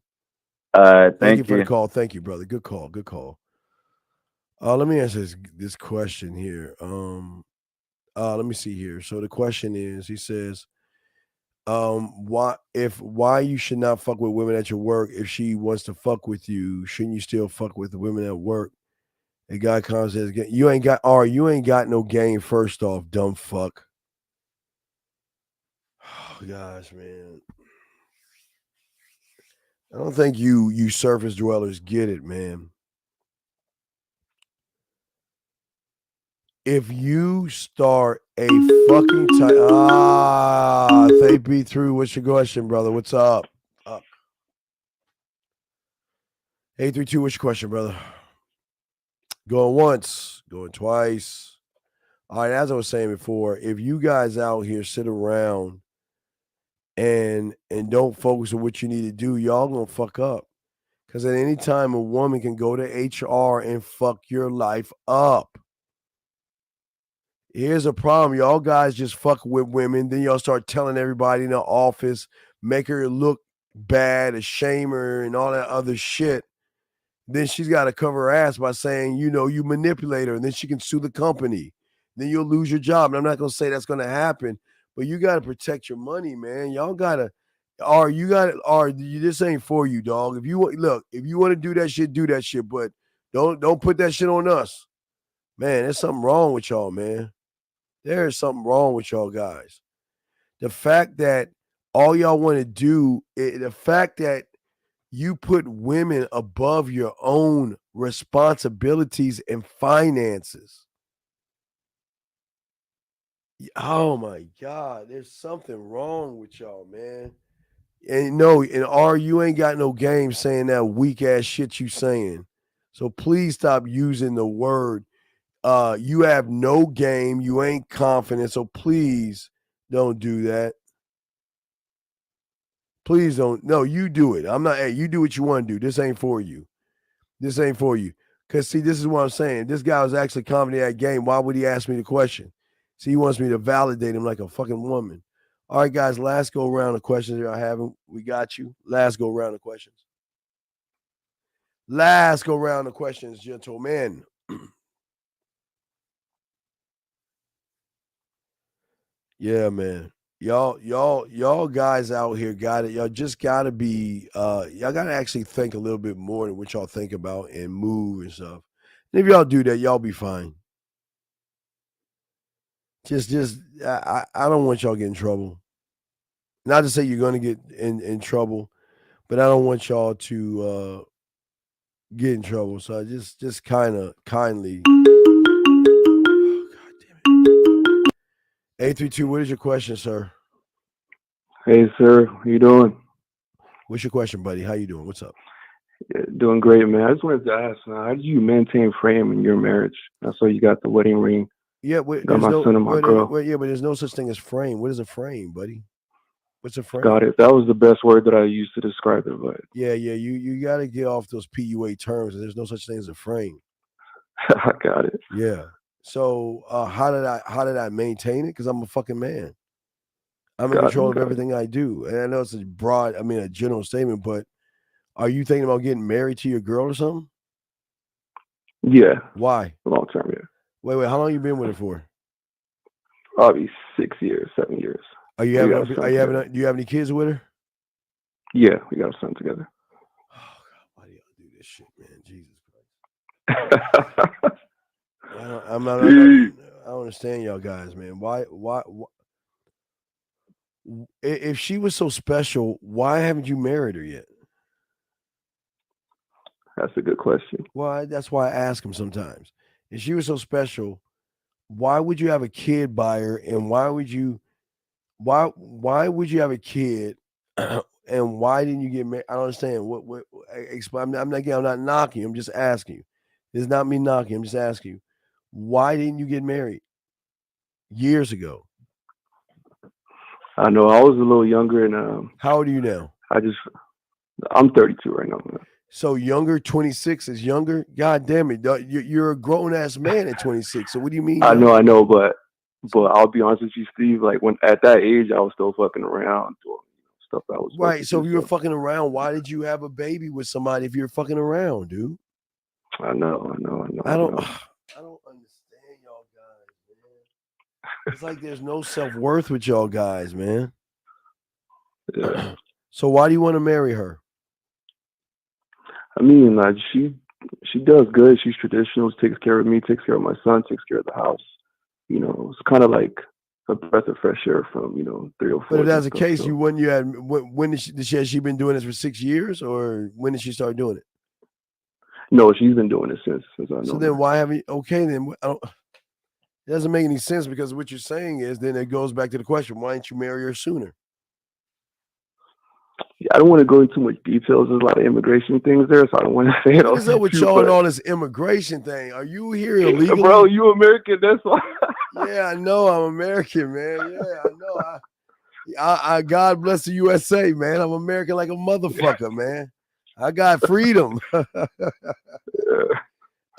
Thank you Thank for the you. call. Thank you, brother. Good call. Good call. Let me answer this question here. Let me see here. So the question is, he says, why you should not fuck with women at your work if she wants to fuck with you? Shouldn't you still fuck with the women at work? A guy comes says, you ain't got no game. First off, dumb fuck. Oh, gosh, man. I don't think you surface dwellers get it, man. If you start a fucking they beat through. What's your question, brother? What's up? 832, what's your question, brother? Going once, going twice. All right, as I was saying before, if you guys out here sit around and don't focus on what you need to do, y'all gonna fuck up. Because at any time a woman can go to HR and fuck your life up. Here's a problem. Y'all guys just fuck with women. Then y'all start telling everybody in the office, make her look bad, shame her, and all that other shit. Then she's got to cover her ass by saying, you manipulate her, and then she can sue the company. Then you'll lose your job. And I'm not going to say that's going to happen, but you got to protect your money, man. Y'all got to, this ain't for you, dog. If you want to do that shit, but don't put that shit on us. Man, there's something wrong with y'all, man. There is something wrong with y'all guys. The fact that all y'all want to do, the fact that you put women above your own responsibilities and finances. Oh my God, there's something wrong with y'all, man. And no, you ain't got no game saying that weak ass shit you saying. So please stop using the word. You have no game. You ain't confident. So please don't do that. Please don't. No, you do it. I'm not. Hey, you do what you want to do. This ain't for you. This ain't for you. Because, see, this is what I'm saying. This guy was actually commenting that game. Why would he ask me the question? See, he wants me to validate him like a fucking woman. All right, guys, last go round of questions y'all having. We got you. Last go round of questions. Last go round of questions, gentlemen. Yeah, man. Y'all guys out here got it. Y'all just gotta be y'all gotta actually think a little bit more than what y'all think about and move and stuff. And if y'all do that, y'all be fine. I don't want y'all to get in trouble. Not to say you're gonna get in trouble, but I don't want y'all to get in trouble. So I just kindly. Oh, God damn it. 832, what is your question, sir? Hey, sir. How you doing? What's your question, buddy? How you doing? What's up? Yeah, doing great, man. I just wanted to ask, how do you maintain frame in your marriage? I saw you got the wedding ring. Yeah, Got there's my no son and my girl. but there's no such thing as frame. What is a frame, buddy? What's a frame? Got it. That was the best word that I used to describe it, but Yeah, you got to get off those PUA terms. There's no such thing as a frame. I got it. Yeah. So how did I maintain it? Because I'm a fucking man. I'm in control of everything I do. And I know it's a general statement, but are you thinking about getting married to your girl or something? Yeah. Why? Long term, yeah. Wait, how long you been with her for? Probably 6 years, 7 years. Do you have any kids with her? Yeah, we got a son together. Oh God, why do y'all do this shit, man? Jesus Christ. I don't understand y'all guys, man. Why if she was so special, why haven't you married her yet? That's a good question. Well, that's why I ask him sometimes. If she was so special, why would you have a kid by her, and why would you have a kid, and why didn't you get married? I don't understand. What explain? I'm not knocking. I'm just asking you. It's not me knocking. I'm just asking you. Why didn't you get married years ago? I know I was a little younger, and how old are you now? I'm 32 right now. Man. So younger, 26 is younger. God damn it, you're a grown ass man at 26. So what do you mean? I know, but I'll be honest with you, Steve. Like when at that age, I was still fucking around doing stuff I was right. So if you were fucking around, why did you have a baby with somebody if you're fucking around, dude? I know. I don't understand y'all guys, man. It's like there's no self-worth with y'all guys, man. Yeah. So why do you want to marry her? I mean, like she does good. She's traditional. She takes care of me, takes care of my son, takes care of the house. You know, it's kind of like a breath of fresh air from 3 or 4. But if that's the case, when has she been doing this for 6 years, or when did she start doing it? No, she's been doing it since I know. So then why haven't? Okay, then it doesn't make any sense, because what you're saying is then it goes back to the question: why didn't you marry her sooner? Yeah, I don't want to go into too much details. There's a lot of immigration things there, so I don't want to say it all. What is up with y'all and all this immigration thing? Are you here illegally? Bro, you American, that's why. Yeah, I know I'm American, man. Yeah, I know. I God bless the USA, man. I'm American like a motherfucker, man. I got freedom.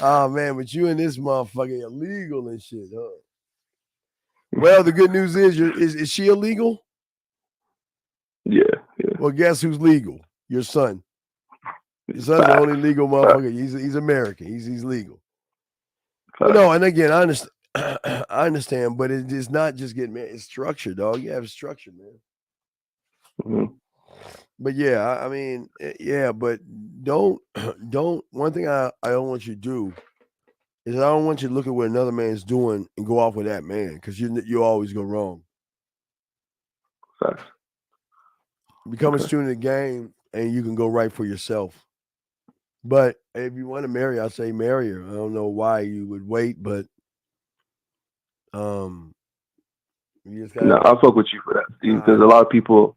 Oh man, but you and this motherfucker illegal and shit, huh? Well, the good news is she illegal? Yeah. Well, guess who's legal? Your son. Your son's the only legal motherfucker. He's American. He's legal. But no, and again, I understand. I understand, but it is not just getting married. It's structure, dog. You have structure, man. Mm-hmm. But yeah, I mean, yeah, but don't. One thing I don't want you to do is I don't want you to look at what another man's doing and go off with that man, because you always go wrong. Facts. Become a student of the game, and you can go right for yourself. But if you want to marry, I say marry her. I don't know why you would wait, but you just gotta. No, I'll fuck with you for that, Steve, because a lot of people.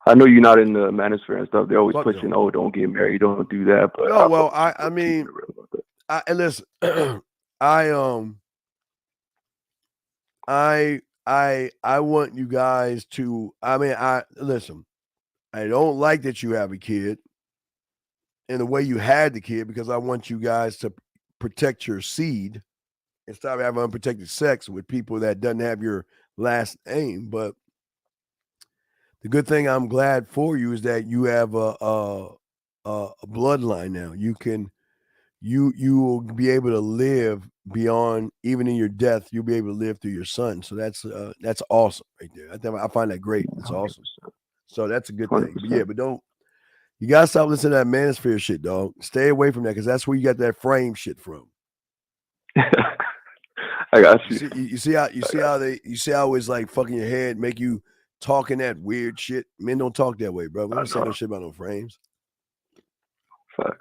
I know you're not in the manosphere and stuff. They always pushing, don't get married, don't do that. But no, well, I mean, listen, I want you guys to. I mean, listen. I don't like that you have a kid and the way you had the kid because I want you guys to protect your seed and stop having unprotected sex with people that doesn't have your last name. But the good thing I'm glad for you is that you have a bloodline now. You will be able to live beyond even in your death. You'll be able to live through your son. So that's awesome right there. I find that great. That's awesome. So that's a good thing. But yeah, but don't you gotta stop listening to that manosphere shit, dog. Stay away from that because that's where you got that frame shit from. I got you. You see how it's like fucking your head, make you talking that weird shit. Men don't talk that way, bro. We don't say no shit about no frames. Facts.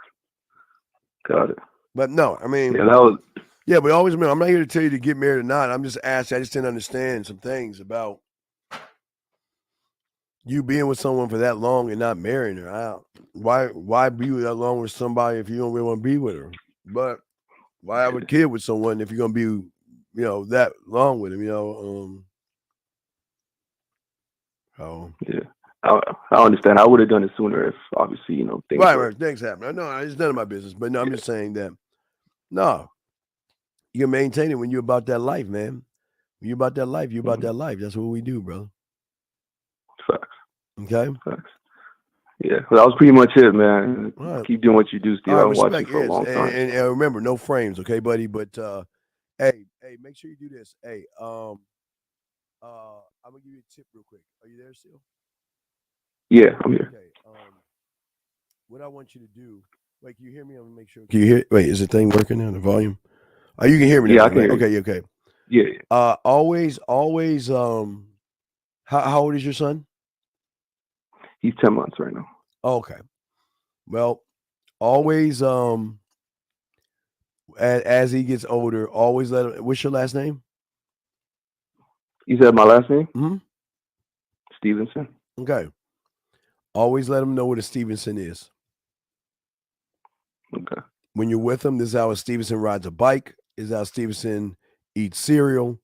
Got it. But no, I mean, yeah, that was. Yeah, but always remember, I'm not here to tell you to get married or not. I'm just asking. I just didn't understand some things about you being with someone for that long and not marrying her. Why be that long with somebody if you don't really want to be with her? But why have a kid with someone if you're gonna be, that long with him? Yeah, I understand. I would have done it sooner if obviously things. Right, things happen. No, it's none of my business. But no, I'm just saying that. No, you can maintain it when you're about that life, man. When you're about that life, you're about that life. That's what we do, brother. Facts. Okay. Facts. Yeah, well, that was pretty much it, man. Right. Keep doing what you do, Steve. Right, I've watched you for a long time. And remember, no frames, okay, buddy. But hey, make sure you do this. Hey, I'm gonna give you a tip real quick. Are you there still? Yeah, I'm here. Okay. What I want you to do. Wait, can you hear me? I'm gonna make sure. Can you hear? Wait, is the thing working now? The volume? Oh, you can hear me. Yeah, now, I can right? hear you. Okay. Yeah. Always. How old is your son? He's 10 months right now. Okay. Well, always as he gets older, always let him. What's your last name? You said my last name? Mm-hmm. Stevenson. Okay. Always let him know what a Stevenson is. Okay. When you're with him, this is how a Stevenson rides a bike. This is how Stevenson eats cereal.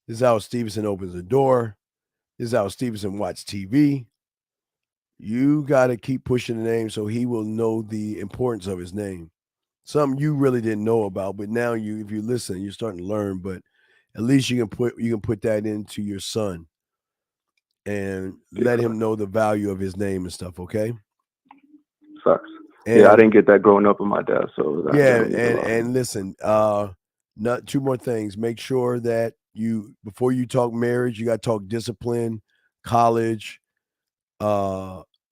This is how Stevenson opens the door. This is how Stevenson watches TV. You got to keep pushing the name so he will know the importance of his name. Something you really didn't know about, but now if you listen, you're starting to learn. But at least you can put that into your son and let him know the value of his name and stuff. Okay. Sucks. Yeah, I didn't get that growing up with my dad. So and listen, not two more things. Make sure that before you talk marriage, you got to talk discipline, college,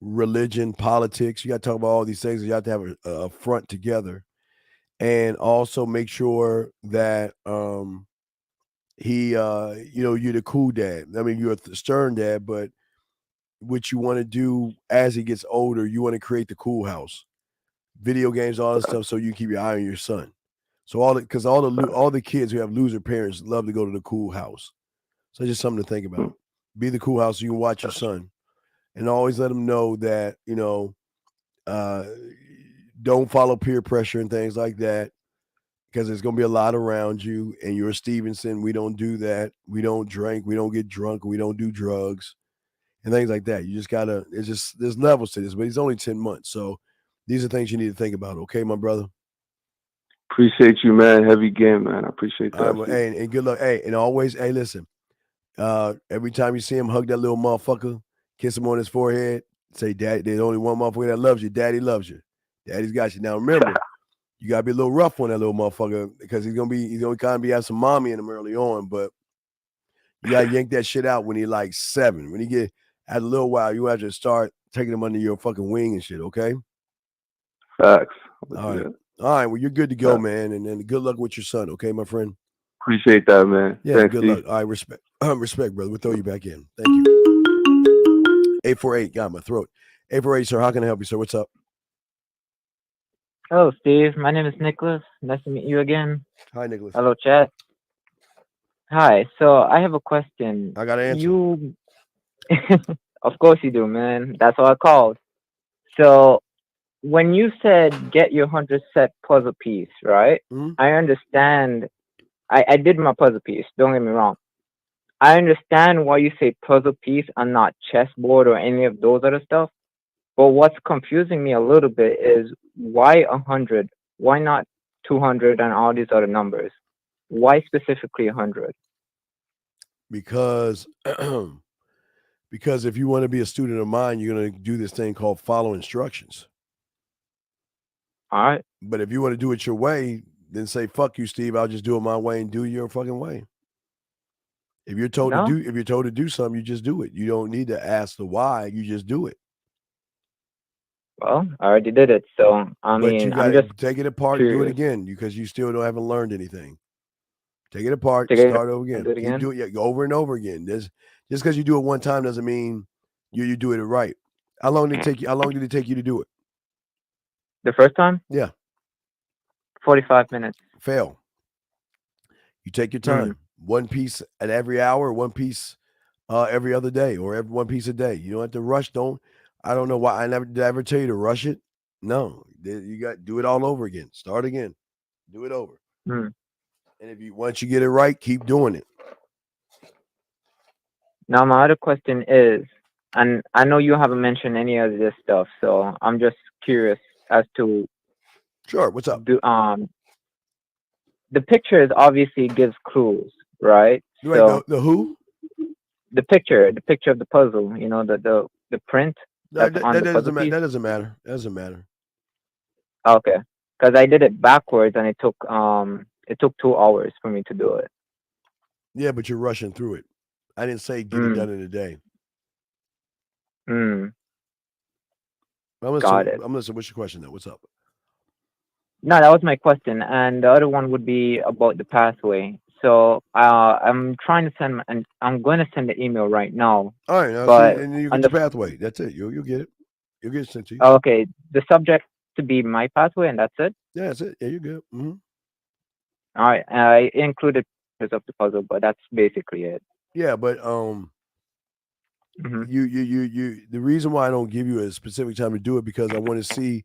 religion, politics. You got to talk about all these things. You have to have a front together, and also make sure that you're the cool dad. I mean, you're a stern dad, but what you want to do as he gets older, you want to create the cool house, video games, all that stuff, so you keep your eye on your son. So all the kids who have loser parents love to go to the cool house. So just something to think about. Be the cool house so you can watch your son, and always let him know that don't follow peer pressure and things like that, because there's going to be a lot around you, and you're a Stevenson. We don't do that. We don't drink. We don't get drunk. We don't do drugs and things like that. You just got to, there's levels to this, but he's only 10 months. So these are things you need to think about. Okay, my brother? Appreciate you, man. Heavy game, man. I appreciate that. Hey, and good luck. Hey, and always, hey, listen, every time you see him, hug that little motherfucker, kiss him on his forehead, say, Daddy, there's only one motherfucker that loves you. Daddy loves you. Daddy's got you. Now, remember, you gotta be a little rough on that little motherfucker because he's gonna kind of be have some mommy in him early on, but you gotta yank that shit out when he's like 7. When he get at a little while, you have to start taking him under your fucking wing and shit. Okay. Facts. All right. Well, you're good to go, man, and then good luck with your son. Okay, my friend. Appreciate that, man. Yeah, Thanks, good Steve. luck. All right, respect, brother. We'll throw you back in. Thank you. 848 got my throat. 848, sir. How can I help you, sir? What's up? Hello, Steve. My name is Nicholas. Nice to meet you again. Hi, Nicholas. Hello, chat. Hi. So I have a question. I got an answer. You, of course you do, man. That's what I called. So when you said get your 100 set puzzle piece, right? Mm-hmm. I understand. I did my puzzle piece. Don't get me wrong. I understand why you say puzzle piece and not chessboard or any of those other stuff. But what's confusing me a little bit is why 100? Why not 200 and all these other numbers? Why specifically 100? Because because if you want to be a student of mine, you're going to do this thing called follow instructions. All right. But if you want to do it your way, then say fuck you, Steve. I'll just do it my way and do it your fucking way. If you're told No. to do something, you just do it. You don't need to ask the why. You just do it. Well, I already did it, so I But you mean, got I'm to just take it apart and do it curious. again because you still haven't learned anything. Take it apart, Take it start over again. and do it Keep again. doing it over and over again. Just because you do it one time doesn't mean you do it right. How long did it take you? How long did it take you to do it? The first time? Yeah. 45 minutes. Fail. You take your Mm. time. One piece at every hour, one piece every other day, or one piece a day. You don't have to rush. I don't know why did I ever tell you to rush it? No. You got do it all over again. Start again. Do it over. Mm. And once you get it right, keep doing it. Now, my other question is, and I know you haven't mentioned any of this stuff, so I'm just curious as to. Sure. What's up? The pictures obviously gives clues, right? Right. So The who? the picture of the puzzle. You know, the print that's on the puzzle piece. That doesn't matter. That doesn't matter. Okay, because I did it backwards, and it took 2 hours for me to do it. Yeah, but you're rushing through it. I didn't say get it done in a day. Got it. I'm listening. What's your question though? What's up? No, that was my question, and the other one would be about the pathway. So I'm trying to send, and I'm going to send the email right now. All right, now but and then you on get the pathway. That's it. You'll get it. You'll get it sent to you. Okay, the subject to be my pathway, and that's it. Yeah, that's it. Yeah, you're good. Mm-hmm. All right, I included pictures of the puzzle, but that's basically it. Yeah, but you the reason why I don't give you a specific time to do it because I want to see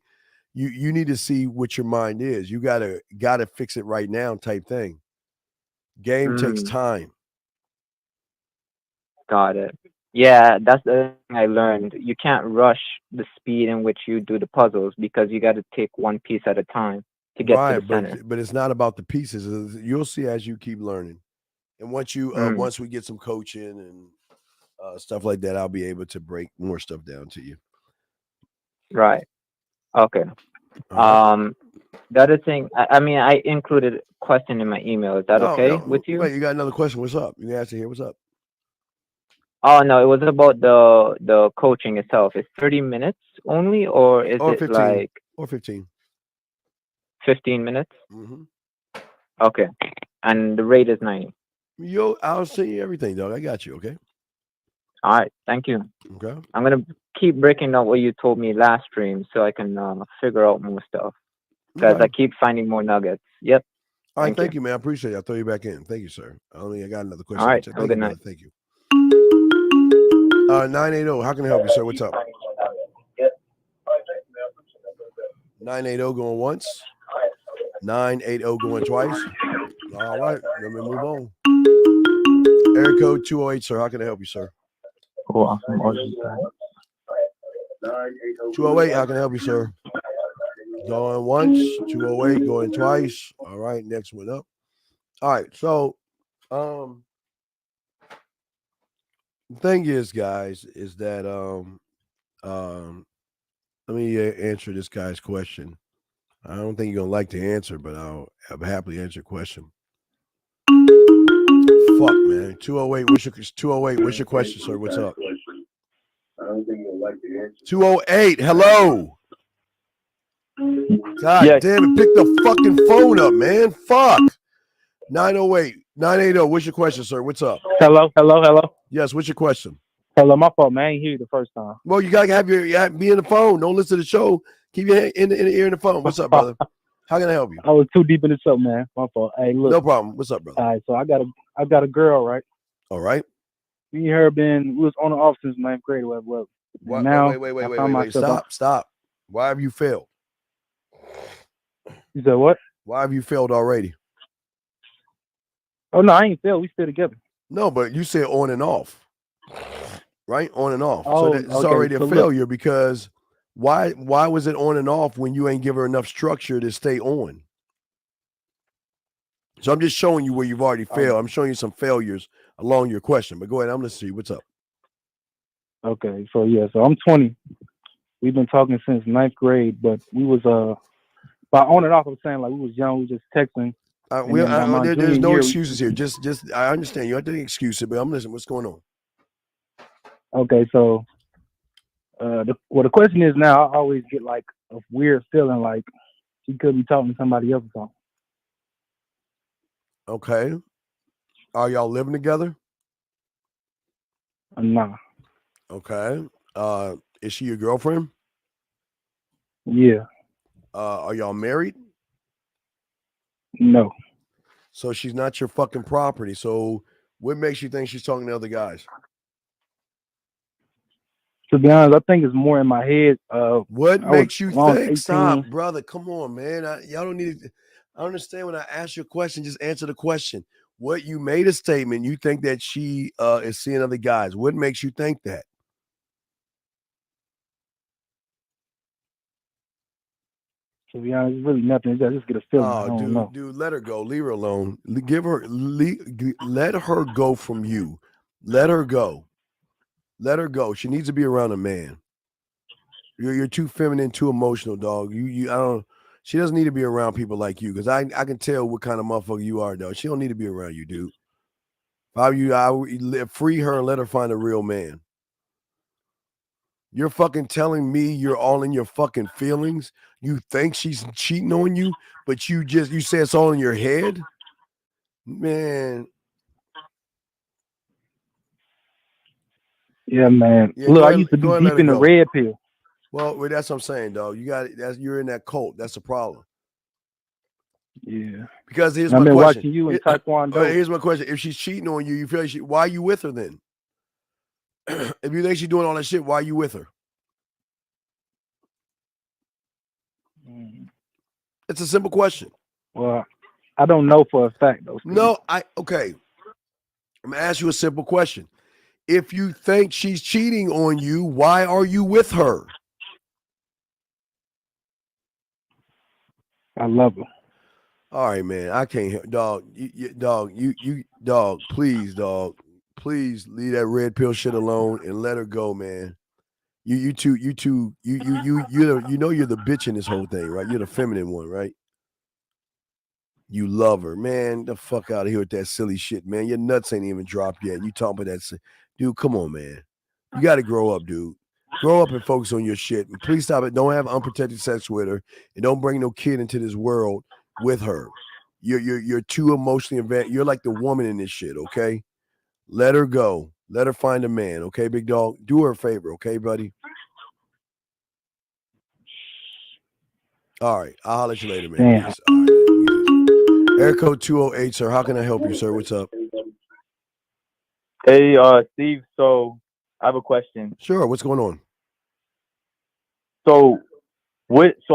you need to see what your mind is. You gotta fix it right now type thing. Game takes time. Got it. Yeah, that's the thing I learned. You can't rush the speed in which you do the puzzles because you got to take one piece at a time to get to the center. But it's not about the pieces. You'll see as you keep learning, and once we get some coaching and stuff like that, I'll be able to break more stuff down to you. Right. Okay. The other thing, I mean, I included a question in my email. Is that okay with you? Wait, you got another question? What's up? You can ask it here. What's up? Oh no, it was about the coaching itself. Is 30 minutes only, or is it 15. like or 15? 15 minutes? Mm-hmm. Okay, and the rate is 90. I'll send you everything, dog. I got you. Okay. All right, thank you. Okay. I'm gonna keep breaking down what you told me last stream, so I can figure out more stuff. Because I keep finding more nuggets. Yep. All right, thank you, man. I appreciate it. I'll throw you back in. Thank you, sir. I got another question. All right, Thank have a you, good brother. night. Thank you. 980. How can I help you, sir? What's up? 980 going once. 980 going twice. All right, let me move on. Area code 208, sir. How can I help you, sir? 208. How can I help you, sir? Going once. 208 going twice. All right, next one up. All right, so the thing is, guys, is that let me answer this guy's question. I don't think you're gonna like the answer, but I'll happily answer your question. Fuck, man. 208. What's your question, sir? What's up? I don't think you'll like the answer. 208. Hello. God damn it! Pick the fucking phone up, man. Fuck. 908. 980. What's your question, sir? What's up? Hello. Yes. What's your question? Hello. My fault, man. I ain't hear you the first time. Well, you gotta have be in the phone. Don't listen to the show. Keep your hand in the ear in the phone. What's up, brother? How can I help you? I was too deep in this up, man. My fault. Hey, look. No problem. What's up, brother? All right, so I got a girl, right? All right. Me and her we was on and off since 9th grade, whatever. Wait. Stop. Why have you failed? You said what? Why have you failed already? Oh no, I ain't failed. We still together. No, but you said on and off. Right? On and off. Oh, so it's already a failure because Why was it on and off when you ain't give her enough structure to stay on? So I'm just showing you where you've already failed. I'm showing you some failures along your question. But go ahead, I'm listening to you. What's up? Okay, so yeah, so I'm 20. We've been talking since 9th grade, but we was by on and off. I'm saying like we was young, we was just texting. And then by my There's junior no year, excuses here. Just I understand you have to excuse it, but I'm listening. What's going on? okay, so the question is now I always get like a weird feeling like she could be talking to somebody else or something. Okay. Are y'all living together? Nah. Okay. Is she your girlfriend? Yeah. Are y'all married? No. So she's not your fucking property. So what makes you think she's talking to other guys? To be honest, I think it's more in my head. What makes you when I was think? 18, Stop, brother. Come on, man. Y'all don't need to. I understand when I ask you a question, just answer the question. What you made a statement, you think that she is seeing other guys. What makes you think that? To be honest, it's really nothing. I just get a feeling. I don't know. Dude, let her go. Leave her alone. Let her go from you. Let her go. Let her go. She needs to be around a man. You're too feminine, too emotional, dog. I don't. She doesn't need to be around people like you because I can tell what kind of motherfucker you are, dog. She don't need to be around you, dude. If I were you, I would free her and let her find a real man. You're fucking telling me you're all in your fucking feelings. You think she's cheating on you, but you say it's all in your head, man. Yeah, man. Yeah, Look, I used to be deep in the red pill. Well, that's what I'm saying, dog. You're in that cult. That's the problem. Yeah. Because here's I've my been question. watching you in Taekwondo. Here's my question. If she's cheating on you, you feel like why are you with her then? If you think she's doing all that shit, why are you with her? It's a simple question. Well, I don't know for a fact though. Steve. No, okay. I'm gonna ask you a simple question. If you think she's cheating on you, why are you with her? I love her. All right, man. I can't hear, dog. Dog. Please, dog. Please leave that red pill shit alone and let her go, man. You know you're the bitch in this whole thing, right? You're the feminine one, right? You love her, man. The fuck out of here with that silly shit, man. Your nuts ain't even dropped yet. You talking about that, dude? Come on, man. You got to grow up, dude. Grow up and focus on your shit. And please stop it. Don't have unprotected sex with her, and don't bring no kid into this world with her. You're too emotionally invested. You're like the woman in this shit. Okay, let her go. Let her find a man. Okay, big dog. Do her a favor. Okay, buddy. All right, I'll holler at you later, man. Damn. Peace. All right. Air code 208, sir. How can I help you, sir? What's up? Hey, Steve. So I have a question. Sure. What's going on? So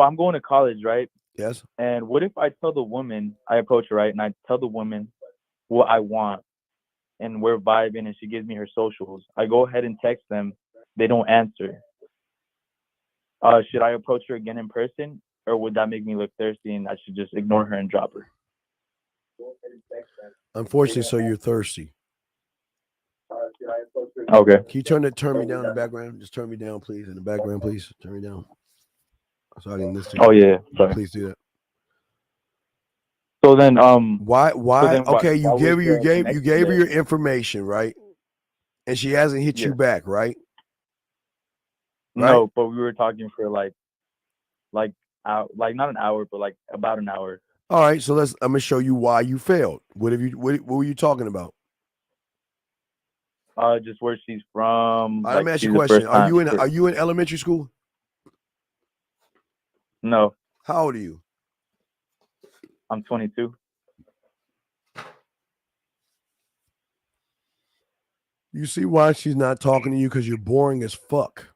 I'm going to college, right? Yes. And what if I tell the woman, I approach her, right, and I tell the woman what I want, and we're vibing, and she gives me her socials. I go ahead and text them. They don't answer. Should I approach her again in person, or would that make me look thirsty and I should just ignore her and drop her? Unfortunately, so you're thirsty. Okay. Can you turn me down in the background? Just turn me down, please. In the background, please. Turn me down. So I can listen. Oh yeah. Sorry. Please do that. So then, why? So then Okay, you gave her there? your information, right? And she hasn't hit you back, right? No, but we were talking for like not an hour, but like about an hour. All right, so I'm gonna show you why you failed. What were you talking about? Just where she's from. Let me ask you a question. Are you in elementary school? No. How old are you? I'm 22. You see why she's not talking to you? Because you're boring as fuck.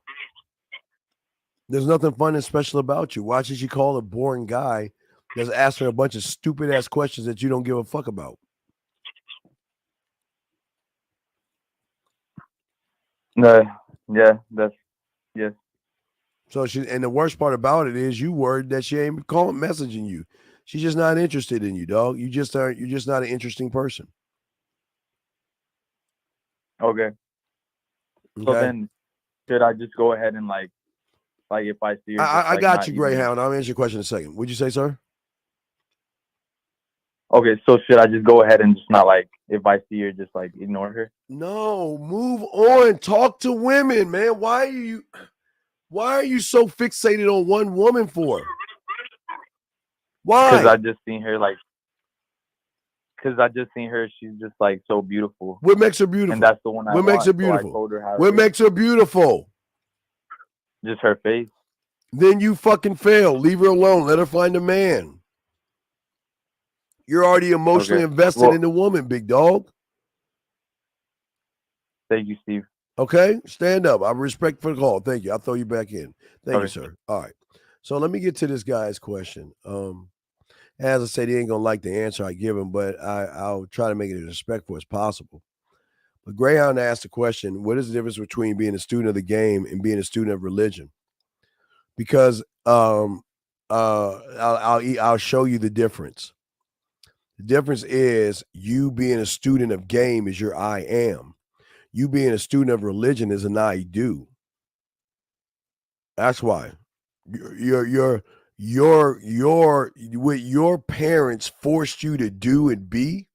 There's nothing fun and special about you. Why should she call a boring guy that's asking her a bunch of stupid ass questions that you don't give a fuck about? Yeah, yes. So and the worst part about it is you worried that she ain't messaging you. She's just not interested in you, dog. You're just not an interesting person. Okay. So then, should I just go ahead and like if I see her? I got you, Greyhound. I'll answer your question in a second. What'd you say, sir? Okay, so should I just go ahead and just not if I see her, just ignore her? No, move on. Talk to women, man. Why are you so fixated on one woman for? Why? Because I just seen her she's just so beautiful. What makes her beautiful? And that's the one I want. What makes her beautiful? So I told her how. What makes her beautiful? Just her face. Then you fucking fail. Leave her alone. Let her find a man. You're already emotionally invested in the woman, big dog. Thank you, Steve. Okay, stand up. I respect for the call. Thank you. I'll throw you back in. Thank you, sir. All right. So let me get to this guy's question. As I said, he ain't gonna like the answer I give him, but I'll try to make it as respectful as possible. But Greyhound asked the question: what is the difference between being a student of the game and being a student of religion? Because I'll show you the difference. The difference is you being a student of game is your I am. You being a student of religion is an I do. That's why what your parents forced you to do and be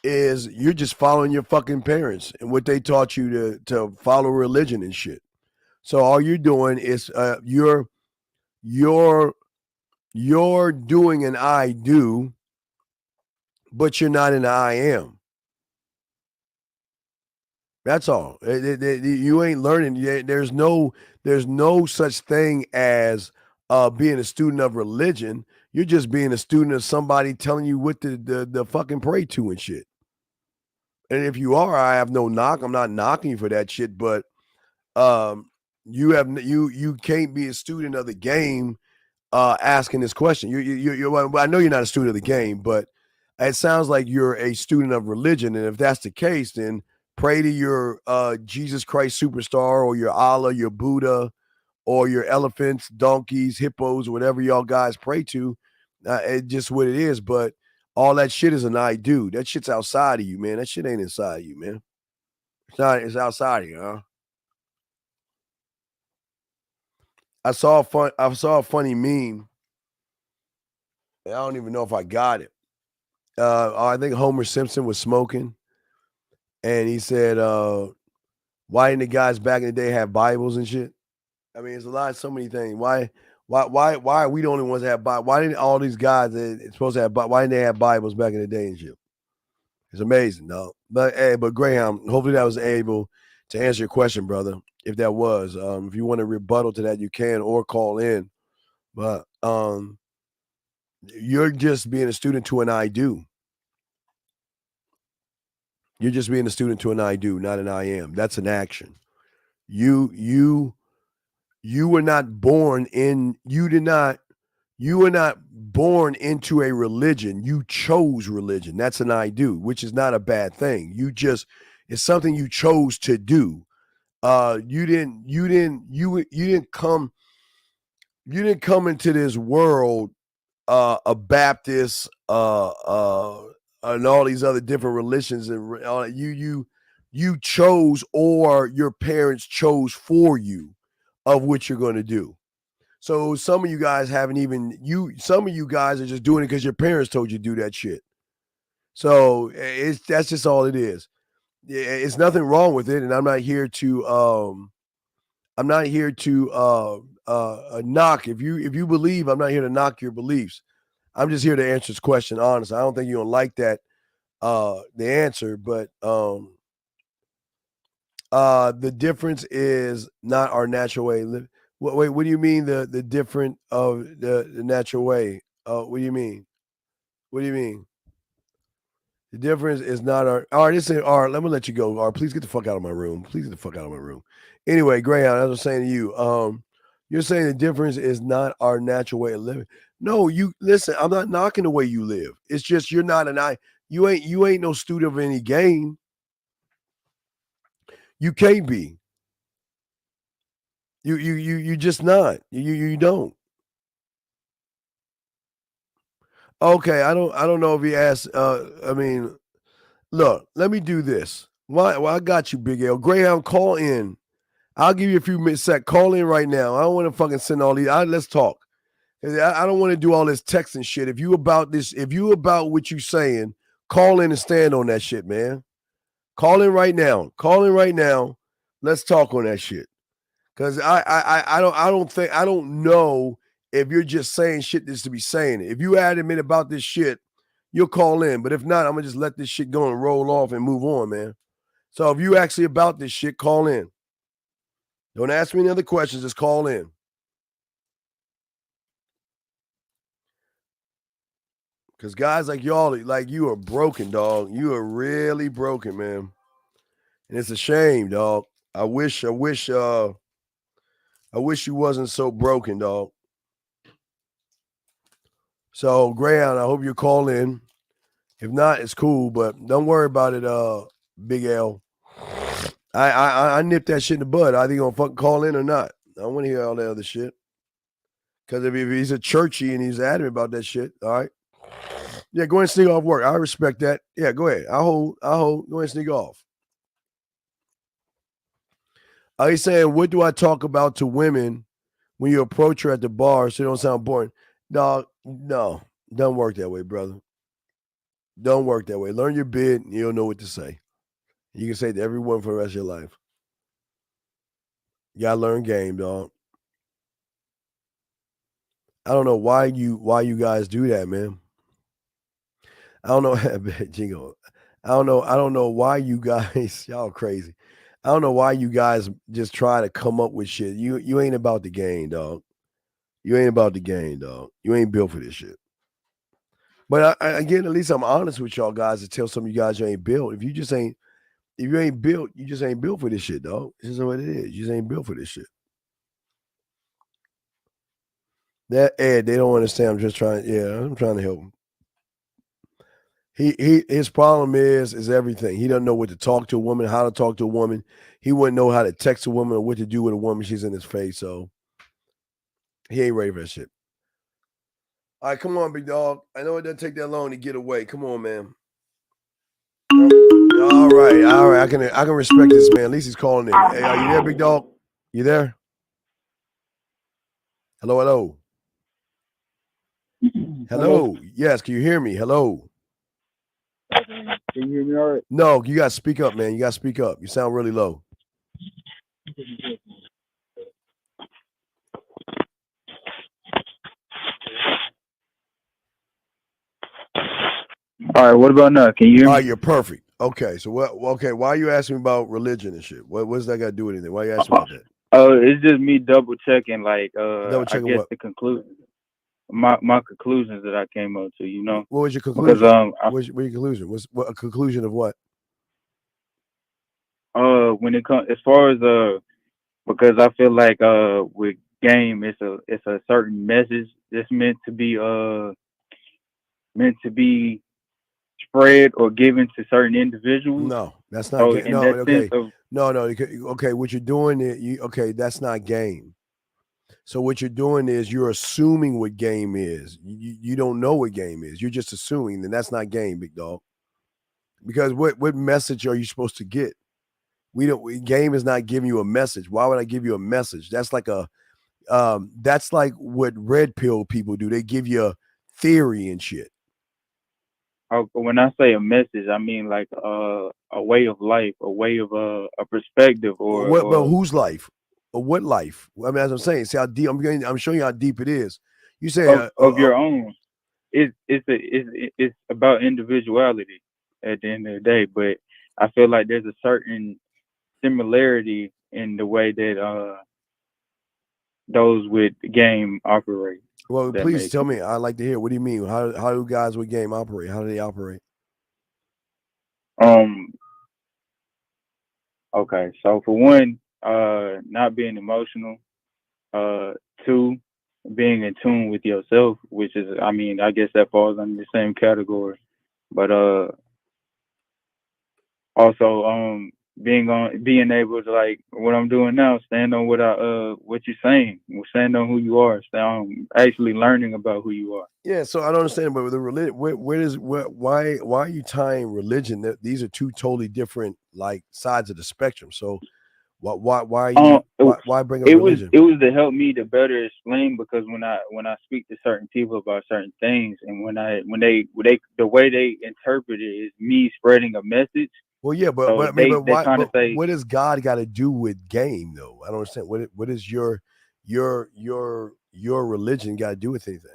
is you're just following your fucking parents and what they taught you to follow religion and shit. So all you're doing is you're doing an I do, but you're not an I am. That's all. You ain't learning. There's no such thing as being a student of religion. You're just being a student of somebody telling you what the fucking pray to and shit. And if you are, I have no knock. I'm not knocking you for that shit. But you can't be a student of the game asking this question. I know you're not a student of the game, but it sounds like you're a student of religion. And if that's the case, then pray to your Jesus Christ superstar or your Allah, your Buddha, or your elephants, donkeys, hippos, whatever y'all guys pray to. It's just what it is. But all that shit is an I do. That shit's outside of you, man. That shit ain't inside of you, man. It's outside of you, huh? I saw a funny meme. I don't even know if I got it. I think Homer Simpson was smoking. And he said, why didn't the guys back in the day have Bibles and shit? I mean, it's so many things. Why are we the only ones that have Bibles? Why didn't all these guys that it's supposed to have, why didn't they have Bibles back in the day and shit? It's amazing, no. But Graham, hopefully that was able to answer your question, brother. If that was, if you want a rebuttal to that, you can or call in. But you're just being a student to an I do. You're just being a student to an I do, not an I am. That's an action. You were not born in. You were not born into a religion. You chose religion. That's an I do, which is not a bad thing. It's something you chose to do. You didn't come into this world a Baptist and all these other different religions, and you chose, or your parents chose for you of what you're going to do. So some of you guys some of you guys are just doing it because your parents told you to do that shit. So that's just all it is. It's nothing wrong with it, and I'm not here to knock. If you believe, I'm not here to knock your beliefs. I'm just here to answer this question honestly. I don't think you're gonna like that the answer, but the difference is not our natural way. Wait, what do you mean the different of the natural way? What do you mean? What do you mean? The difference is not our. All right, let me let you go. All right, please get the fuck out of my room. Please get the fuck out of my room. Anyway, Greyhound, as I was saying to you, you're saying the difference is not our natural way of living. No, you listen. I'm not knocking the way you live. It's just you're not you ain't no student of any game. You can't be. You just not. You don't. Okay, I don't know if he asked. I mean, look, let me do this. Why? Well, I got you, Big L. Greyhound, call in. I'll give you a few minutes. Call in right now. I don't want to fucking send all these. Let's talk. I don't want to do all this text and shit. If you about this, if you about what you saying, call in and stand on that shit, man. Call in right now. Call in right now. Let's talk on that shit. Cause I don't know if you're just saying shit just to be saying it. If you adamant about this shit, you'll call in. But if not, I'm gonna just let this shit go and roll off and move on, man. So if you actually about this shit, call in. Don't ask me any other questions, just call in. Cause guys like y'all, like you are broken, dog. You are really broken, man. And it's a shame, dog. I wish you wasn't so broken, dog. So, Greyhound, I hope you call in. If not, it's cool, but don't worry about it, Big L. I nipped that shit in the bud. Either you gonna fucking call in or not. I don't want to hear all that other shit. Because if he's a churchy and he's adamant about that shit, all right. Yeah, go ahead and sneak off work. I respect that. Yeah, go ahead. I'll hold. Go ahead and sneak off. He's saying, what do I talk about to women when you approach her at the bar so it don't sound boring? Dog, no. Don't work that way, brother. Don't work that way. Learn your bid and you'll know what to say. You can say to everyone for the rest of your life. You gotta learn game, dog. I don't know why you guys do that, man. I don't know, Jingo. I don't know why you guys, y'all crazy. I don't know why you guys just try to come up with shit. You ain't about the game, dog. You ain't about the game, dog. You ain't built for this shit. But again, at least I'm honest with y'all guys to tell some of you guys you ain't built. If you ain't built, you just ain't built for this shit, dog. This is what it is. You just ain't built for this shit. That Ed, they don't understand. I'm just trying. Yeah, I'm trying to help him. His problem is everything. He doesn't know what to talk to a woman, how to talk to a woman. He wouldn't know how to text a woman or what to do with a woman. She's in his face, so he ain't ready for that shit. All right, come on, big dog. I know it doesn't take that long to get away. Come on, man. All right. I can respect this man. At least he's calling in. Hey, are you there, big dog? You there? Hello. Hello. Yes, can you hear me? Hello. Can you hear me all right? No, you got to speak up, man. You got to speak up. You sound really low. All right, what about now? Can you hear me? All right, you're perfect. Okay, so what? Okay, why are you asking me about religion and shit? What's that got to do with anything? Why are you asking about that? It's just me double checking, like Double checking I guess what? the conclusion, my conclusions that I came up to. You know, What was your conclusion? Because what's your conclusion? What a conclusion of what? when it comes as far as because I feel like with game it's a certain message that's meant to be spread or given to certain individuals. No, that's not. So in that sense of No. Okay, what you're doing is that's not game. So what you're doing is you're assuming what game is. You don't know what game is. You're just assuming, and that's not game, big dog. Because what message are you supposed to get? Game is not giving you a message. Why would I give you a message? That's like that's like what red pill people do. They give you a theory and shit. when I say a message, I mean like a way of life, a way of a perspective, or What? Well, whose life? Or what life? I mean, as I'm saying, see how deep. I'm showing you how deep it is. You say of your own. It's about individuality at the end of the day, but I feel like there's a certain similarity in the way that those with game operate. Well, please tell me. I'd like to hear. What do you mean? How do guys with game operate? How do they operate? Okay, so for one, not being emotional. Two, being in tune with yourself, which is, I mean, I guess that falls under the same category. But also, being able to, like what I'm doing now, stand on what you're saying, stand on who you are, stand on actually learning about who you are. Yeah, so I don't understand, but with the religion, why are you tying religion? That these are two totally different like sides of the spectrum. So why are you why bring up religion? It was to help me to better explain, because when I speak to certain people about certain things, and when they the way they interpret it is me spreading a message. Well, yeah, but, So but I mean, but why? trying to But say, what does God got to do with game, though? I don't understand. What is your religion got to do with anything?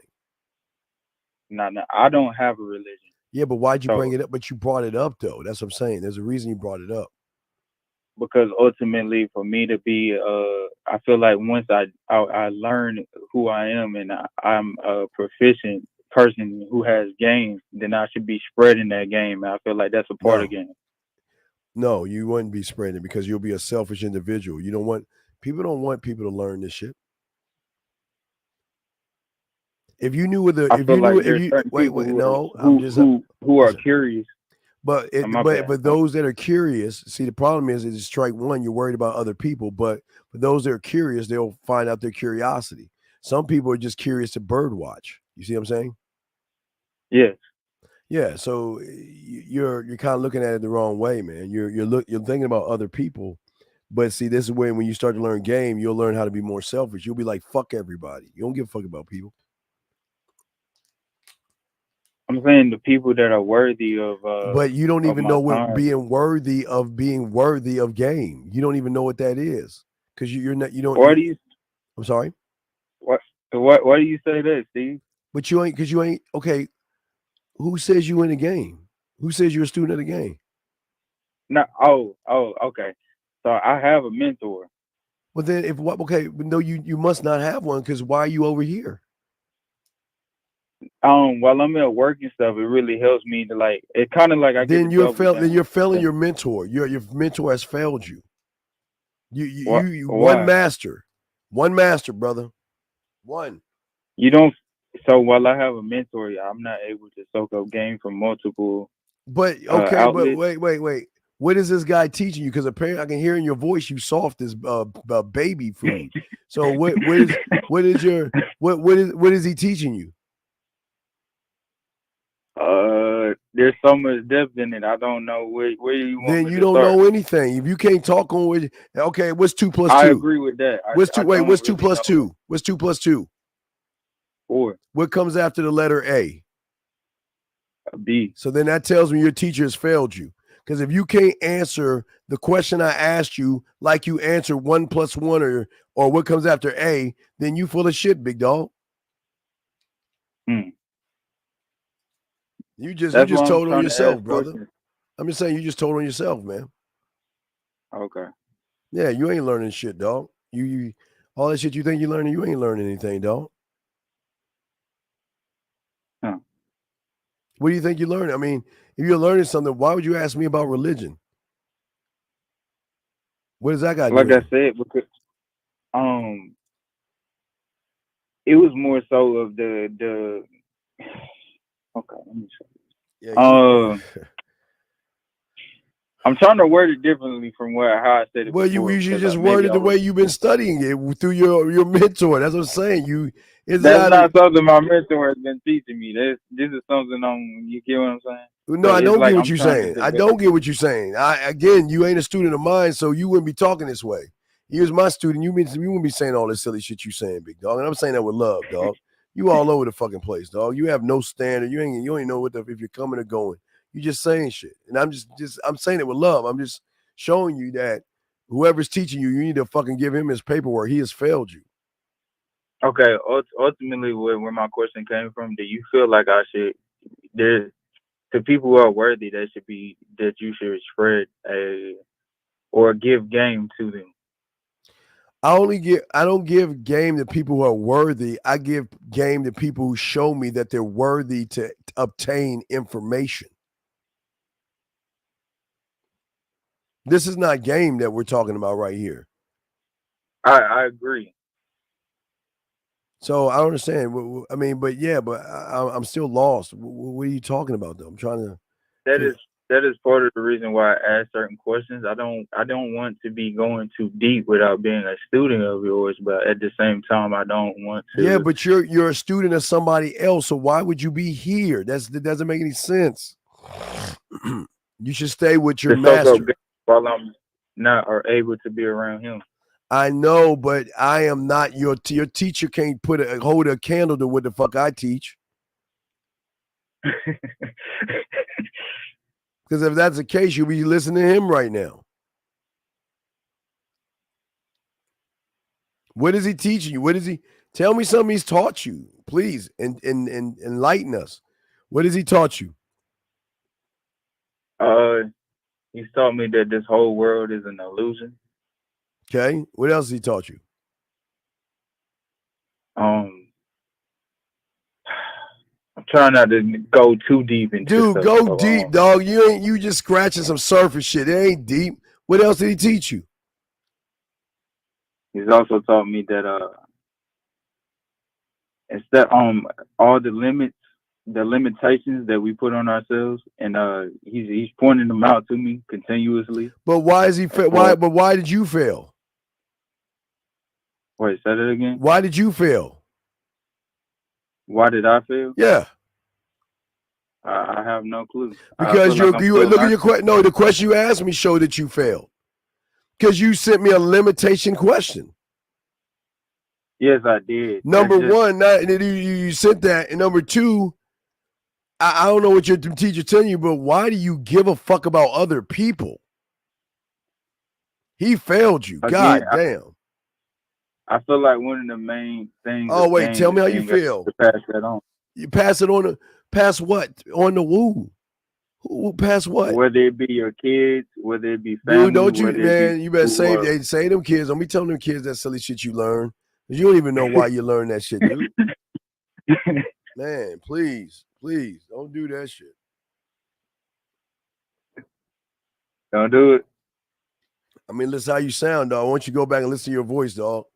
no, I don't have a religion. Yeah, but why'd you So, bring it up? But you brought it up, though. That's what I'm saying. There's a reason you brought it up. because ultimately, for me to be, I feel like once I learn who I am, and I'm a proficient person who has game, then I should be spreading that game. And I feel like that's a part of game. No, you wouldn't be spreading it because you'll be a selfish individual. You don't want people to learn this shit. If you knew what the, I if feel you knew, like if there's you certain wait, people who are curious. But but those that are curious, see, the problem is strike one, you're worried about other people. But for those that are curious, they'll find out their curiosity. Some people are just curious to bird watch. You see what I'm saying? Yes. Yeah. So you're kind of looking at it the wrong way, man. You're thinking about other people. But see, this is when you start to learn game, you'll learn how to be more selfish. You'll be like, fuck everybody. You don't give a fuck about people. I'm saying the people that are worthy of. But you don't even my know what time. being worthy of game. You don't even know what that is because you're not. You don't. Why do you? I'm sorry. Why do you say that, Steve? But you ain't because you ain't okay. Who says you in the game? Who says you're a student of the game? No. Oh. Okay. So I have a mentor. Well, then if what? Okay, no, you must not have one because why are you over here? While I'm at work and stuff, it really helps me to like. It kind of like I Then get you're then you're failing your mentor. Your mentor has failed you. You one master, brother, one. You don't. So while I have a mentor, I'm not able to soak up game from multiple. But okay, outlets. but wait. What is this guy teaching you? Because apparently I can hear in your voice you soft as baby food. So what is he teaching you? There's so much depth in it. I don't know where you want Then me you to don't start. know anything. If you can't talk on with okay, what's 2 plus 2? I agree with that. What's 2 plus 2? What's 2 plus 2? 4. What comes after the letter A? A B. So then that tells me your teacher has failed you. Because if you can't answer the question I asked you like you answered 1 plus 1 or what comes after A, then you full of shit, big dog. You just told on yourself, brother. Questions. I'm just saying you just told on yourself, man. Okay. Yeah, you ain't learning shit, dog. You all that shit you think you're learning, you ain't learning anything, dog. Huh. What do you think you're learning? I mean, if you're learning something, why would you ask me about religion? What does that got to do? Like I said, because it was more so of the. Okay, let me see. Yeah. I'm trying to word it differently from how I said it. Well, before, you should just word it the way you've been studying it through your mentor. That's what I'm saying. That's not something my mentor has been teaching me. This is something you get what I'm saying? No, so I don't like get what you're saying. I don't get what you're saying. Again, you ain't a student of mine, so you wouldn't be talking this way. You was my student. You wouldn't be saying all this silly shit you saying, big dog. And I'm saying that with love, dog. You all over the fucking place, dog. You have no standard. You ain't know if you're coming or going. You just saying shit. And I'm I'm saying it with love. I'm just showing you that whoever's teaching you, you need to fucking give him his paperwork. He has failed you. Okay. Ultimately, where my question came from, do you feel like I should to people who are worthy, that you should spread or give game to them? I don't give game to people who are worthy. I give game to people who show me that they're worthy to obtain information. This is not game that we're talking about right here. I agree. So I don't understand. I mean, but I'm still lost. What are you talking about, though? I'm trying to. that is part of the reason why I ask certain questions. I don't want to be going too deep without being a student of yours, but at the same time, I don't want to. Yeah, but you're a student of somebody else, so why would you be here? That doesn't make any sense. You should stay with your to soak up master. gas while I'm not or able to be around him. I know, but I am not your teacher. Can't hold a candle to what the fuck I teach. Because if that's the case, you'll be listening to him right now. What is he teaching you? What is he? Tell me something he's taught you, please, and enlighten us. What has he taught you? He's taught me that this whole world is an illusion. Okay. What else has he taught you? I'm trying not to go too deep into Dude, stuff, go so, deep, dog. You just scratching some surface shit. It ain't deep. What else did he teach you? He's also taught me that instead all the limitations that we put on ourselves, and he's pointing them out to me continuously. But why is he why did you fail? Wait, say that again. Why did you fail? Why did I fail? Yeah. I have no clue. Because you look at your question. No, the question you asked me showed that you failed. Because you sent me a limitation question. Yes, I did. Number one, you sent that, and number two, I don't know what your teacher telling you, but why do you give a fuck about other people? He failed you. God damn. I feel like one of the main things. Oh wait, tell me how you feel. To pass that on. You pass it on pass what? On the who? Who pass what? Whether it be your kids, whether it be family. Dude, don't you, man? You better say them kids. Don't be telling them kids that silly shit you learn. You don't even know why you learn that shit, dude. Man, please, don't do that shit. Don't do it. I mean, listen how you sound, dog. Why don't you go back and listen to your voice, dog?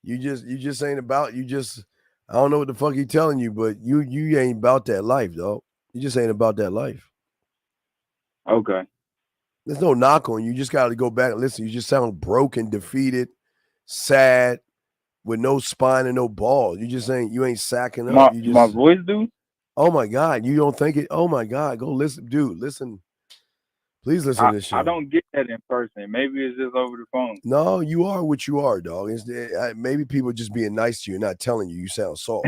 You just ain't about. I don't know what the fuck he telling you, but you ain't about that life, dog. You just ain't about that life. Okay. There's no knock on you. You just got to go back and listen. You just sound broken, defeated, sad, with no spine and no balls. You ain't sacking up. My voice, dude? Oh my God. You don't think it? Oh my God. Go listen. Dude, listen. Please listen to this shit. I don't get that in person. Maybe it's just over the phone. No, you are what you are, dog. Maybe people just being nice to you and not telling you. You sound soft.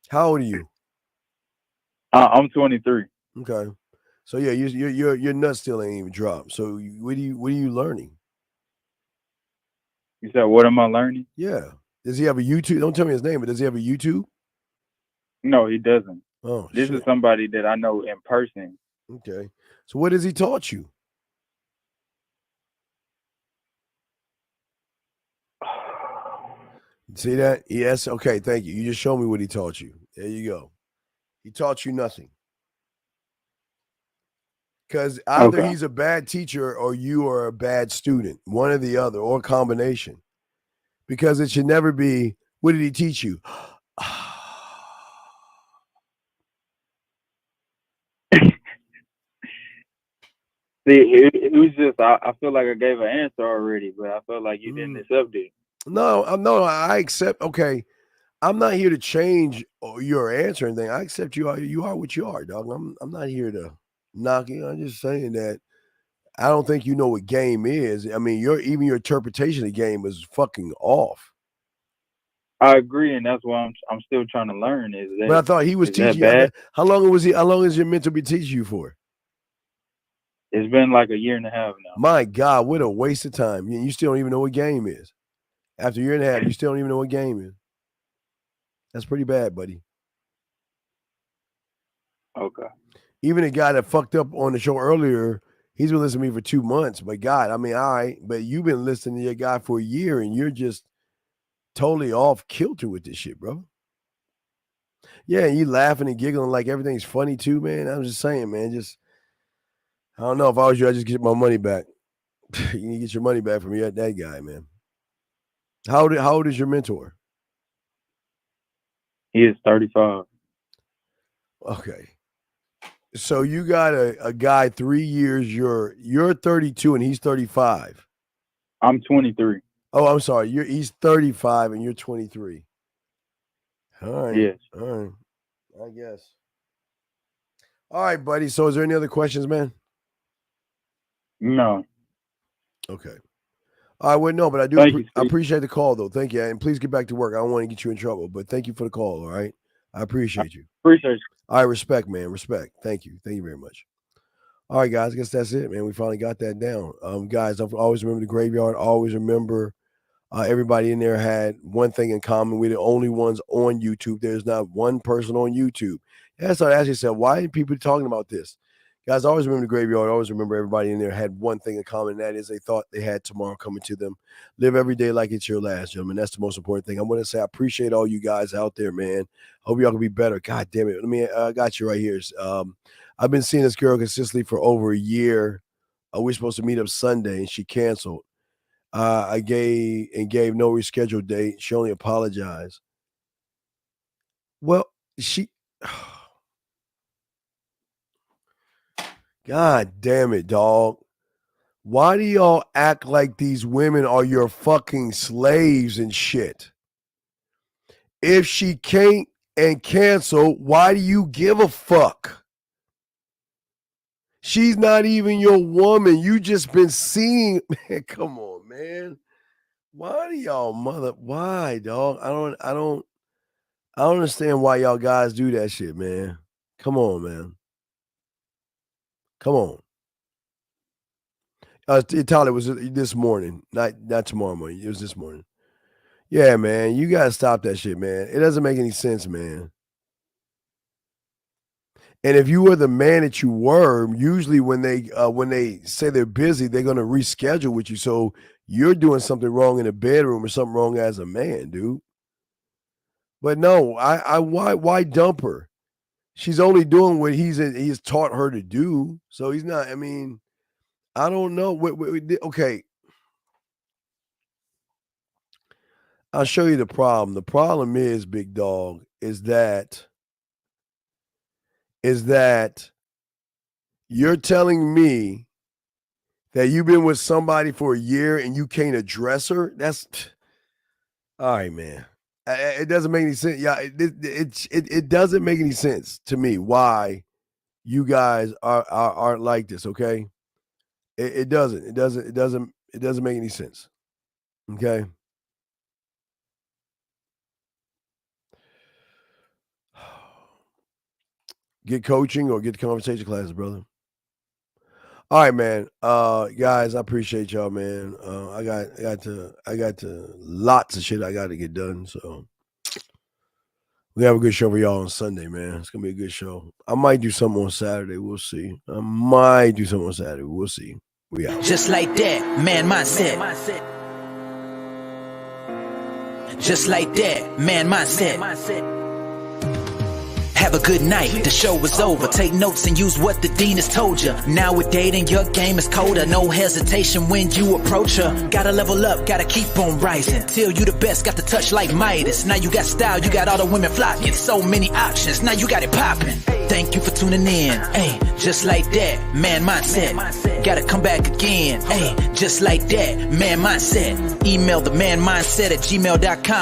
How old are you? I'm 23. Okay. So yeah, your nuts still ain't even dropped. So what are you learning? You said, what am I learning? Yeah. Does he have a YouTube? Don't tell me his name, but does he have a YouTube? No, he doesn't. Oh, this is somebody that I know in person. Okay. So what has he taught you? See that? Yes. Okay. Thank you. You just showed me what he taught you. There you go. He taught you nothing. Because either he's a bad teacher or you are a bad student, one or the other, or a combination. Because it should never be, what did he teach you? See, it was just, I feel like I gave an answer already, but I felt like you didn't accept it. No, I accept. Okay. I'm not here to change your answer or anything. I accept you are what you are, dog. I'm not here to knock you. I'm just saying that I don't think you know what game is. I mean, your interpretation of the game is fucking off. I agree, and that's why I'm still trying to learn. But I thought he was teaching you. How long has your mentor been teaching you for? It's been like a year and a half now. My God, what a waste of time. You still don't even know what game is. After a year and a half, you still don't even know what game is. That's pretty bad, buddy. Okay. Even a guy that fucked up on the show earlier, he's been listening to me for 2 months. But God, I mean, all right, but you've been listening to your guy for a year and you're just totally off kilter with this shit, bro. Yeah, you laughing and giggling like everything's funny too, man. I'm just saying, man, I don't know. If I was you, I'd just get my money back. You need to get your money back from that guy, man. How old is your mentor? He is 35. Okay. So you got a guy 3 years. You're 32 and he's 35. I'm 23. Oh, I'm sorry. He's 35 and you're 23. All right. Yes. All right. I guess. All right, buddy. So is there any other questions, man? No. Okay. I would know, but I do. Thank you, I Steve. appreciate the call, though. Thank you, and please get back to work. I don't want to get you in trouble, but thank you for the call. All right, I appreciate you. Appreciate you. I respect, man. Respect. Thank you. Thank you very much. All right, guys. I guess that's it, man. We finally got that down. Guys, I've always remember the graveyard. Always remember everybody in there had one thing in common. We're the only ones on YouTube. There's not one person on YouTube. Yeah, so I asked yourself, why are people talking about this? Guys, always remember the graveyard. Always remember everybody in there had one thing in common, and that is they thought they had tomorrow coming to them. Live every day like it's your last, gentlemen. That's the most important thing. I want to say I appreciate all you guys out there, man. Hope y'all can be better. God damn it. I got you right here. I've been seeing this girl consistently for over a year. We're supposed to meet up Sunday, and she canceled. I gave no rescheduled date. She only apologized. Well, God damn it, dog. Why do y'all act like these women are your fucking slaves and shit? If she can't and cancel, why do you give a fuck? She's not even your woman. You just been seeing, man, come on, man. Why do y'all why, dog? I don't understand why y'all guys do that shit, man. Come on, man. Come on. Tyler, it was this morning, not tomorrow morning. It was this morning. Yeah, man, you gotta stop that shit, man. It doesn't make any sense, man. And if you were the man that you were, usually when they say they're busy, they're gonna reschedule with you. So you're doing something wrong in the bedroom or something wrong as a man, dude. But no, why dump her? She's only doing what he's taught her to do. So he's not. I mean, I don't know. Okay. I'll show you the problem. The problem is, big dog, is that you're telling me that you've been with somebody for a year and you can't address her? That's all right, man. It doesn't make any sense. Yeah, it doesn't make any sense to me why you guys aren't like this. Okay, it doesn't make any sense. Okay. Get coaching or get conversation classes, brother. All right, man. Guys, I appreciate y'all, man. I got to lots of shit I got to get done. So we have a good show for y'all on Sunday, man. It's gonna be a good show. I might do something on Saturday. We'll see. We'll see. We out. Just like that, man mindset. Just like that, man mindset. Have a good night, the show is over. Take notes and use what the dean has told you. Now with dating, your game is colder. No hesitation when you approach her. Gotta level up, gotta keep on rising. Till you the best, got the touch like Midas. Now you got style, you got all the women flocking. So many options, now you got it popping. Thank you for tuning in. Hey, just like that, man mindset. Gotta come back again. Hey, just like that, man mindset. Email the manmindset@gmail.com.